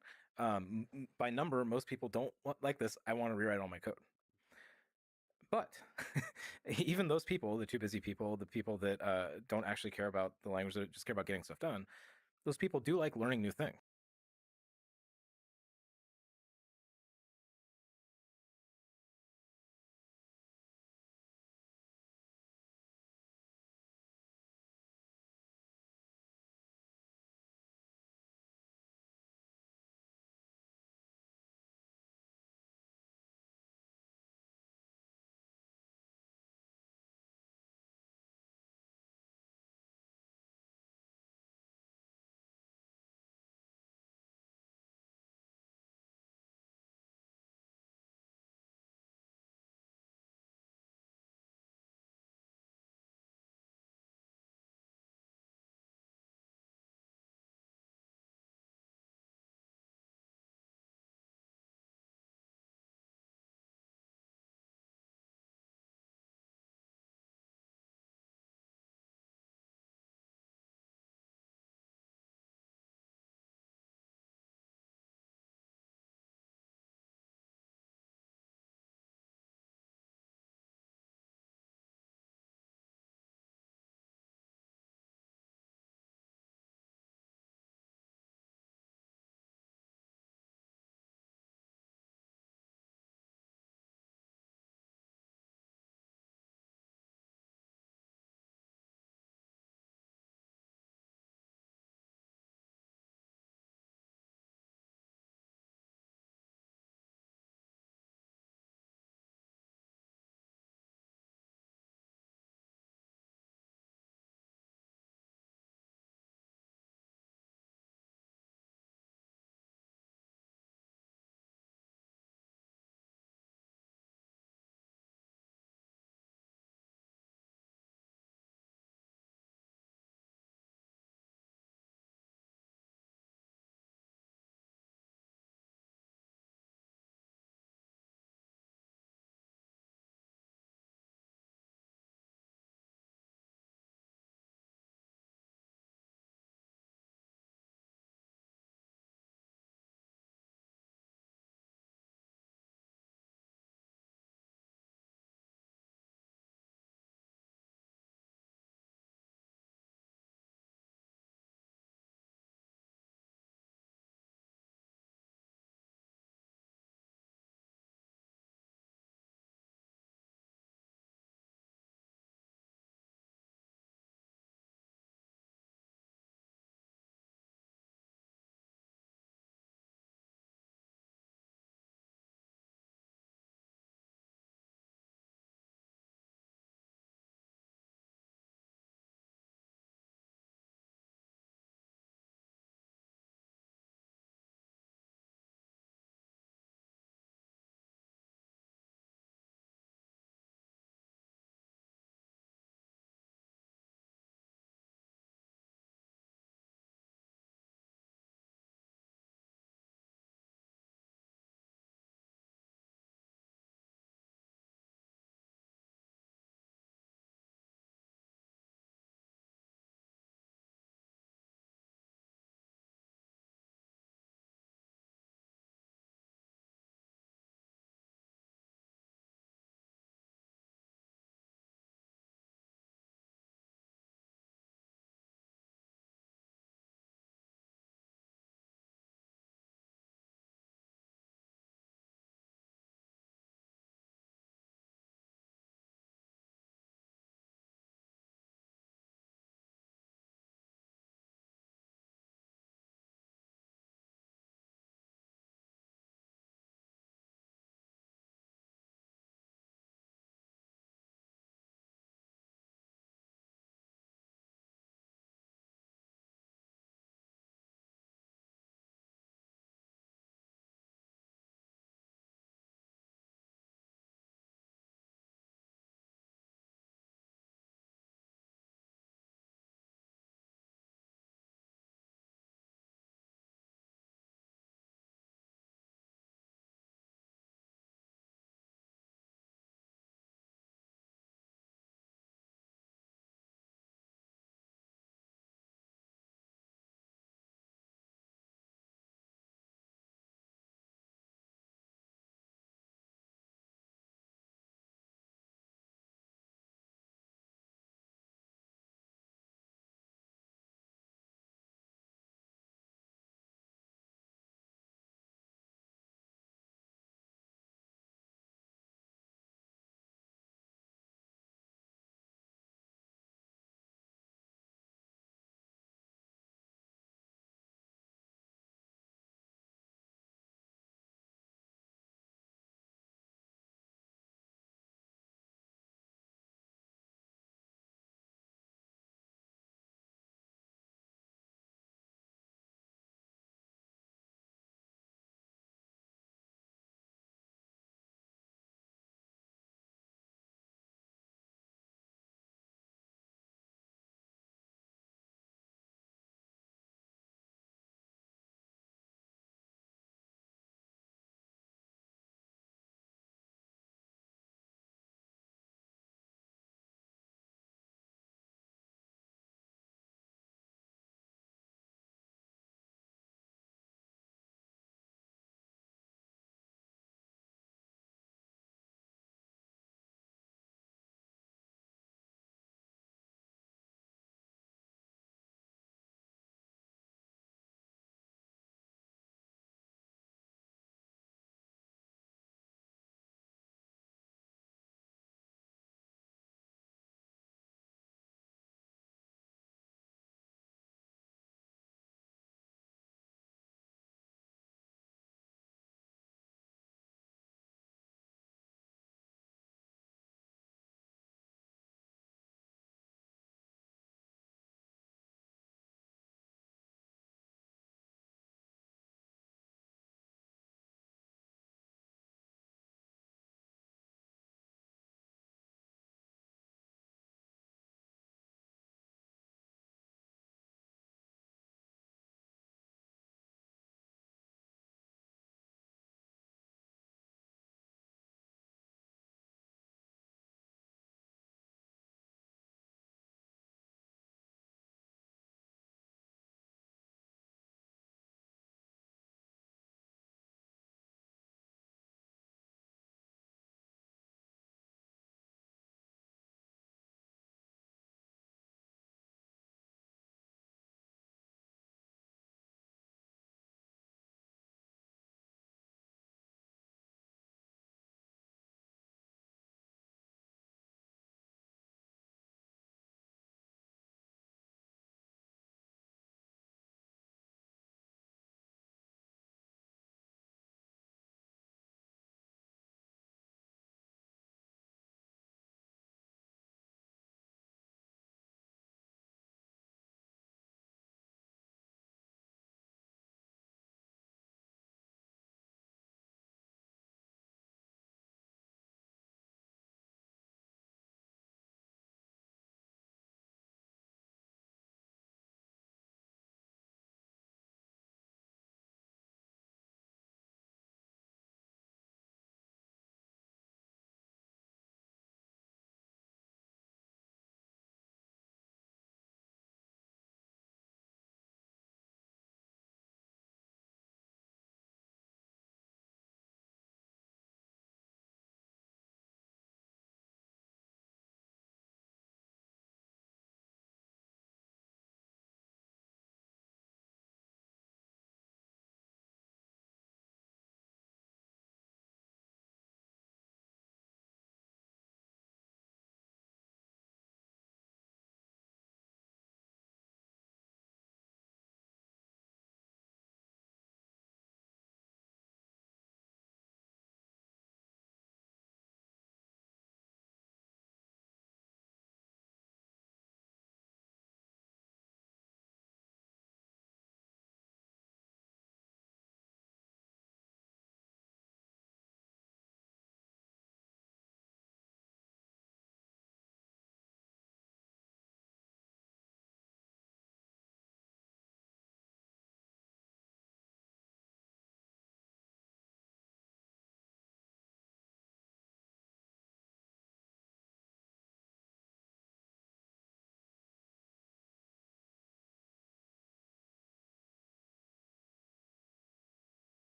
By number, most people don't like this. I want to rewrite all my code. But even those people, the too busy people, the people that don't actually care about the language, that just care about getting stuff done, those people do like learning new things.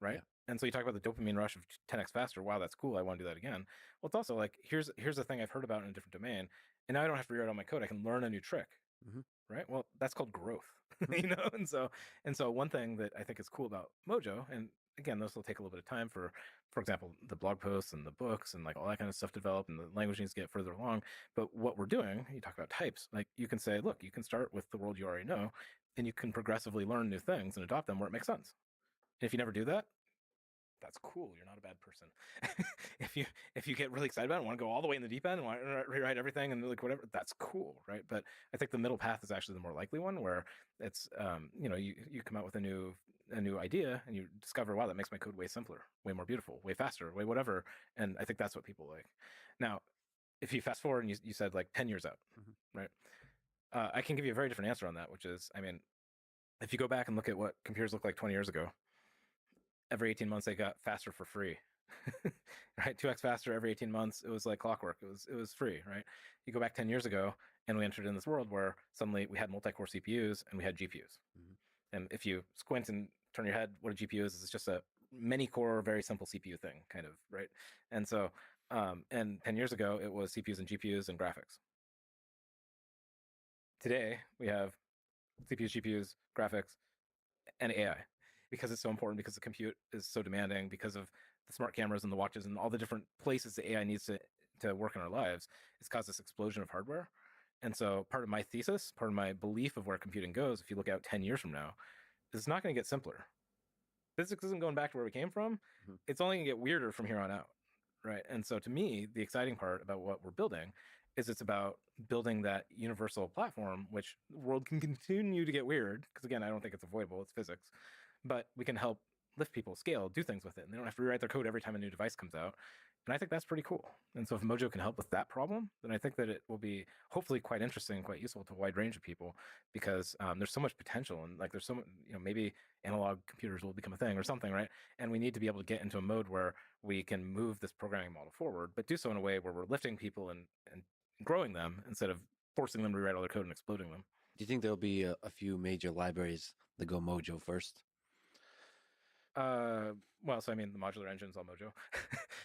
right? Yeah. And so you talk about the dopamine rush of 10x faster. Wow, that's cool. I want to do that again. Well, it's also like here's a thing I've heard about in a different domain, and now I don't have to rewrite all my code. I can learn a new trick, Mm-hmm. right? Well, that's called growth, Mhm. you know. And so one thing that I think is cool about Mojo, and again, those will take a little bit of time for example, the blog posts and the books and like all that kind of stuff to develop, and the language needs to get further along. But what we're doing, you talk about types, like you can say, look, you can start with the world you already know, and you can progressively learn new things and adopt them where it makes sense. And if you never do that, that's cool. You're not a bad person. if you get really excited about it and want to go all the way in the deep end and want to rewrite everything and like whatever, that's cool, right? But I think the middle path is actually the more likely one, where it's you come out with a new idea and you discover, wow, that makes my code way simpler, way more beautiful, way faster, way whatever. And I think that's what people like. Now, if you fast forward and you said like 10 years out, right? I can give you a very different answer on that, which is, I mean, if you go back and look at what computers looked like 20 years ago, every 18 months they got faster for free. Right, 2x faster every 18 months. It was like clockwork. It was free, right? You go back 10 years ago and we entered in this world where suddenly we had multi-core CPUs and we had GPUs. And if you squint and turn your head, what a GPU is it's just a many core, very simple CPU thing, kind of, right? And so and 10 years ago it was CPUs and GPUs and graphics. Today we have CPUs, GPUs, graphics, and AI, because it's so important, because the compute is so demanding, because of the smart cameras and the watches and all the different places that AI needs to work in our lives. It's caused this explosion of hardware. And so part of my thesis, part of my belief of where computing goes, if you look out 10 years from now, is it's not going to get simpler. Physics isn't going back to where we came from. It's only going to get weirder from here on out, right? And so to me, the exciting part about what we're building is it's about building that universal platform, which the world can continue to get weird, because again, I don't think it's avoidable, it's physics, but we can help lift people, scale, do things with it, and they don't have to rewrite their code every time a new device comes out. And I think that's pretty cool. And so if Mojo can help with that problem, then I think that it will be hopefully quite interesting and quite useful to a wide range of people, because there's so much potential, and like there's so much, maybe analog computers will become a thing or something, right? And we need to be able to get into a mode where we can move this programming model forward, but do so in a way where we're lifting people and growing them instead of forcing them to rewrite all their code and exploding them. Do you think there'll be a few major libraries that go Mojo first? Well, so I mean, the modular engine's all Mojo.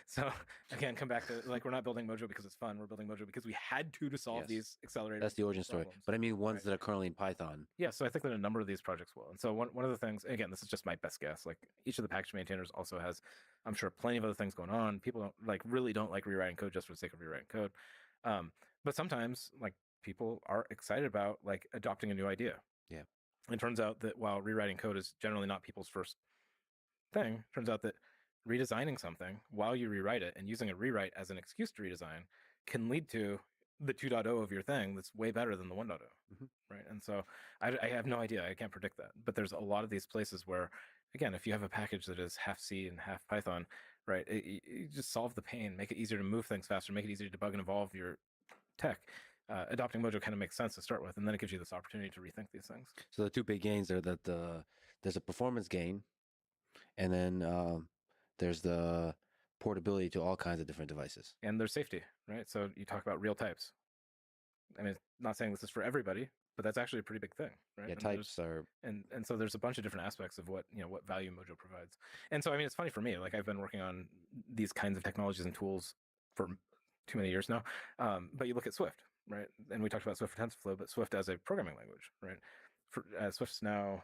So again, come back to like, we're not building Mojo because it's fun. We're building Mojo because we had to solve these accelerated. That's the origin story. problems. But I mean, ones that are currently in Python. Yeah, so I think that a number of these projects will. And so one of the things, again, this is just my best guess. Like each of the package maintainers also has, I'm sure, plenty of other things going on. People really don't like rewriting code just for the sake of rewriting code. But sometimes like people are excited about like adopting a new idea. Yeah. It turns out that while rewriting code is generally not people's first thing, turns out that redesigning something while you rewrite it and using a rewrite as an excuse to redesign can lead to the 2.0 of your thing that's way better than the 1.0, right? And so I have no idea. I can't predict that. But there's a lot of these places where, again, if you have a package that is half C and half Python, right, you just solve the pain, make it easier to move things faster, make it easier to debug and evolve your tech. Adopting Mojo kind of makes sense to start with, and then it gives you this opportunity to rethink these things. So the two big gains are that there's a performance gain, and then there's the portability to all kinds of different devices. And there's safety, right? So you talk about real types. I mean, not saying this is for everybody, but that's actually a pretty big thing, right? Yeah, and types are... And so there's a bunch of different aspects of what value Mojo provides. And so, I mean, it's funny for me, like I've been working on these kinds of technologies and tools for too many years now. But you look at Swift, right? And we talked about Swift for TensorFlow, but Swift as a programming language, right? Swift's now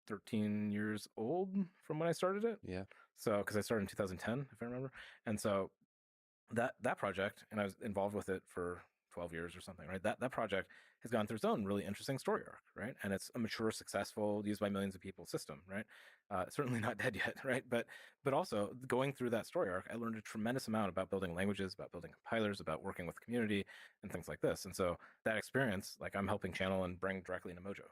13 years old from when I started it. Yeah. So, because I started in 2010, if I remember. And so that project, and I was involved with it for 12 years or something, right? That project has gone through its own really interesting story arc, right? And it's a mature, successful, used by millions of people system, right? Certainly not dead yet, right? But also going through that story arc, I learned a tremendous amount about building languages, about building compilers, about working with the community and things like this. And so that experience, like I'm helping channel and bring directly into Mojo.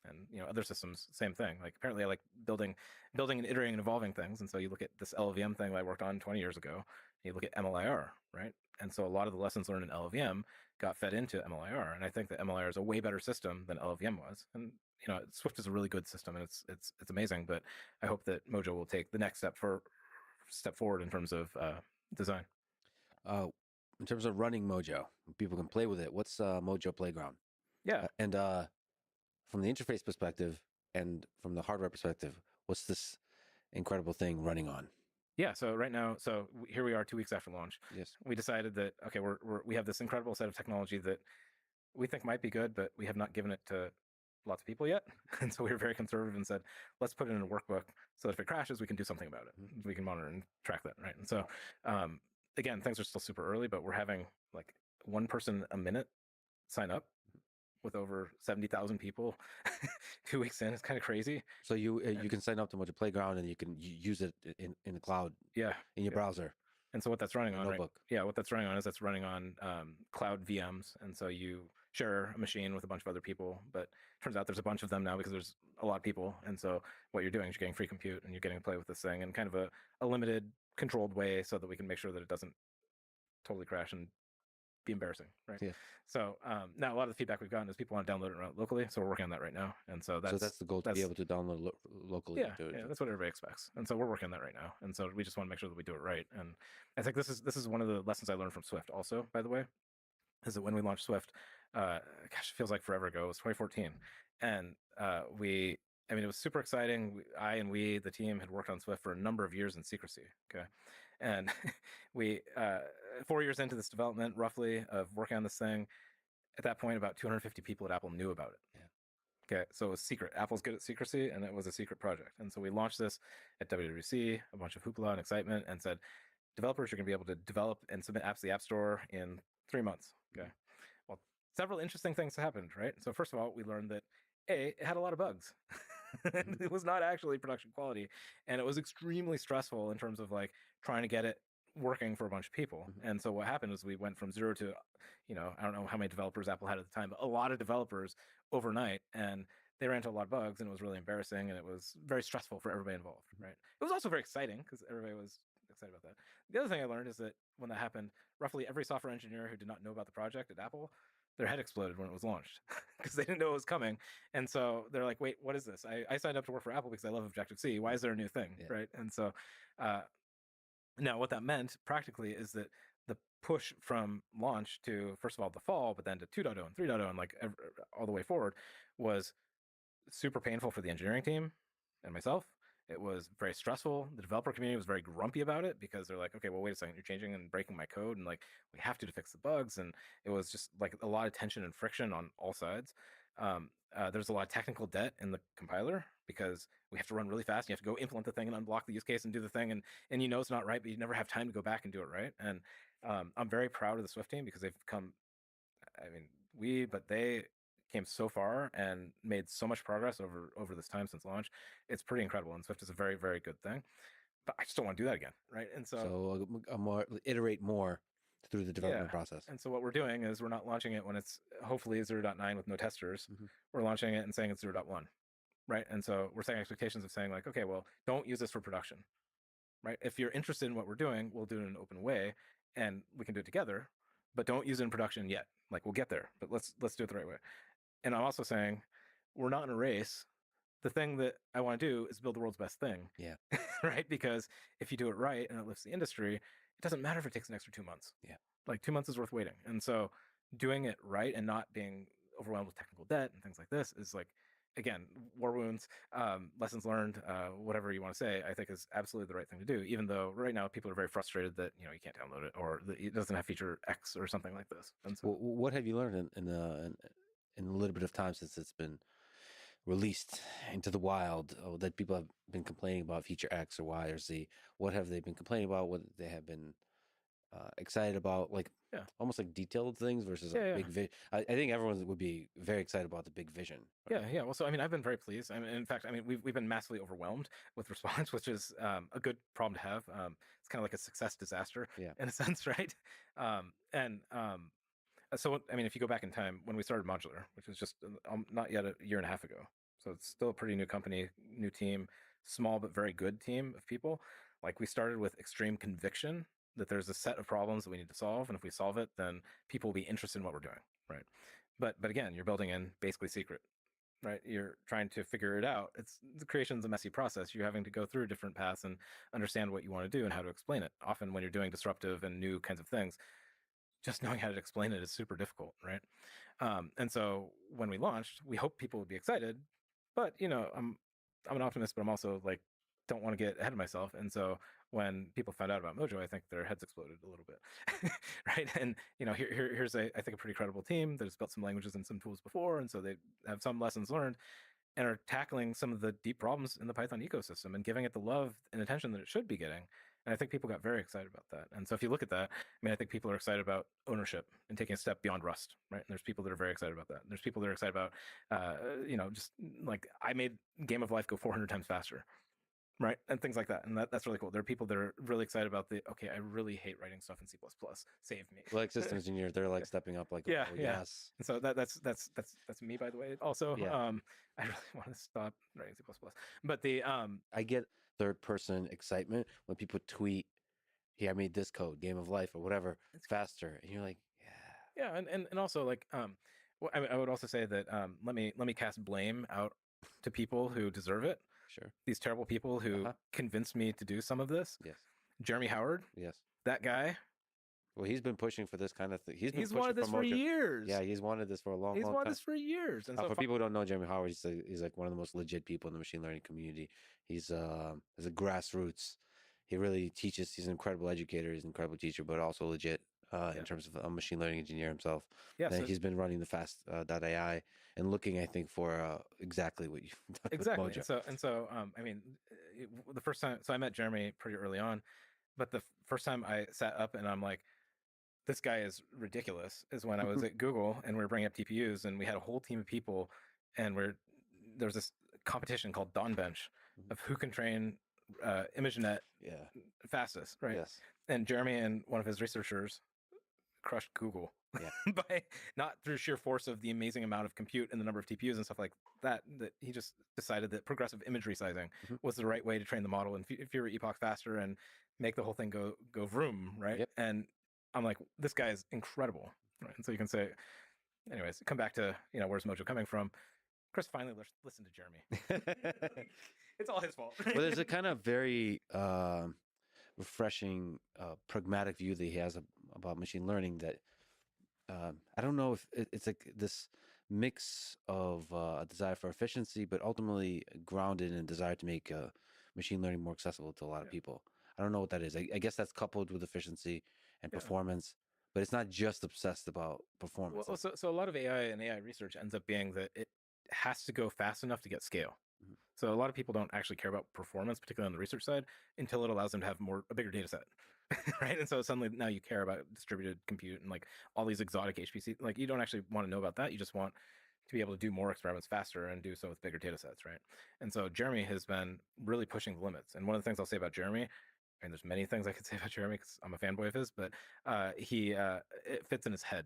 And other systems, same thing. Like apparently I like building and iterating and evolving things. And so you look at this LLVM thing that I worked on 20 years ago, and you look at MLIR, right? And so a lot of the lessons learned in LLVM got fed into MLIR. And I think that MLIR is a way better system than LLVM was. And Swift is a really good system, and it's amazing. But I hope that Mojo will take the next step forward in terms of design. In terms of running Mojo, people can play with it. What's Mojo Playground? Yeah. And from the interface perspective and from the hardware perspective, what's this incredible thing running on. Yeah. So right now, here we are 2 weeks after launch. Yes. We decided that, okay, we have this incredible set of technology that we think might be good, but we have not given it to lots of people yet. And so we were very conservative and said, let's put it in a workbook so that if it crashes, we can do something about it. We can monitor and track that, right? And so, again, things are still super early, but we're having like one person a minute sign up with over 70,000 people 2 weeks in. It's kind of crazy. So you can sign up to Mojo Playground and you can use it in the cloud. Yeah. In your browser. And so what that's running on, notebook. Right? Yeah, what that's running on is that's running on cloud VMs. And so you share a machine with a bunch of other people, but it turns out there's a bunch of them now because there's a lot of people. And so what you're doing is you're getting free compute and you're getting to play with this thing in kind of a limited, controlled way so that we can make sure that it doesn't totally crash and be embarrassing, right? Yeah. So now a lot of the feedback we've gotten is people want to download it locally, so we're working on that right now. And so that's the goal, to be able to download locally. Yeah, that's what everybody expects. And so we're working on that right now. And so we just want to make sure that we do it right. And I think this is one of the lessons I learned from Swift also, by the way, is that when we launched Swift, gosh, it feels like forever ago. It was 2014, and it was super exciting. The team, had worked on Swift for a number of years in secrecy. Okay. And we, 4 years into this development, roughly, of working on this thing, at that point, about 250 people at Apple knew about it. Yeah. Okay. So it was secret. Apple's good at secrecy, and it was a secret project. And so we launched this at WWDC, a bunch of hoopla and excitement, and said, developers are going to be able to develop and submit apps to the App Store in 3 months. Okay. Well, several interesting things happened, right? So first of all, we learned that it had a lot of bugs. It was not actually production quality, and it was extremely stressful in terms of like trying to get it working for a bunch of people. And so what happened is we went from 0 to, I don't know how many developers Apple had at the time, but a lot of developers overnight, and they ran into a lot of bugs, and it was really embarrassing, and it was very stressful for everybody involved, right? It was also very exciting because everybody was excited about that. The other thing I learned is that when that happened, roughly every software engineer who did not know about the project at Apple, their head exploded when it was launched because they didn't know it was coming. And so they're like, wait, what is this? I signed up to work for Apple because I love Objective-C. Why is there a new thing, right? And so now what that meant practically is that the push from launch to, first of all, the fall, but then to 2.0 and 3.0 and like all the way forward was super painful for the engineering team and myself. It was very stressful. The developer community was very grumpy about it because they're like, okay, well, wait a second, you're changing and breaking my code, and like we have to fix the bugs. And it was just like a lot of tension and friction on all sides. There's a lot of technical debt in the compiler because we have to run really fast. You have to go implement the thing and unblock the use case and do the thing, and it's not right, but you never have time to go back and do it right. And I'm very proud of the Swift team because they've come. They came so far and made so much progress over this time since launch. It's pretty incredible, and Swift is a very, very good thing. But I just don't want to do that again, right? And so iterate more through the development process. And so what we're doing is we're not launching it when it's hopefully 0.9 with no testers. We're launching it and saying it's 0.1, right? And so we're setting expectations of saying like, okay, well, don't use this for production, right? If you're interested in what we're doing, we'll do it in an open way, and we can do it together. But don't use it in production yet. Like we'll get there, but let's do it the right way. And I'm also saying we're not in a race. The thing that I want to do is build the world's best thing. Yeah. Right? Because if you do it right and it lifts the industry, it doesn't matter if it takes an extra 2 months. Yeah. Like 2 months is worth waiting. And so doing it right and not being overwhelmed with technical debt and things like this is like, again, war wounds, lessons learned, whatever you want to say, I think is absolutely the right thing to do, even though right now people are very frustrated that, you can't download it or that it doesn't have feature X or something like this. And so what have you learned in a little bit of time since it's been released into the wild, that people have been complaining about feature X or Y or Z? What have they been complaining about? What they have been excited about? Like almost like detailed things versus big vision. I think everyone would be very excited about the big vision. Right? Yeah. Well, so I've been very pleased. In fact, we've been massively overwhelmed with response, which is a good problem to have. It's kind of like a success disaster in a sense, right? So, if you go back in time, when we started Modular, which was just not yet a year and a half ago, so it's still a pretty new company, new team, small but very good team of people. Like we started with extreme conviction that there's a set of problems that we need to solve, and if we solve it, then people will be interested in what we're doing, right? But again, you're building in basically secret, right? You're trying to figure it out. The creation's a messy process. You're having to go through different paths and understand what you want to do and how to explain it. Often when you're doing disruptive and new kinds of things, just knowing how to explain it is super difficult, right? And so when we launched, we hoped people would be excited, but I'm an optimist, but I'm also like don't want to get ahead of myself. And so when people found out about Mojo, I think their heads exploded a little bit, right? And here's I think a pretty credible team that has built some languages and some tools before, and so they have some lessons learned and are tackling some of the deep problems in the Python ecosystem and giving it the love and attention that it should be getting. And I think people got very excited about that. And so if you look at that, I mean, I think people are excited about ownership and taking a step beyond Rust, right? And there's people that are very excited about that. And there's people that are excited about, just like I made Game of Life go 400 times faster, right? And things like that. And that's really cool. There are people that are really excited about okay, I really hate writing stuff in C++. Save me. Like systems engineers, they're like stepping up, like, yeah. Yes. And so that's me, by the way. Also, Yeah. I really want to stop writing C++. But I get third person excitement when people tweet, "Hey, I made this code, Game of Life or whatever, faster," and you're like, yeah, and also like I would also say that let me cast blame out to people who deserve it. Sure. These terrible people who convinced me to do some of this. Yes. Jeremy Howard. Yes. That guy. Well, he's been pushing for this kind of thing. He's wanted this for years. Yeah, he's wanted this for a long time. He's wanted this for years. And so for people who don't know Jeremy Howard, he's like one of the most legit people in the machine learning community. He's a grassroots. He really teaches. He's an incredible educator. He's an incredible teacher, but also legit in terms of a machine learning engineer himself. Yeah, and he's been running the fast.ai and looking, I think, for exactly what you've done. Exactly. With Mojo. And so I mean, the first time, so I met Jeremy pretty early on, but the first time I sat up and I'm like, this guy is ridiculous, is when I was at Google and we were bringing up TPUs and we had a whole team of people and there was this competition called Dawn Bench of who can train ImageNet fastest, right? Yes. And Jeremy and one of his researchers crushed Google by not through sheer force of the amazing amount of compute and the number of TPUs and stuff like that he just decided that progressive image resizing was the right way to train the model and fewer epoch faster and make the whole thing go vroom, right? Yep. And I'm like, this guy is incredible, right? And so you can say, anyways, come back to where's Mojo coming from? Chris finally listened to Jeremy. It's all his fault. Well, there's a kind of very refreshing, pragmatic view that he has about machine learning that I don't know if it's like this mix of a desire for efficiency, but ultimately grounded in a desire to make machine learning more accessible to a lot of people. I don't know what that is. I guess that's coupled with efficiency and performance, but it's not just obsessed about performance. Well, so a lot of AI and AI research ends up being that it has to go fast enough to get scale. So a lot of people don't actually care about performance, particularly on the research side, until it allows them to have a bigger data set, right? And so suddenly now you care about distributed compute and like all these exotic HPC. Like you don't actually want to know about that. You just want to be able to do more experiments faster and do so with bigger data sets, right? And so Jeremy has been really pushing the limits. And one of the things I'll say about Jeremy, and there's many things I could say about Jeremy because I'm a fanboy of his, but it fits in his head.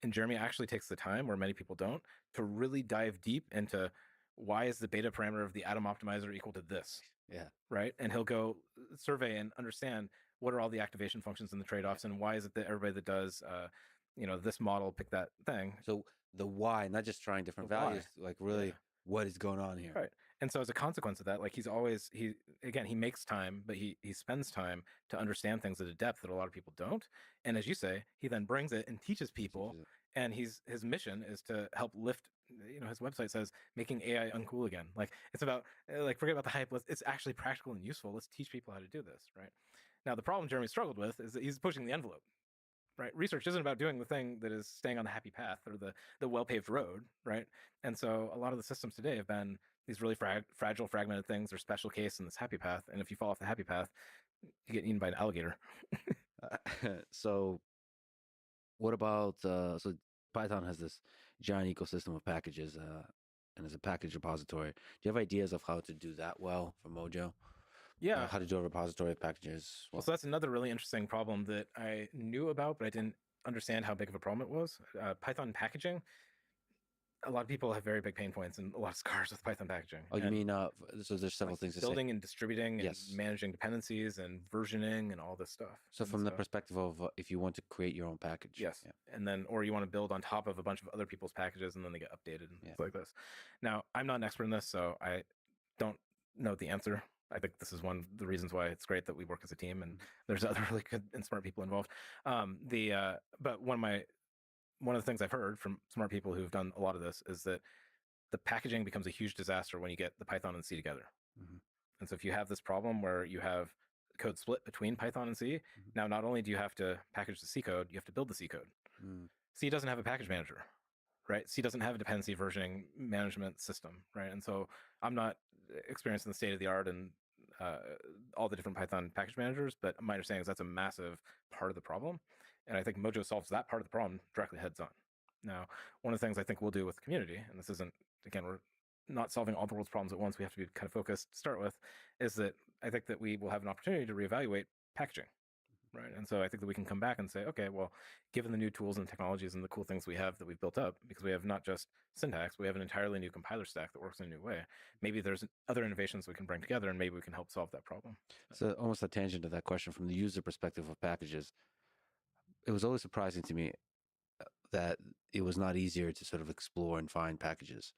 And Jeremy actually takes the time, where many people don't, to really dive deep into why is the beta parameter of the atom optimizer equal to this? Yeah. Right. And he'll go survey and understand what are all the activation functions and the trade-offs, and why is it that everybody that does, this model pick that thing. So the why, not just trying different values, like really what is going on here. Right. And so as a consequence of that, like he makes time, but he spends time to understand things at a depth that a lot of people don't. And as you say, he then brings it and teaches people. And his mission is to help lift, his website says making AI uncool again. Like it's about forget about the hype. It's actually practical and useful. Let's teach people how to do this. Right. Now, the problem Jeremy struggled with is that he's pushing the envelope. Right. Research isn't about doing the thing that is staying on the happy path or the well-paved road. Right. And so a lot of the systems today have been these really fragile, fragmented things. They're special case in this happy path. And if you fall off the happy path, you get eaten by an alligator. So what about, so Python has this giant ecosystem of packages and as a package repository. Do you have ideas of how to do that well for Mojo? Yeah. How to do a repository of packages? Well, so that's another really interesting problem that I knew about, but I didn't understand how big of a problem it was. Python packaging. A lot of people have very big pain points and a lot of scars with Python packaging. Oh, you mean, so there's several things to say. Building and distributing and managing dependencies and versioning and all this stuff. So from the perspective of if you want to create your own package. Yes. Yeah. And then, or you want to build on top of a bunch of other people's packages and then they get updated and things like this. Now, I'm not an expert in this, so I don't know the answer. I think this is one of the reasons why it's great that we work as a team and there's other really good and smart people involved. But one of the things I've heard from smart people who've done a lot of this is that the packaging becomes a huge disaster when you get the Python and C together. And so if you have this problem where you have code split between Python and C, now not only do you have to package the C code, you have to build the C code. C doesn't have a package manager, right? C doesn't have a dependency versioning management system, right? And so I'm not experienced in the state of the art and all the different Python package managers, but my understanding is that's a massive part of the problem. And I think Mojo solves that part of the problem directly heads on. Now, one of the things I think we'll do with the community, and this isn't, again, we're not solving all the world's problems at once, we have to be kind of focused to start with, is that I think that we will have an opportunity to reevaluate packaging, right? And so I think that we can come back and say, okay, well, given the new tools and technologies and the cool things we have that we've built up, because we have not just syntax, we have an entirely new compiler stack that works in a new way. Maybe there's other innovations we can bring together, and maybe we can help solve that problem. So almost a tangent to that question from the user perspective of packages. It was always surprising to me that it was not easier to sort of explore and find packages.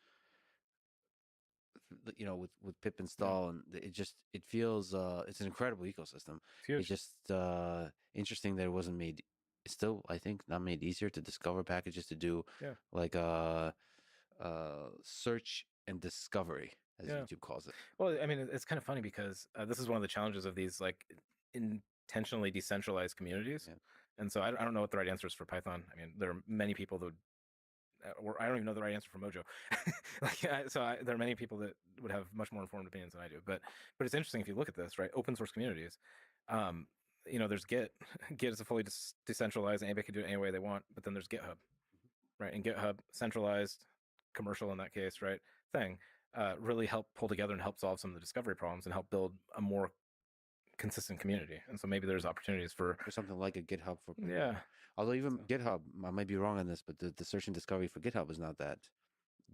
You know, with pip install, and it feels it's an incredible ecosystem. It's just interesting that it wasn't made. It's still, I think, not made easier to discover packages, to do like search and discovery, as YouTube calls it. Well, I mean, it's kind of funny because this is one of the challenges of these like intentionally decentralized communities. And so I don't know what the right answer is for Python. I mean, there are many people that would, or I don't even know the right answer for Mojo. There are many people that would have much more informed opinions than I do. But it's interesting if you look at this, right? Open source communities. You know, there's Git. Git is a fully decentralized, and anybody can do it any way they want. But then there's GitHub, right? And GitHub, centralized, commercial in that case, right? Thing really help pull together and help solve some of the discovery problems and help build a more consistent community. And so maybe there's opportunities for something like a GitHub for people. Although even GitHub, I might be wrong on this, but the search and discovery for GitHub is not that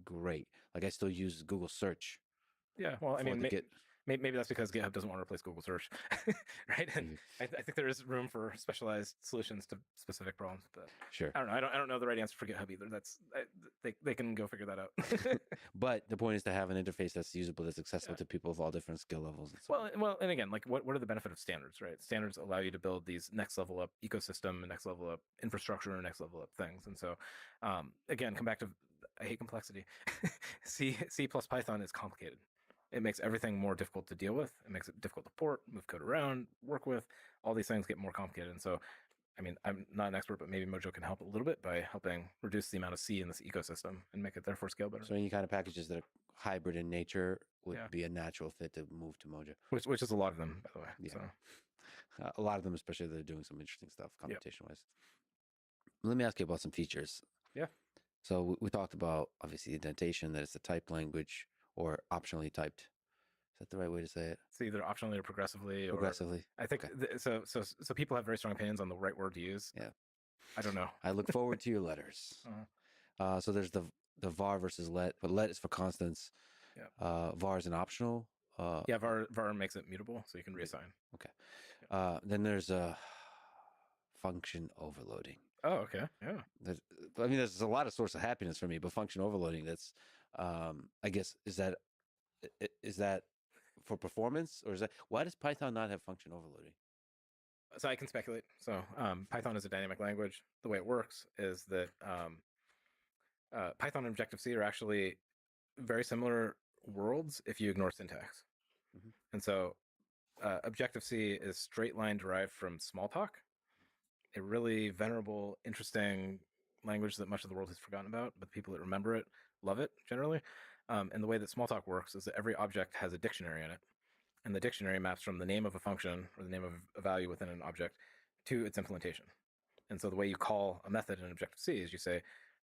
great. Like I still use Google search. Yeah, well, I mean, maybe that's because GitHub doesn't want to replace Google search, right? And I think there is room for specialized solutions to specific problems. But sure, I don't know. I don't know the right answer for GitHub either. They can go figure that out. But the point is to have an interface that's usable, that's accessible to people of all different skill levels. And so well, and again, like what are the benefit of standards, right? Standards allow you to build these next level up ecosystem, next level up infrastructure, and next level up things. And so, again, come back to I hate complexity. C plus Python is complicated. It makes everything more difficult to deal with. It makes it difficult to port, move code around, work with. All these things get more complicated. And so, I mean, I'm not an expert, but maybe Mojo can help a little bit by helping reduce the amount of C in this ecosystem and make it therefore scale better. So any kind of packages that are hybrid in nature would be a natural fit to move to Mojo. Which is a lot of them, by the way. Yeah. So. A lot of them, especially, they're doing some interesting stuff computation-wise. Let me ask you about some features. Yeah. So we talked about, obviously, indentation, that it's a typed language or optionally typed. Is that the right way to say it? It's either optionally or progressively. Progressively. I think so people have very strong opinions on the right word to use. Yeah. I don't know. I look forward to your letters. So there's the var versus let, but let is for constants. Yeah. Var is an optional. var makes it mutable, so you can reassign. Okay. Yeah. Then there's function overloading. Oh, okay. Yeah. I mean, there's a lot of source of happiness for me, but function overloading, that's, I guess, is that for performance, or why does Python not have function overloading? So I can speculate. So Python is a dynamic language. The way it works is that Python and Objective-C are actually very similar worlds if you ignore syntax. Mm-hmm. And so Objective-C is straight line derived from Smalltalk, a really venerable, interesting language that much of the world has forgotten about, but the people that remember it love it generally. And the way that Smalltalk works is that every object has a dictionary in it. And the dictionary maps from the name of a function or the name of a value within an object to its implementation. And so the way you call a method in Objective-C is you say,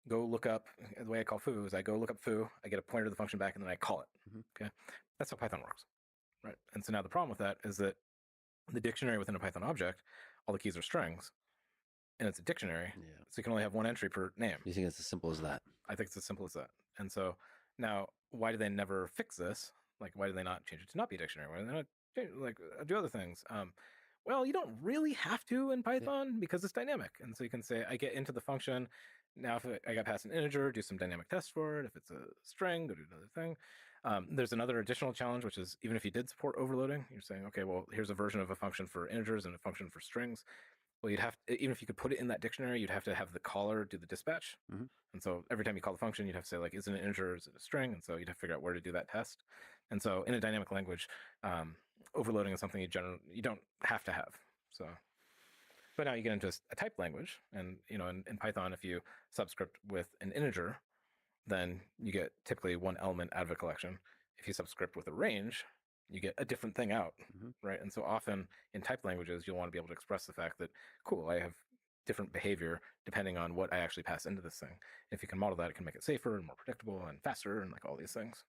go look up, the way I call foo is I go look up foo, I get a pointer to the function back, and then I call it. Mm-hmm. Okay, that's how Python works, right? And so now the problem with that is that the dictionary within a Python object, all the keys are strings, and it's a dictionary, so you can only have one entry per name. You think it's as simple as that? I think it's as simple as that. And so now, why do they never fix this? Like, why do they not change it to not be a dictionary? Why do they not change, do other things? Well, you don't really have to in Python because it's dynamic. And so you can say, I get into the function. Now, if I got past an integer, do some dynamic tests for it. If it's a string, go do another thing. There's another additional challenge, which is even if you did support overloading, you're saying, okay, well, here's a version of a function for integers and a function for strings. Well, you'd have even if you could put it in that dictionary, you'd have to have the caller do the dispatch. Mhm. And so every time you call the function, you'd have to say like, is it an integer or is it a string? And so you'd have to figure out where to do that test. And so in a dynamic language, overloading is something you don't have to have. So, but now you get into a typed language, and in Python, if you subscript with an integer, then you get typically one element out of a collection. If you subscript with a range, you get a different thing out, right? And so often in typed languages, you'll want to be able to express the fact that, cool, I have different behavior depending on what I actually pass into this thing. If you can model that, it can make it safer and more predictable and faster and like all these things.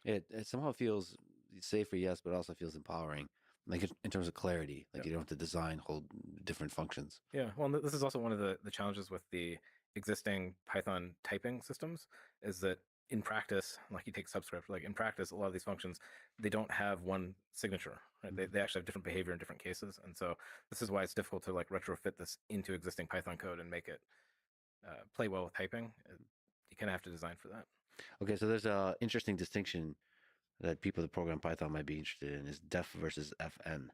It somehow feels safer, yes, but also feels empowering. Like in terms of clarity, like you don't have to design whole different functions. Yeah, well, this is also one of the challenges with the existing Python typing systems is that in practice, like you take subscript, like in practice, a lot of these functions, they don't have one signature, right? They actually have different behavior in different cases. And so this is why it's difficult to like retrofit this into existing Python code and make it play well with typing. You kind of have to design for that. Okay, so there's a interesting distinction that people that program Python might be interested in is def versus fn.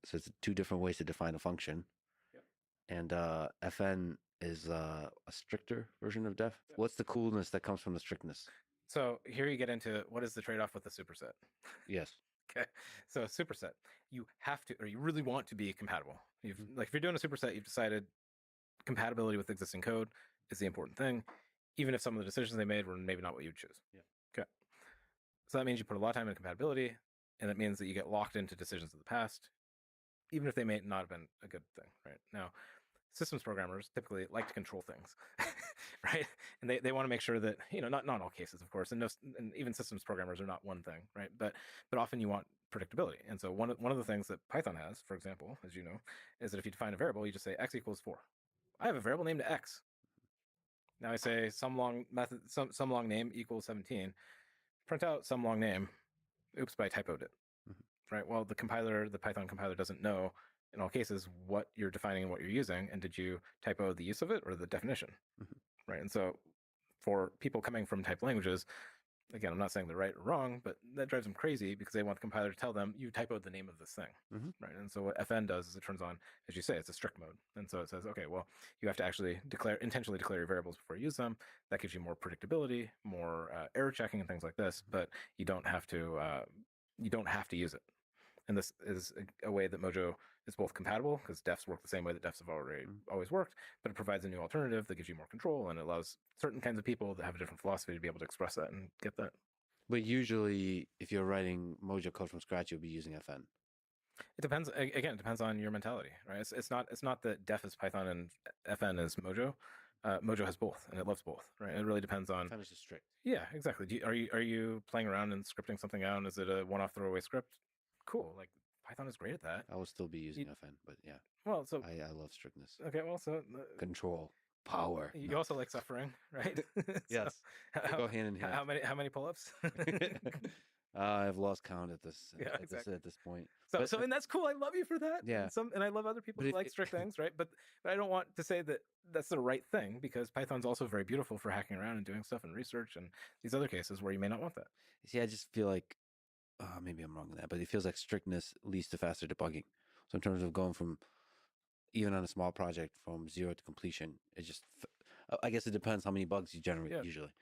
So it's two different ways to define a function. Yep. And fn is a stricter version of def. Yep. What's the coolness that comes from the strictness? So here you get into what is the trade-off with the superset. Yes. Okay, so superset, you have to, or you really want to be compatible. Like if you're doing a superset, you've decided compatibility with existing code is the important thing, even if some of the decisions they made were maybe not what you'd choose. Yeah. Okay. So that means you put a lot of time in compatibility, and that means that you get locked into decisions of the past, even if they may not have been a good thing, right? Now, systems programmers typically like to control things, right? And they want to make sure that, not all cases, of course, and even systems programmers are not one thing, right? But often you want predictability. And so one of the things that Python has, for example, as you know, is that if you define a variable, you just say x equals 4. I have a variable named x. Now I say some long name equals 17. Print out some long name. Oops, but I typoed it. Right? Well, the Python compiler doesn't know in all cases what you're defining and what you're using, and did you typo the use of it or the definition? Right? And so for people coming from typed languages, again, I'm not saying they're right or wrong, but that drives them crazy because they want the compiler to tell them you typoed the name of this thing, right? And so what fn does is it turns on, as you say, it's a strict mode, and so it says, okay, well, you have to actually intentionally declare your variables before you use them. That gives you more predictability, more error checking, and things like this. But you don't have to use it. And this is a way that Mojo is both compatible, because defs work the same way that defs have always worked, but it provides a new alternative that gives you more control, and it allows certain kinds of people that have a different philosophy to be able to express that and get that. But usually, if you're writing Mojo code from scratch, you'll be using fn. It depends. Again, it depends on your mentality, right? It's not that def is Python and fn is Mojo. Mojo has both, and it loves both, right? It really depends on. Fn is just strict. Yeah, exactly. Are you playing around and scripting something out? And is it a one-off throwaway script? Cool. Like Python is great at that. I will still be using fn, but yeah. Well, so I love strictness. Okay, well, so control, power. You also like suffering, right? Yes. They go hand in hand. How many pull-ups? I've lost count at this. Yeah, exactly. At this point. So and that's cool. I love you for that. Yeah. And I love other people who like strict things, right? But I don't want to say that that's the right thing, because Python's also very beautiful for hacking around and doing stuff in research and these other cases where you may not want that. See, I just feel like maybe I'm wrong in that, but it feels like strictness leads to faster debugging. So in terms of going from, even on a small project, from 0 to completion, it just, I guess it depends how many bugs you generate usually.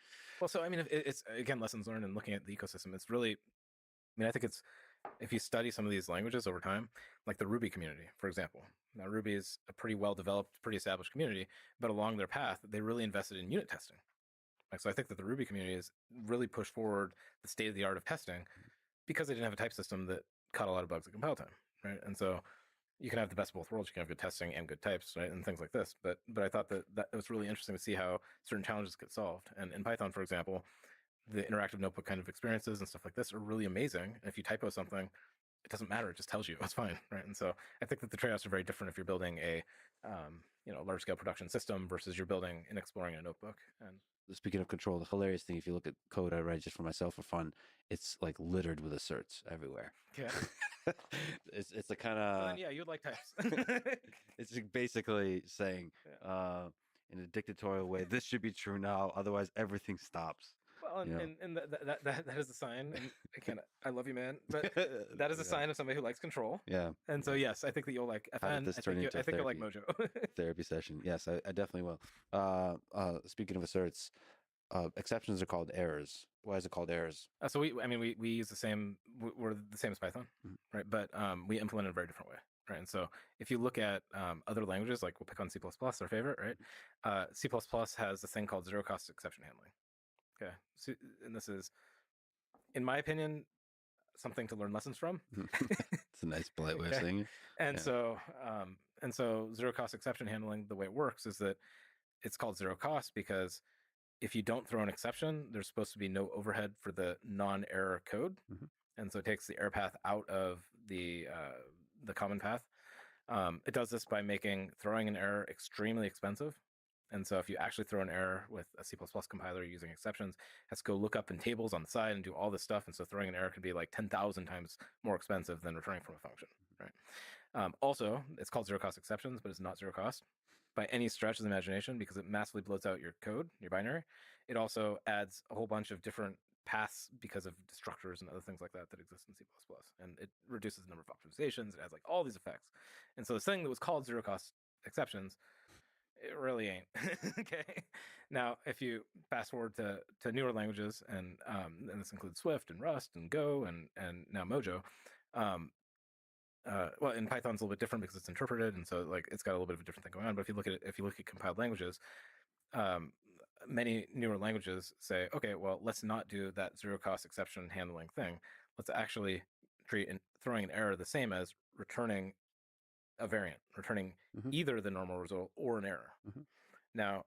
Well, so I mean, it's again, lessons learned and looking at the ecosystem. It's really, I think it's, if you study some of these languages over time, like the Ruby community, for example. Now, Ruby is a pretty well-developed, pretty established community, but along their path, they really invested in unit testing. Like, so I think that the Ruby community has really pushed forward the state-of-the-art of testing, because they didn't have a type system that caught a lot of bugs at compile time, right? And so you can have the best of both worlds. You can have good testing and good types, right? And things like this. But I thought that it was really interesting to see how certain challenges get solved. And in Python, for example, the interactive notebook kind of experiences and stuff like this are really amazing. And if you typo something, it doesn't matter. It just tells you it's fine, right? And so I think that the trade-offs are very different if you're building a large-scale production system versus you're building and exploring a notebook. And speaking of control, the hilarious thing, if you look at code I write just for myself for fun, it's like littered with asserts everywhere. Yeah. it's a kind of... yeah, you'd like types. It's basically saying, in a dictatorial way, this should be true now, otherwise everything stops. Well, You know? and that is a sign. And again, I love you, man, but that is a Yeah. sign of somebody who likes control. Yeah. And so, yes, I think that you'll like How did FN. this turn into I think you'll like therapy? Mojo. Therapy session. Yes, I definitely will. Speaking of asserts, exceptions are called errors. Why is it called errors? So we use the same. We're the same as Python, Mhm. right? But we implement it in a very different way, right? And so if you look at other languages, like we'll pick on C++, our favorite, right? C++ has this thing called zero cost exception handling. Okay, so, and this is, in my opinion, something to learn lessons from. It's a nice polite way of Okay. saying it. And Yeah. so zero cost exception handling, the way it works is that it's called zero cost because if you don't throw an exception, there's supposed to be no overhead for the non-error code, Mhm. and so it takes the error path out of the common path. It does this by making throwing an error extremely expensive. And so if you actually throw an error with a C++ compiler using exceptions, it has to go look up in tables on the side and do all this stuff. And so throwing an error can be like 10,000 times more expensive than returning from a function, right? Also, it's called zero cost exceptions, but it's not zero cost by any stretch of the imagination because it massively bloats out your code, your binary. It also adds a whole bunch of different paths because of destructors and other things like that that exist in C++. And it reduces the number of optimizations. It has like all these effects. And so this thing that was called zero cost exceptions, it really ain't. Okay. Now, if you fast forward to newer languages, and this includes Swift and Rust and Go and now Mojo, well, in Python's a little bit different because it's interpreted, and so like it's got a little bit of a different thing going on. But if you look at compiled languages, many newer languages say, okay, well, let's not do that zero cost exception handling thing. Let's actually treat throwing an error the same as returning a variant, returning Mhm. either the normal result or an error. Mhm. Now,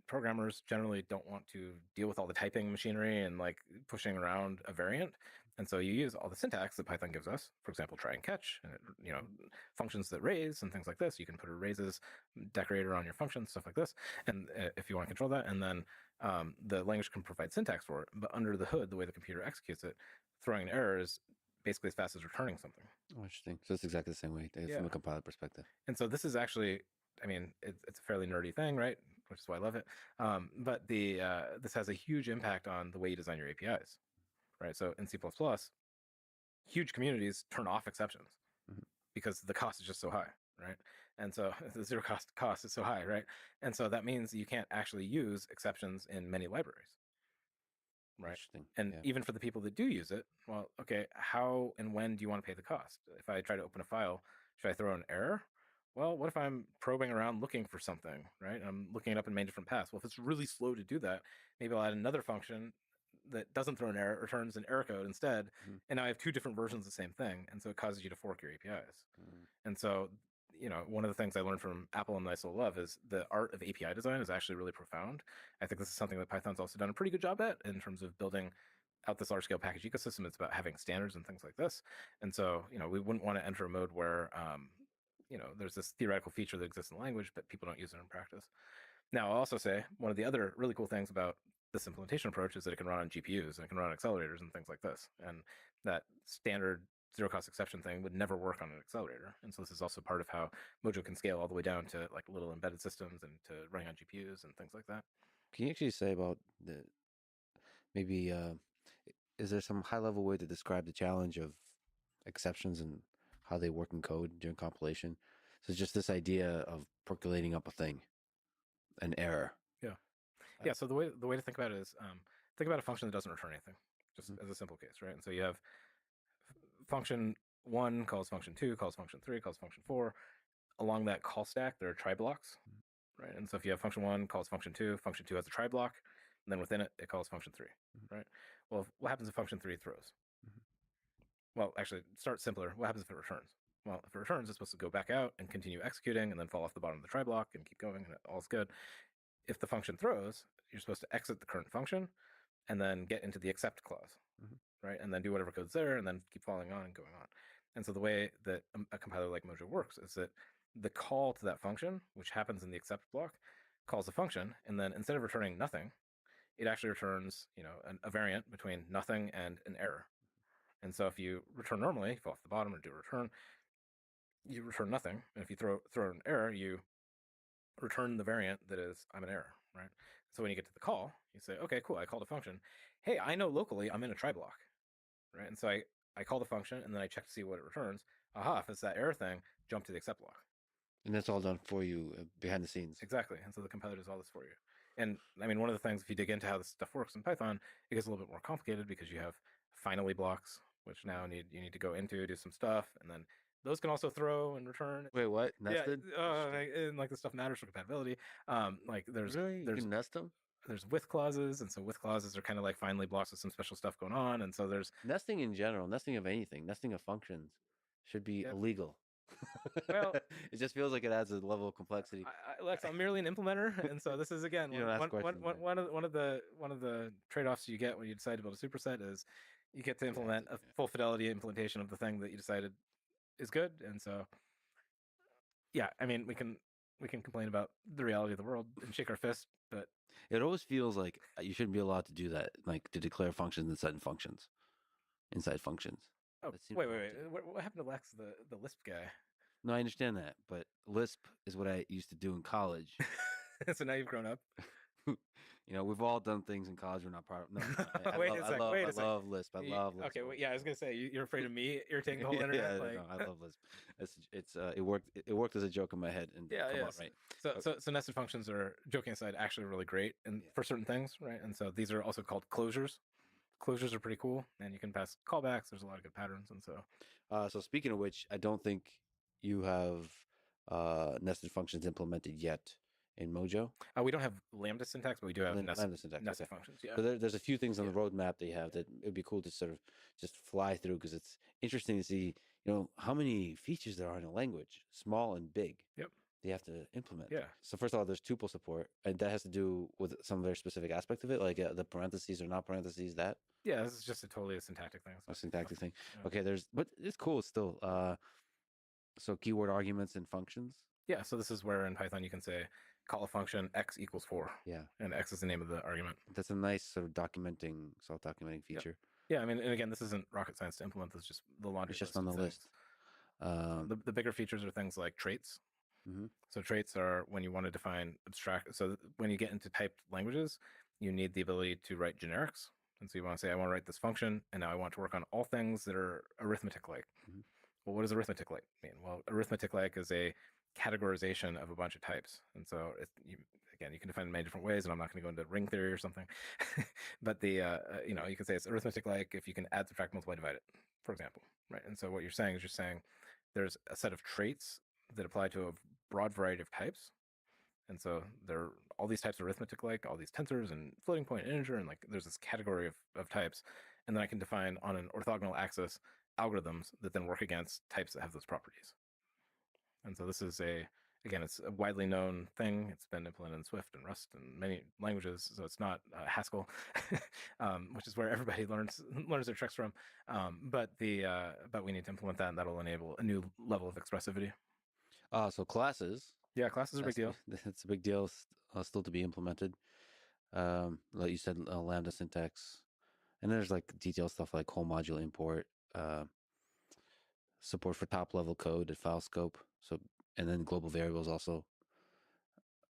programmers generally don't want to deal with all the typing machinery and like pushing around a variant. And so you use all the syntax that Python gives us, for example, try and catch, and functions that raise and things like this. You can put a raises decorator on your function, stuff like this. And if you want to control that, and then the language can provide syntax for it. But under the hood, the way the computer executes it, throwing an error is basically as fast as returning something. Oh, interesting. So it's exactly the same way from a compiler perspective. And so this is actually, I mean, it's a fairly nerdy thing, right? Which is why I love it. But this has a huge impact on the way you design your APIs, right? So in C++, huge communities turn off exceptions Mhm. because the cost is just so high, right? And so the zero cost is so high, right? And so that means you can't actually use exceptions in many libraries, right? Interesting. And Yeah. even for the people that do use it, well, okay, how and when do you want to pay the cost? If I try to open a file, should I throw an error? Well, what if I'm probing around looking for something, right? I'm looking it up in many different paths. Well, if it's really slow to do that, maybe I'll add another function that doesn't throw an error, returns an error code instead. Mhm. And now I have two different versions of the same thing. And so it causes you to fork your APIs. Mhm. And so, one of the things I learned from Apple and I still love is the art of API design is actually really profound. I think this is something that Python's also done a pretty good job at in terms of building out this large scale package ecosystem. It's about having standards and things like this. And so, we wouldn't want to enter a mode where, there's this theoretical feature that exists in the language, but people don't use it in practice. Now, I'll also say one of the other really cool things about this implementation approach is that it can run on GPUs and it can run on accelerators and things like this. And that standard zero cost exception thing would never work on an accelerator. And so this is also part of how Mojo can scale all the way down to like little embedded systems and to running on GPUs and things like that. Can you actually say about maybe is there some high level way to describe the challenge of exceptions and how they work in code during compilation? So just this idea of percolating up a thing, an error. Yeah. Yeah. So the way to think about it is think about a function that doesn't return anything, just Mhm. as a simple case, right? And so you have function one calls function two, calls function three, calls function four. Along that call stack, there are try blocks, right? And so if you have function one calls function two has a try block, and then within it, it calls function three, right? Well, what happens if function three throws? Mhm. Well, actually, start simpler. What happens if it returns? Well, if it returns, it's supposed to go back out and continue executing and then fall off the bottom of the try block and keep going, and all's good. If the function throws, you're supposed to exit the current function and then get into the accept clause, Mhm. right? And then do whatever code's there and then keep following on and going on. And so the way that a compiler like Mojo works is that the call to that function, which happens in the accept block, calls the function, and then instead of returning nothing, it actually returns, a variant between nothing and an error. And so if you return normally, if you fall off the bottom or do a return, you return nothing. And if you throw an error, you return the variant that is I'm an error, right? So when you get to the call, you say, okay, cool, I called a function. Hey, I know locally I'm in a try block, right? And so I call the function and then I check to see what it returns. Aha, if it's that error thing, jump to the except block. And that's all done for you behind the scenes. Exactly. And so the compiler does all this for you. And I mean, one of the things, if you dig into how this stuff works in Python, it gets a little bit more complicated because you have finally blocks, which now you need to go into, do some stuff, and then those can also throw and return. Wait, what? Nested? Yeah, and like the stuff matters for compatibility. Like there's Really? You can nest them? there's with clauses, and so with clauses are kind of like finally blocks with some special stuff going on, and so there's Nesting in general, nesting of anything, nesting of functions should be Yep. illegal. Well, it just feels like it adds a level of complexity. Lex, I'm merely an implementer, and so this is again You don't ask questions, right? one of the trade-offs you get when you decide to build a superset is you get to implement a Yeah. full fidelity implementation of the thing that you decided is good, and so yeah, I mean we can complain about the reality of the world and shake our fist, but It always feels like you shouldn't be allowed to do that, like to declare functions inside functions. Inside functions. oh That seems wait, wrong to what happened to Lex, the Lisp guy? No, I understand that, but Lisp is what I used to do in college. So now you've grown up. You know, we've all done things in college we're not proud of. No, Wait a sec. I love Lisp. I love Lisp. Okay, wait, yeah, I was gonna say you're afraid of me irritating the whole Yeah, internet. no, I love Lisp. It worked. It worked as a joke in my head and didn't come out right. So nested functions are, joking aside, actually really great and for certain things, right? And so these are also called closures. Closures are pretty cool, and you can pass callbacks. There's a lot of good patterns, and so So speaking of which, I don't think you have nested functions implemented yet in Mojo. we don't have lambda syntax, but we do have Lambda syntax. nested Okay. functions. Yeah. So there's a few things on the roadmap that you have that it'd be cool to sort of just fly through because it's interesting to see, you know, how many features there are in a language, small and big. Yep. They have to implement. Yeah. So first of all, there's tuple support, and that has to do with some very specific aspect of it, like the parentheses or not parentheses. That Yeah, this is just a syntactic thing. a syntactic thing. Yeah. Okay, but it's cool still. So keyword arguments and functions. Yeah, so this is where in Python you can say call a function x equals 4. Yeah. And x is the name of the argument. That's a nice sort of self-documenting feature. Yeah, I mean, and again, this isn't rocket science to implement. This is just the laundry It's just list on of the things. list. The bigger features are things like traits. Mm-hmm. So traits are when you want to define abstract. So when you get into typed languages, you need the ability to write generics. And so you want to say, I want to write this function, and now I want to work on all things that are arithmetic-like. Mhm. Well, what does arithmetic-like mean? Well, arithmetic-like is a categorization of a bunch of types. And so again, you can define it in many different ways, and I'm not going to go into ring theory or something. But you can say it's arithmetic-like if you can add, subtract, multiply, divide it, for example, right? And so what you're saying is there's a set of traits that apply to a broad variety of types. And so all these types of arithmetic-like, all these tensors and floating point and integer, and like there's this category of types. And then I can define on an orthogonal axis algorithms that then work against types that have those properties. And so this is it's a widely known thing. It's been implemented in Swift and Rust and many languages. So it's not Haskell, which is where everybody learns their tricks from. But we need to implement that, and that'll enable a new level of expressivity. So classes. Yeah, classes are a big deal. It's a big deal still to be implemented. Like you said, lambda syntax, and there's like detailed stuff like whole module import, support for top level code at file scope. So and then global variables also.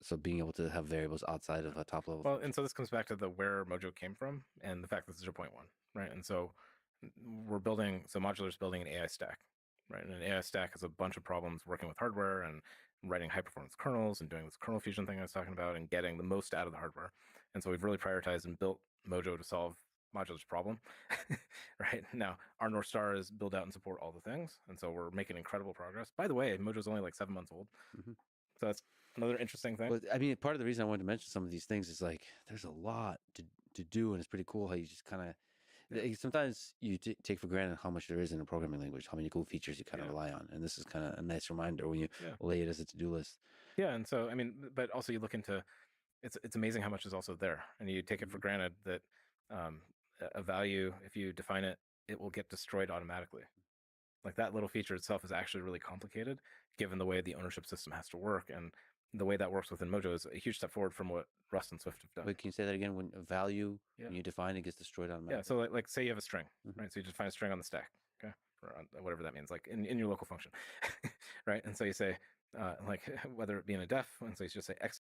So being able to have variables outside of a top level. Well, and so this comes back to where Mojo came from and the fact that it's 0.1, right? And so Modular's building an AI stack, right? And an AI stack has a bunch of problems working with hardware and writing high performance kernels and doing this kernel fusion thing I was talking about and getting the most out of the hardware. And so we've really prioritized and built Mojo to solve Modular's problem, right? Now, our North Star is build out and support all the things. And so we're making incredible progress. By the way, Mojo's only like 7 months old. Mm-hmm. So that's another interesting thing. But I mean, part of the reason I wanted to mention some of these things is like there's a lot to do, and it's pretty cool how you just kind of sometimes you take for granted how much there is in a programming language, how many cool features you kind of rely on, and this is kind of a nice reminder when you lay it as a to-do list. Yeah, and so I mean, but also you look into it's amazing how much is also there, and you take it for granted that a value, if you define it, it will get destroyed automatically. Like that little feature itself is actually really complicated, given the way the ownership system has to work, and the way that works within Mojo is a huge step forward from what Rust and Swift have done. Wait, can you say that again? When a value, when you define it, gets destroyed automatically? Yeah, so like say you have a string, right? So you just define a string on the stack, okay? Or on whatever that means, like in your local function, right? And so you say, like whether it be in a def, and so you just say x